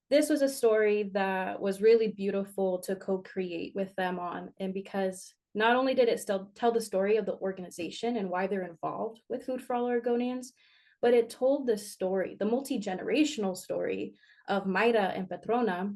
this was a story that was really beautiful to co-create with them on. And because not only did it still tell the story of the organization and why they're involved with Food for All Oregonians, but it told the story, the multi-generational story of Mayra and Petrona,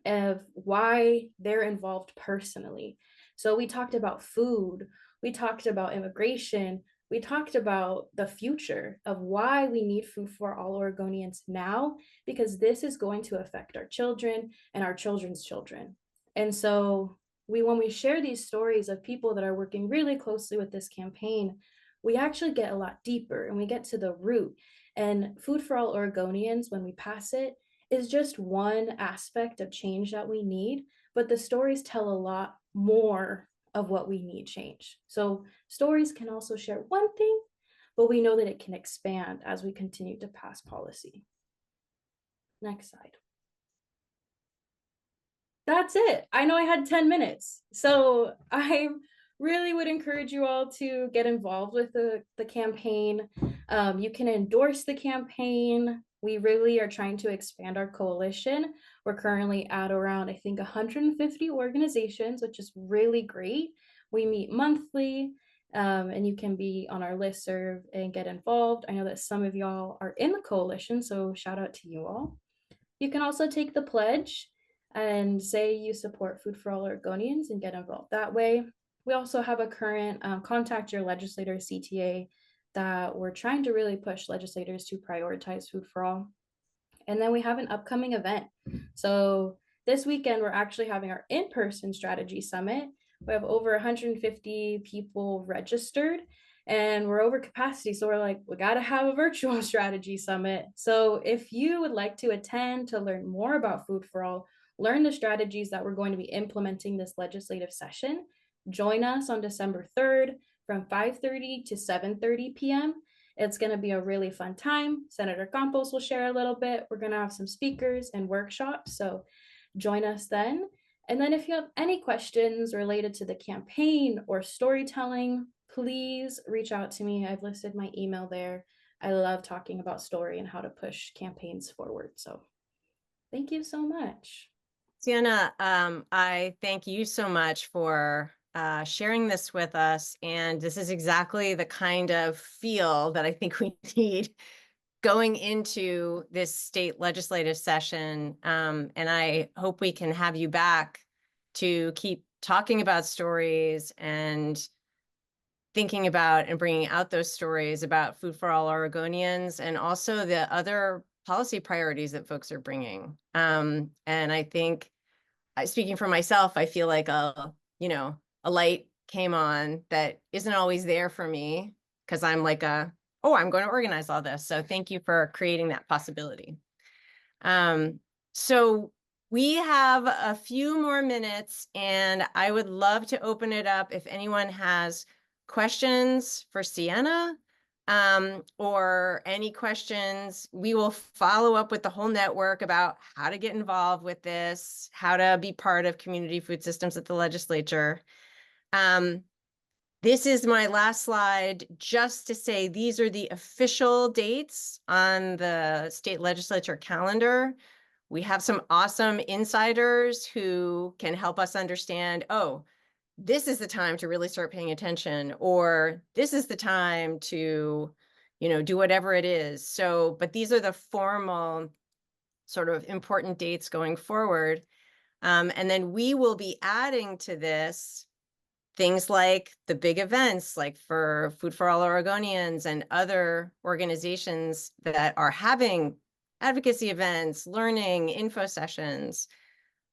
of why they're involved personally. So we talked about food, we talked about immigration, we talked about the future of why we need Food for All Oregonians now, because this is going to affect our children and our children's children. And so when we share these stories of people that are working really closely with this campaign, we actually get a lot deeper and we get to the root. And Food for All Oregonians, when we pass it, is just one aspect of change that we need, but the stories tell a lot more of what we need change. So stories can also share one thing, but we know that it can expand as we continue to pass policy. Next slide. That's it. I know I had 10 minutes. So I really would encourage you all to get involved with the campaign. You can endorse the campaign. We really are trying to expand our coalition. We're currently at around, I think, 150 organizations, which is really great. We meet monthly, and you can be on our listserv and get involved. I know that some of y'all are in the coalition, so shout out to you all. You can also take the pledge and say you support Food for All Oregonians and get involved that way. We also have a current Contact Your Legislator CTA that we're trying to really push legislators to prioritize Food for All. And then we have an upcoming event. So this weekend, we're actually having our in-person strategy summit. We have over 150 people registered and we're over capacity. So we're like, we got to have a virtual strategy summit. So if you would like to attend to learn more about Food for All, learn the strategies that we're going to be implementing this legislative session, join us on December 3rd from 5:30 to 7:30 p.m. It's going to be a really fun time. Senator Campos will share a little bit. We're going to have some speakers and workshops. So join us then. And then if you have any questions related to the campaign or storytelling, please reach out to me. I've listed my email there. I love talking about story and how to push campaigns forward. So thank you so much. Sienna, I thank you so much for sharing this with us. And this is exactly the kind of feel that I think we need going into this state legislative session. And I hope we can have you back to keep talking about stories and thinking about and bringing out those stories about Food for All Oregonians and also the other policy priorities that folks are bringing. And I think, speaking for myself, I feel like a light came on that isn't always there for me because I'm like oh, I'm going to organize all this. So thank you for creating that possibility. So we have a few more minutes and I would love to open it up if anyone has questions for Sienna or any questions. We will follow up with the whole network about how to get involved with this, how to be part of community food systems at the legislature. This is my last slide just to say these are the official dates on the state legislature calendar. We have some awesome insiders who can help us understand, oh, this is the time to really start paying attention, or this is the time to, do whatever it is. So, but these are the formal sort of important dates going forward. And then we will be adding to this things like the big events, like for Food for All Oregonians and other organizations that are having advocacy events, learning, info sessions,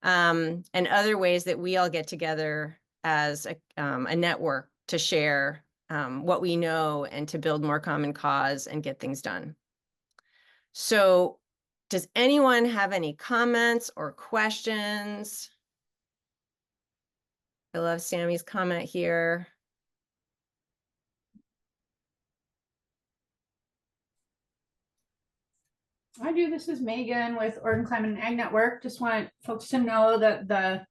and other ways that we all get together as a network to share what we know and to build more common cause and get things done. So does anyone have any comments or questions? I love Sammy's comment here. I do. This is Megan with Oregon Climate and Ag Network. Just want folks to know that the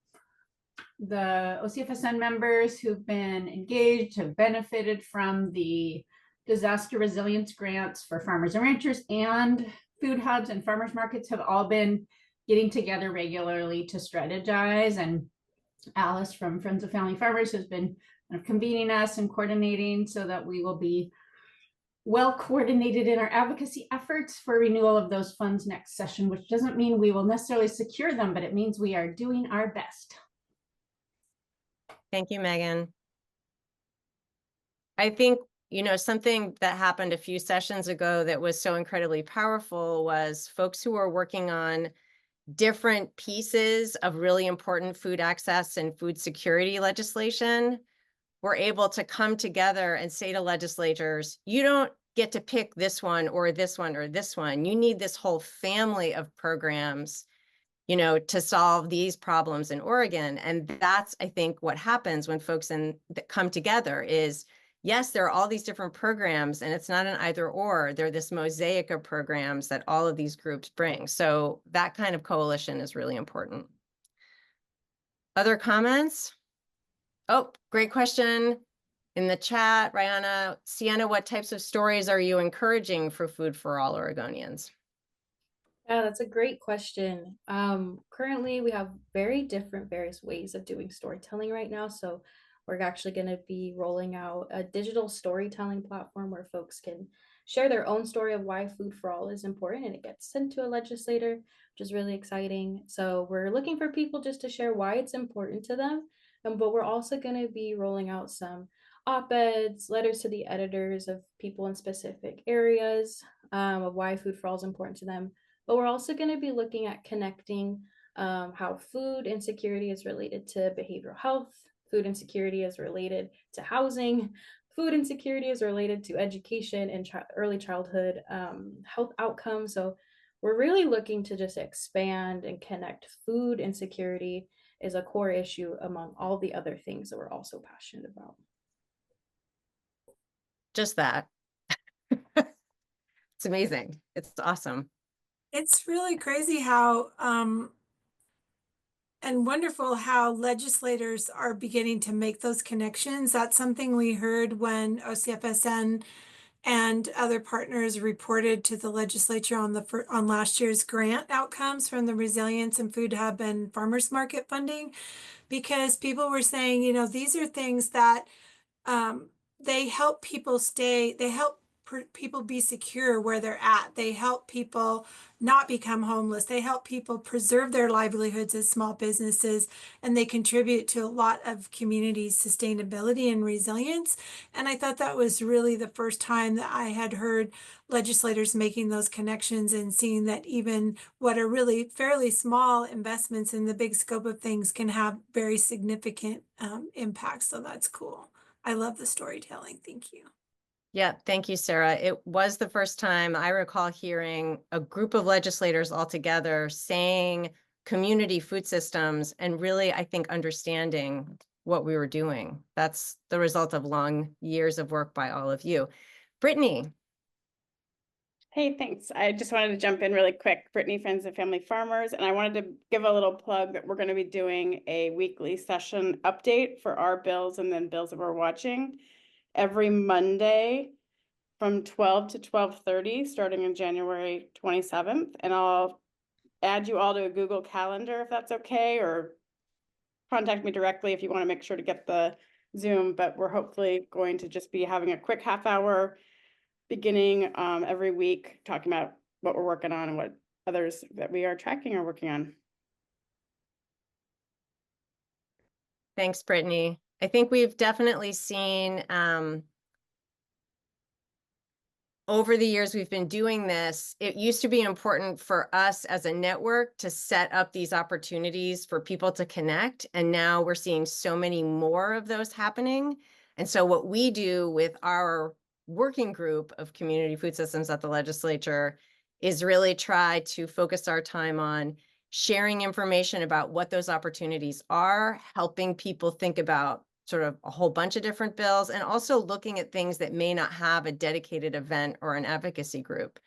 the OCFSN members who've been engaged have benefited from the disaster resilience grants for farmers and ranchers, and food hubs and farmers markets have all been getting together regularly to strategize. And Alice from Friends of Family Farmers has been kind of convening us and coordinating so that we will be well coordinated in our advocacy efforts for renewal of those funds next session, which doesn't mean we will necessarily secure them, but it means we are doing our best. Thank you, Megan. I think, you know, something that happened a few sessions ago that was so incredibly powerful was folks who are working on different pieces of really important food access and food security legislation were able to come together and say to legislators, you don't get to pick this one or this one or this one. You need this whole family of programs, you know, to solve these problems in Oregon. And that's, I think, what happens when folks come together is, yes, there are all these different programs, and it's not an either or. They're this mosaic of programs that all of these groups bring. So that kind of coalition is really important. Other comments? Oh, great question in the chat, Rihanna. Sienna, what types of stories are you encouraging for Food for All Oregonians? Yeah, that's a great question. Currently, we have various ways of doing storytelling right now. So we're actually going to be rolling out a digital storytelling platform where folks can share their own story of why Food for All is important, and it gets sent to a legislator, which is really exciting. So we're looking for people just to share why it's important to them. But we're also going to be rolling out some op-eds, letters to the editors of people in specific areas of why Food for All is important to them. But we're also going to be looking at connecting how food insecurity is related to behavioral health, food insecurity is related to housing, food insecurity is related to education and early childhood health outcomes. So we're really looking to just expand and connect food insecurity is a core issue among all the other things that we're also passionate about. Just that. It's amazing. It's awesome. It's really crazy how and wonderful how legislators are beginning to make those connections. That's something we heard when OCFSN and other partners reported to the legislature on last year's grant outcomes from the Resilience and Food Hub and Farmers Market funding, because people were saying, you know, these are things that they help people people be secure where they're at. They help people not become homeless. They help people preserve their livelihoods as small businesses, and they contribute to a lot of community sustainability and resilience. And I thought that was really the first time that I had heard legislators making those connections and seeing that even what are really fairly small investments in the big scope of things can have very significant impacts. So that's cool. I love the storytelling. Thank you. Yeah, thank you, Sarah. It was the first time I recall hearing a group of legislators all together saying community food systems and really, I think, understanding what we were doing. That's the result of long years of work by all of you. Brittany. Hey, thanks. I just wanted to jump in really quick. Brittany, Friends of Family Farmers, and I wanted to give a little plug that we're going to be doing a weekly session update for our bills and then bills that we're watching every Monday from 12 to 12:30, starting on January 27th. And I'll add you all to a Google Calendar if that's okay, or contact me directly if you want to make sure to get the Zoom. But we're hopefully going to just be having a quick half hour beginning every week, talking about what we're working on and what others that we are tracking are working on. Thanks, Brittany. I think we've definitely seen over the years we've been doing this, it used to be important for us as a network to set up these opportunities for people to connect. And now we're seeing so many more of those happening. And so what we do with our working group of community food systems at the legislature is really try to focus our time on sharing information about what those opportunities are, helping people think about sort of a whole bunch of different bills, and also looking at things that may not have a dedicated event or an advocacy group.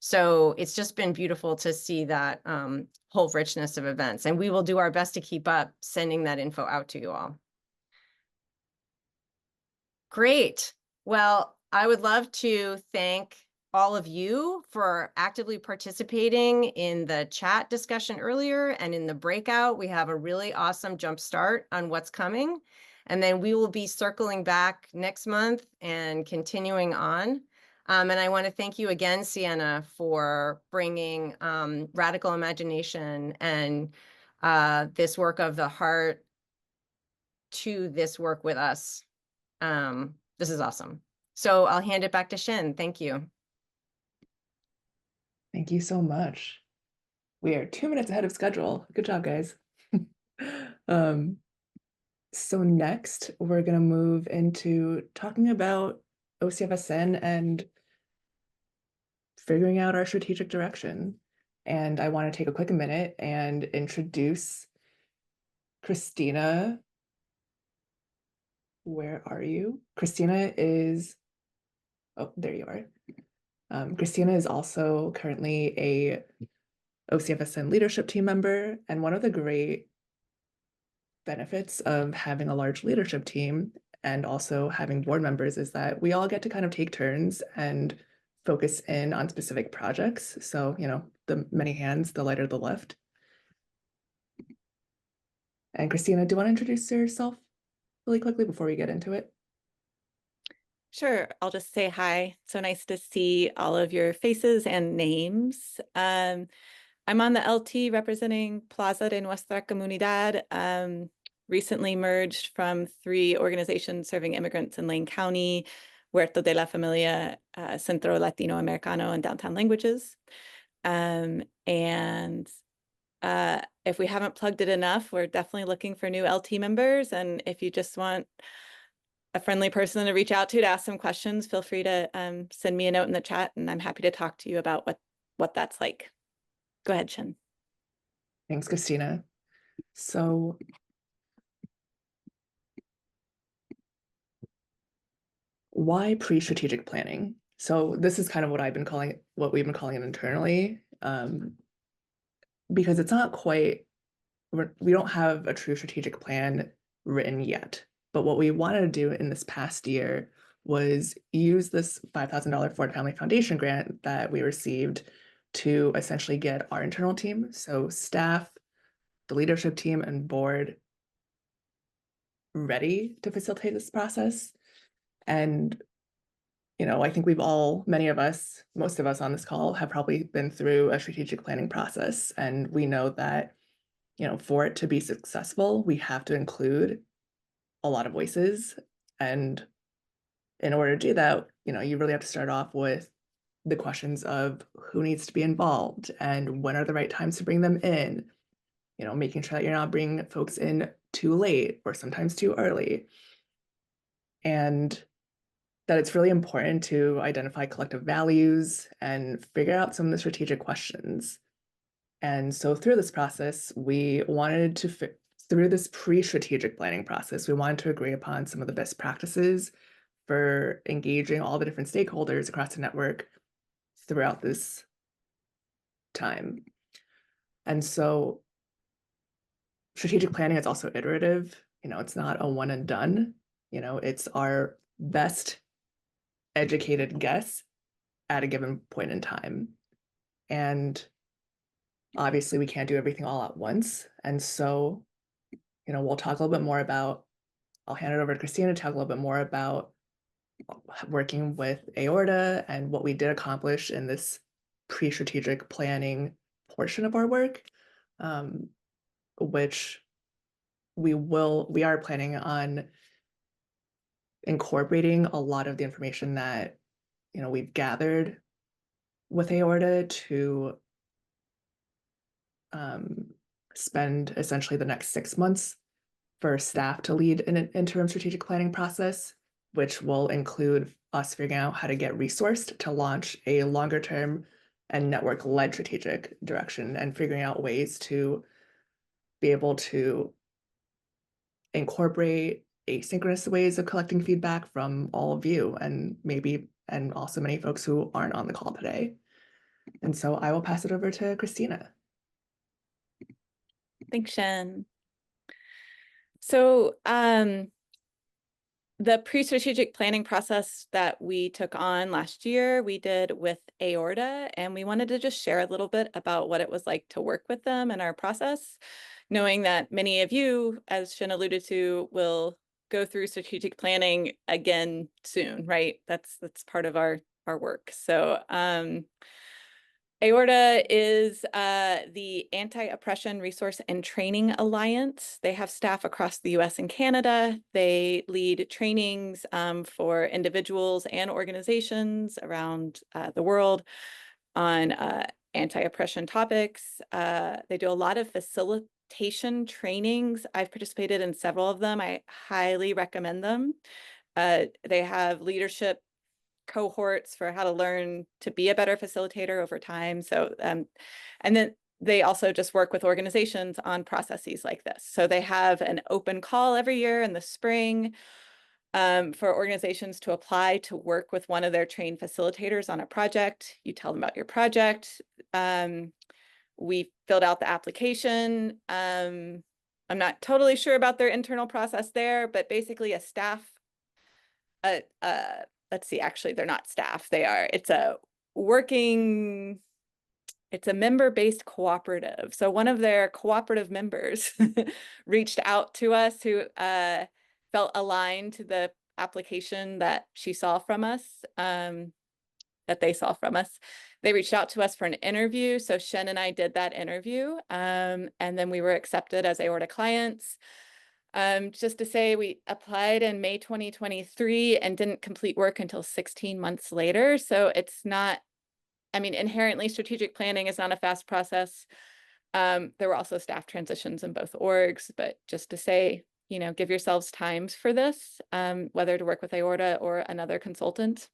So it's just been beautiful to see that whole richness of events, and we will do our best to keep up sending that info out to you all. Great. Well, I would love to thank all of you for actively participating in the chat discussion earlier and in the breakout. We have a really awesome jump start on what's coming. And then we will be circling back next month and continuing on. And I want to thank you again, Sienna, for bringing radical imagination and this work of the heart to this work with us. This is awesome. So I'll hand it back to Shin. Thank you. Thank you so much. We are 2 minutes ahead of schedule. Good job, guys. So next, we're going to move into talking about OCFSN and figuring out our strategic direction. And I want to take a quick minute and introduce Christina. Where are you? Christina is, oh, there you are. Christina is also currently a OCFSN leadership team member, and one of the great benefits of having a large leadership team and also having board members is that we all get to kind of take turns and focus in on specific projects. So, you know, the many hands, the lighter the lift. And Christina, do you want to introduce yourself really quickly before we get into it? Sure, I'll just say hi. So nice to see all of your faces and names. I'm on the LT representing Plaza de Nuestra Comunidad, recently merged from 3 organizations serving immigrants in Lane County, Huerto de la Familia, Centro Latinoamericano, and Downtown Languages. If we haven't plugged it enough, we're definitely looking for new LT members. And if you just want a friendly person to reach out to ask some questions, feel free to send me a note in the chat, and I'm happy to talk to you about what that's like. Go ahead, Shin. Thanks, Christina. So why pre-strategic planning? So this is kind of what we've been calling it internally, because it's not quite, we don't have a true strategic plan written yet. But what we wanted to do in this past year was use this $5,000 Ford Family Foundation grant that we received to essentially get our internal team, so staff, the leadership team, and board ready to facilitate this process. And, you know, I think most of us on this call have probably been through a strategic planning process. And we know that, you know, for it to be successful, we have to include a lot of voices. And in order to do that, you know, you really have to start off with the questions of who needs to be involved and when are the right times to bring them in, you know, making sure that you're not bringing folks in too late or sometimes too early. And that it's really important to identify collective values and figure out some of the strategic questions. And so through this process, we wanted to, through this pre-strategic planning process, we wanted to agree upon some of the best practices for engaging all the different stakeholders across the network throughout this time. And so strategic planning is also iterative. You know, it's not a one and done. You know, it's our best educated guess at a given point in time. And obviously we can't do everything all at once. And so, you know, we'll talk a little bit more about, I'll hand it over to Christina to talk a little bit more about working with Aorta and what we did accomplish in this pre-strategic planning portion of our work, which we are planning on incorporating a lot of the information that, you know, we've gathered with Aorta to spend essentially the next 6 months for staff to lead an interim strategic planning process, which will include us figuring out how to get resourced to launch a longer term and network-led strategic direction and figuring out ways to be able to incorporate asynchronous ways of collecting feedback from all of you and also many folks who aren't on the call today. And so I will pass it over to Christina. Thanks, Shen. So the pre-strategic planning process that we took on last year, we did with Aorta, and we wanted to just share a little bit about what it was like to work with them in our process, knowing that many of you, as Shen alluded to, will go through strategic planning again soon, right? That's part of our work. So Aorta is the Anti-Oppression Resource and Training Alliance. They have staff across the US and Canada. They lead trainings for individuals and organizations around the world on anti-oppression topics. They do a lot of facilitation trainings. I've participated in several of them. I highly recommend them. They have leadership cohorts for how to learn to be a better facilitator over time. So, and then they also just work with organizations on processes like this. So they have an open call every year in the spring for organizations to apply to work with one of their trained facilitators on a project. You tell them about your project. We filled out the application. I'm not totally sure about their internal process there, but basically a staff, let's see, actually, they're not staff. It's a member-based cooperative. So one of their cooperative members reached out to us who felt aligned to the application that she saw from us, that they saw from us. They reached out to us for an interview. So Shen and I did that interview, and then we were accepted as Aorta clients. Just to say, we applied in May 2023 and didn't complete work until 16 months later. So it's not, I mean, inherently strategic planning is not a fast process. There were also staff transitions in both orgs, but just to say, you know, give yourselves times for this, whether to work with Aorta or another consultant.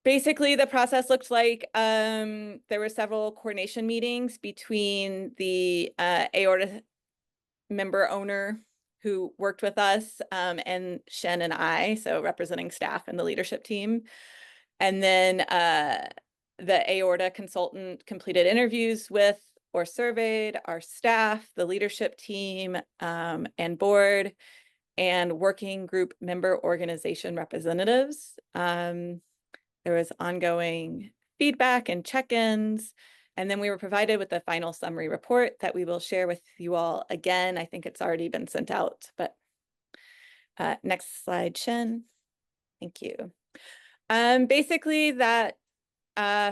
Basically, the process looked like there were several coordination meetings between the Aorta member owner who worked with us and Shen and I, so representing staff and the leadership team. And then the Aorta consultant completed interviews with or surveyed our staff, the leadership team and board, and working group member organization representatives. There was ongoing feedback and check-ins. And then we were provided with the final summary report that we will share with you all again. I think it's already been sent out, but next slide, Shen. Thank you. Basically, that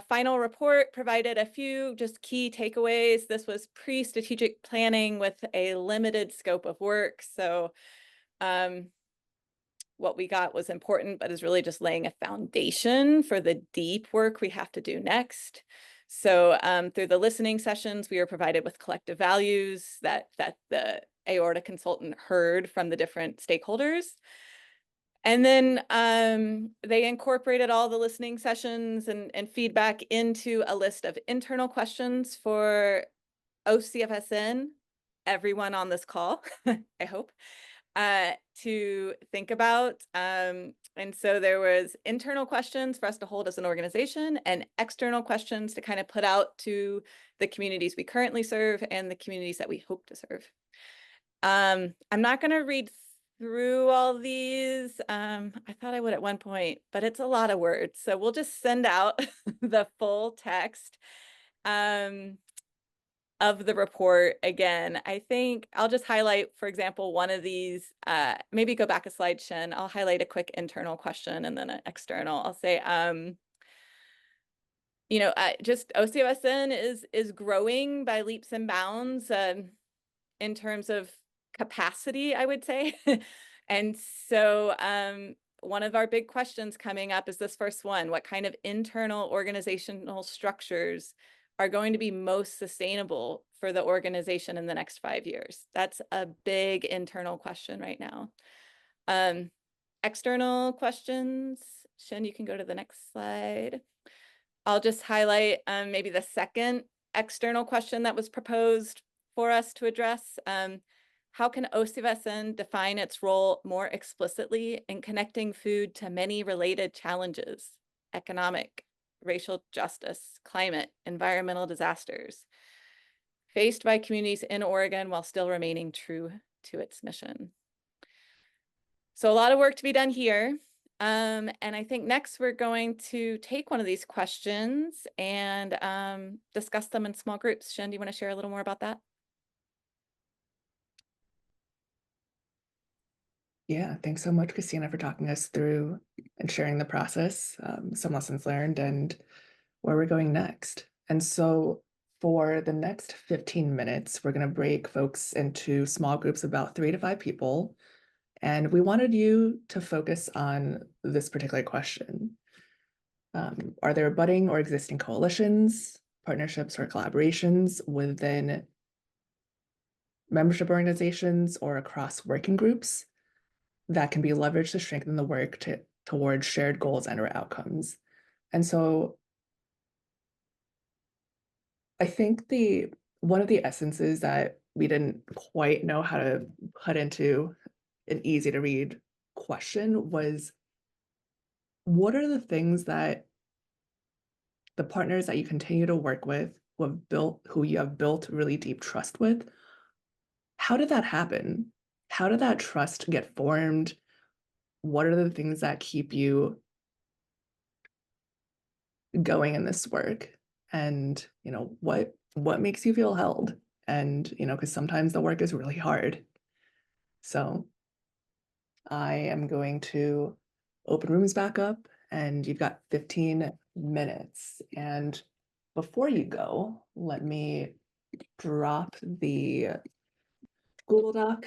final report provided a few just key takeaways. This was pre-strategic planning with a limited scope of work. So what we got was important, but is really just laying a foundation for the deep work we have to do next. So through the listening sessions, we were provided with collective values that the Aorta consultant heard from the different stakeholders. And then they incorporated all the listening sessions and feedback into a list of internal questions for OCFSN, everyone on this call, I hope, to think about. And so there was internal questions for us to hold as an organization and external questions to kind of put out to the communities we currently serve and the communities that we hope to serve. I'm not going to read through all these. I thought I would at one point, but it's a lot of words. So we'll just send out the full text of the report again. I think I'll just highlight, for example, one of these, maybe go back a slide, Shen. I'll highlight a quick internal question and then an external. I'll say, you know, just OCFSN is growing by leaps and bounds in terms of capacity, I would say. And so one of our big questions coming up is this first one: what kind of internal organizational structures are going to be most sustainable for the organization in the next 5 years? That's a big internal question right now. External questions, Shen, you can go to the next slide. I'll just highlight maybe the second external question that was proposed for us to address. How can OCFSN define its role more explicitly in connecting food to many related challenges: economic, racial justice, climate, environmental disasters faced by communities in Oregon while still remaining true to its mission. So a lot of work to be done here. And I think next we're going to take one of these questions and discuss them in small groups. Shen, do you want to share a little more about that? Yeah, thanks so much, Christina, for talking us through and sharing the process, some lessons learned, and where we're going next. And so for the next 15 minutes, we're going to break folks into small groups of about 3 to 5 people. And we wanted you to focus on this particular question. Are there budding or existing coalitions, partnerships, or collaborations within membership organizations or across working groups that can be leveraged to strengthen the work towards shared goals and or outcomes? And so I think one of the essences that we didn't quite know how to put into an easy to read question was, what are the things that the partners that you continue to work with, who you have built really deep trust with, how did that happen? How did that trust get formed? What are the things that keep you going in this work? And, what makes you feel held? And, because sometimes the work is really hard. So I am going to open rooms back up, and you've got 15 minutes. And before you go, let me drop the Google Doc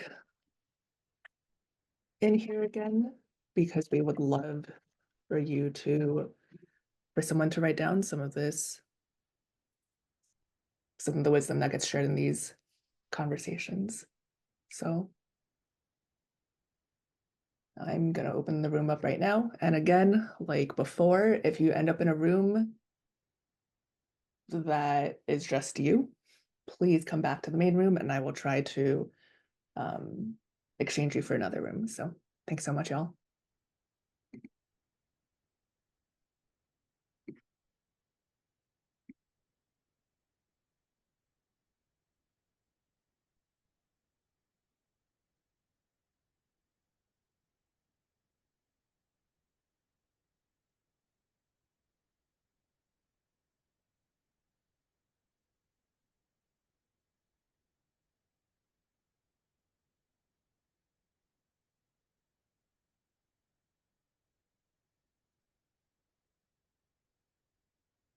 in here again, because we would love for someone to write down some of the wisdom that gets shared in these conversations. So I'm gonna open the room up right now. And again, like before, if you end up in a room that is just you, please come back to the main room and I will try to exchange you for another room. So thanks so much, y'all.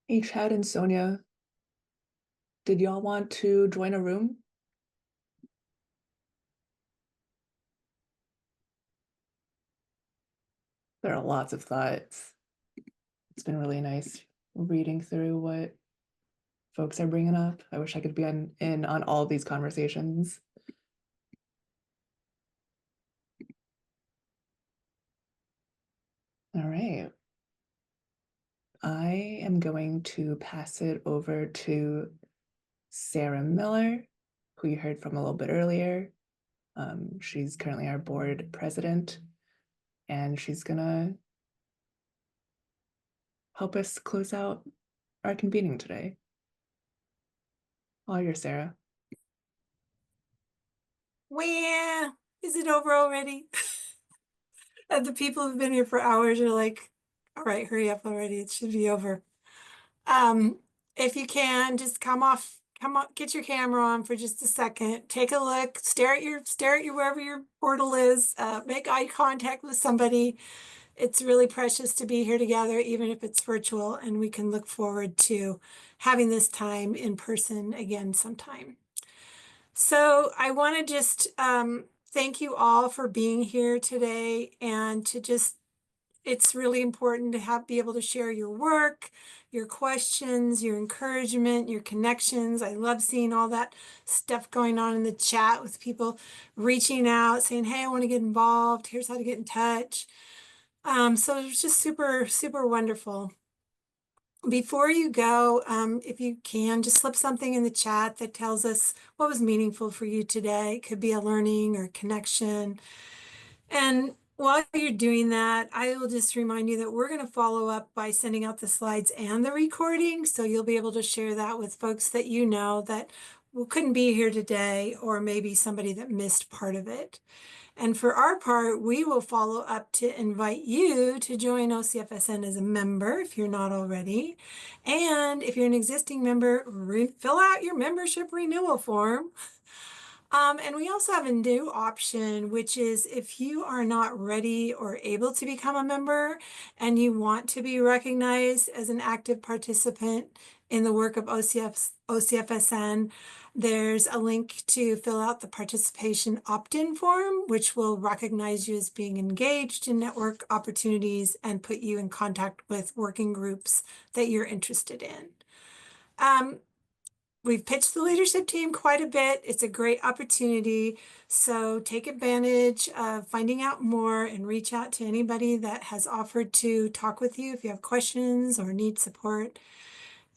Hey, Chad and Sonia, did y'all want to join a room? There are lots of thoughts. It's been really nice reading through what folks are bringing up. I wish I could be in on all of these conversations. All right. I am going to pass it over to Sarah Miller, who you heard from a little bit earlier. She's currently our board president, and she's gonna help us close out our convening today. All yours, Sarah. Well, is it over already? And the people who've been here for hours are like, all right, hurry up already. It should be over. If you can, just come on, get your camera on for just a second. Take a look, stare at your wherever your portal is, make eye contact with somebody. It's really precious to be here together, even if it's virtual, and we can look forward to having this time in person again sometime. So I want to just thank you all for being here today, and to just, it's really important to be able to share your work, your questions, your encouragement, your connections. I love seeing all that stuff going on in the chat with people reaching out, saying, hey, I want to get involved. Here's how to get in touch. So it's just super, super wonderful. Before you go, if you can, just slip something in the chat that tells us what was meaningful for you today. It could be a learning or connection. And while you're doing that, I will just remind you that we're going to follow up by sending out the slides and the recording. So you'll be able to share that with folks that you know that couldn't be here today, or maybe somebody that missed part of it. And for our part, we will follow up to invite you to join OCFSN as a member if you're not already. And if you're an existing member, fill out your membership renewal form. And we also have a new option, which is if you are not ready or able to become a member and you want to be recognized as an active participant in the work of OCFSN, there's a link to fill out the participation opt-in form, which will recognize you as being engaged in network opportunities and put you in contact with working groups that you're interested in. We've pitched the leadership team quite a bit. It's a great opportunity. So take advantage of finding out more and reach out to anybody that has offered to talk with you if you have questions or need support.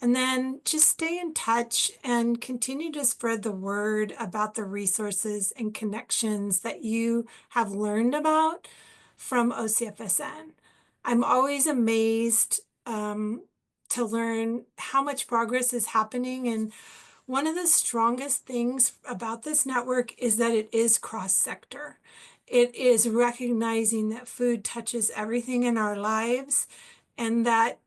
And then just stay in touch and continue to spread the word about the resources and connections that you have learned about from OCFSN. I'm always amazed to learn how much progress is happening. And one of the strongest things about this network is that it is cross-sector. It is recognizing that food touches everything in our lives, and that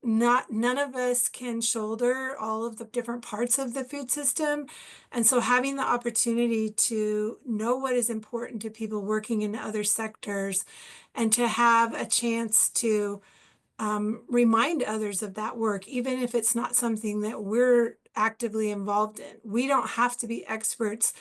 none of us can shoulder all of the different parts of the food system. And so having the opportunity to know what is important to people working in other sectors and to have a chance to remind others of that work, even if it's not something that we're actively involved in. We don't have to be experts,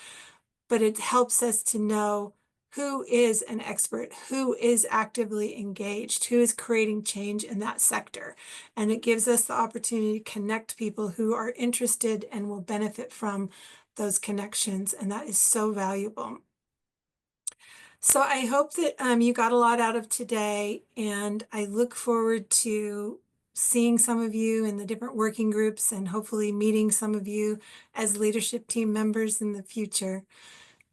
but it helps us to know who is an expert, who is actively engaged, who is creating change in that sector. And it gives us the opportunity to connect people who are interested and will benefit from those connections. And that is so valuable. So I hope that you got a lot out of today, and I look forward to seeing some of you in the different working groups and hopefully meeting some of you as leadership team members in the future.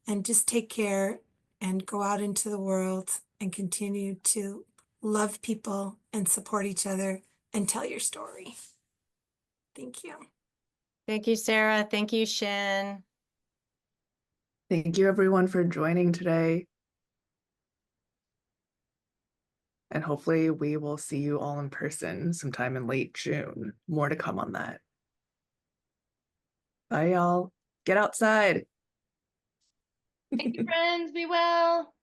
And just take care and go out into the world and continue to love people and support each other and tell your story. Thank you. Thank you, Sarah. Thank you, Shin. Thank you everyone for joining today. And hopefully we will see you all in person sometime in late June. More to come on that. Bye, y'all. Get outside. Thank you, friends. Be well.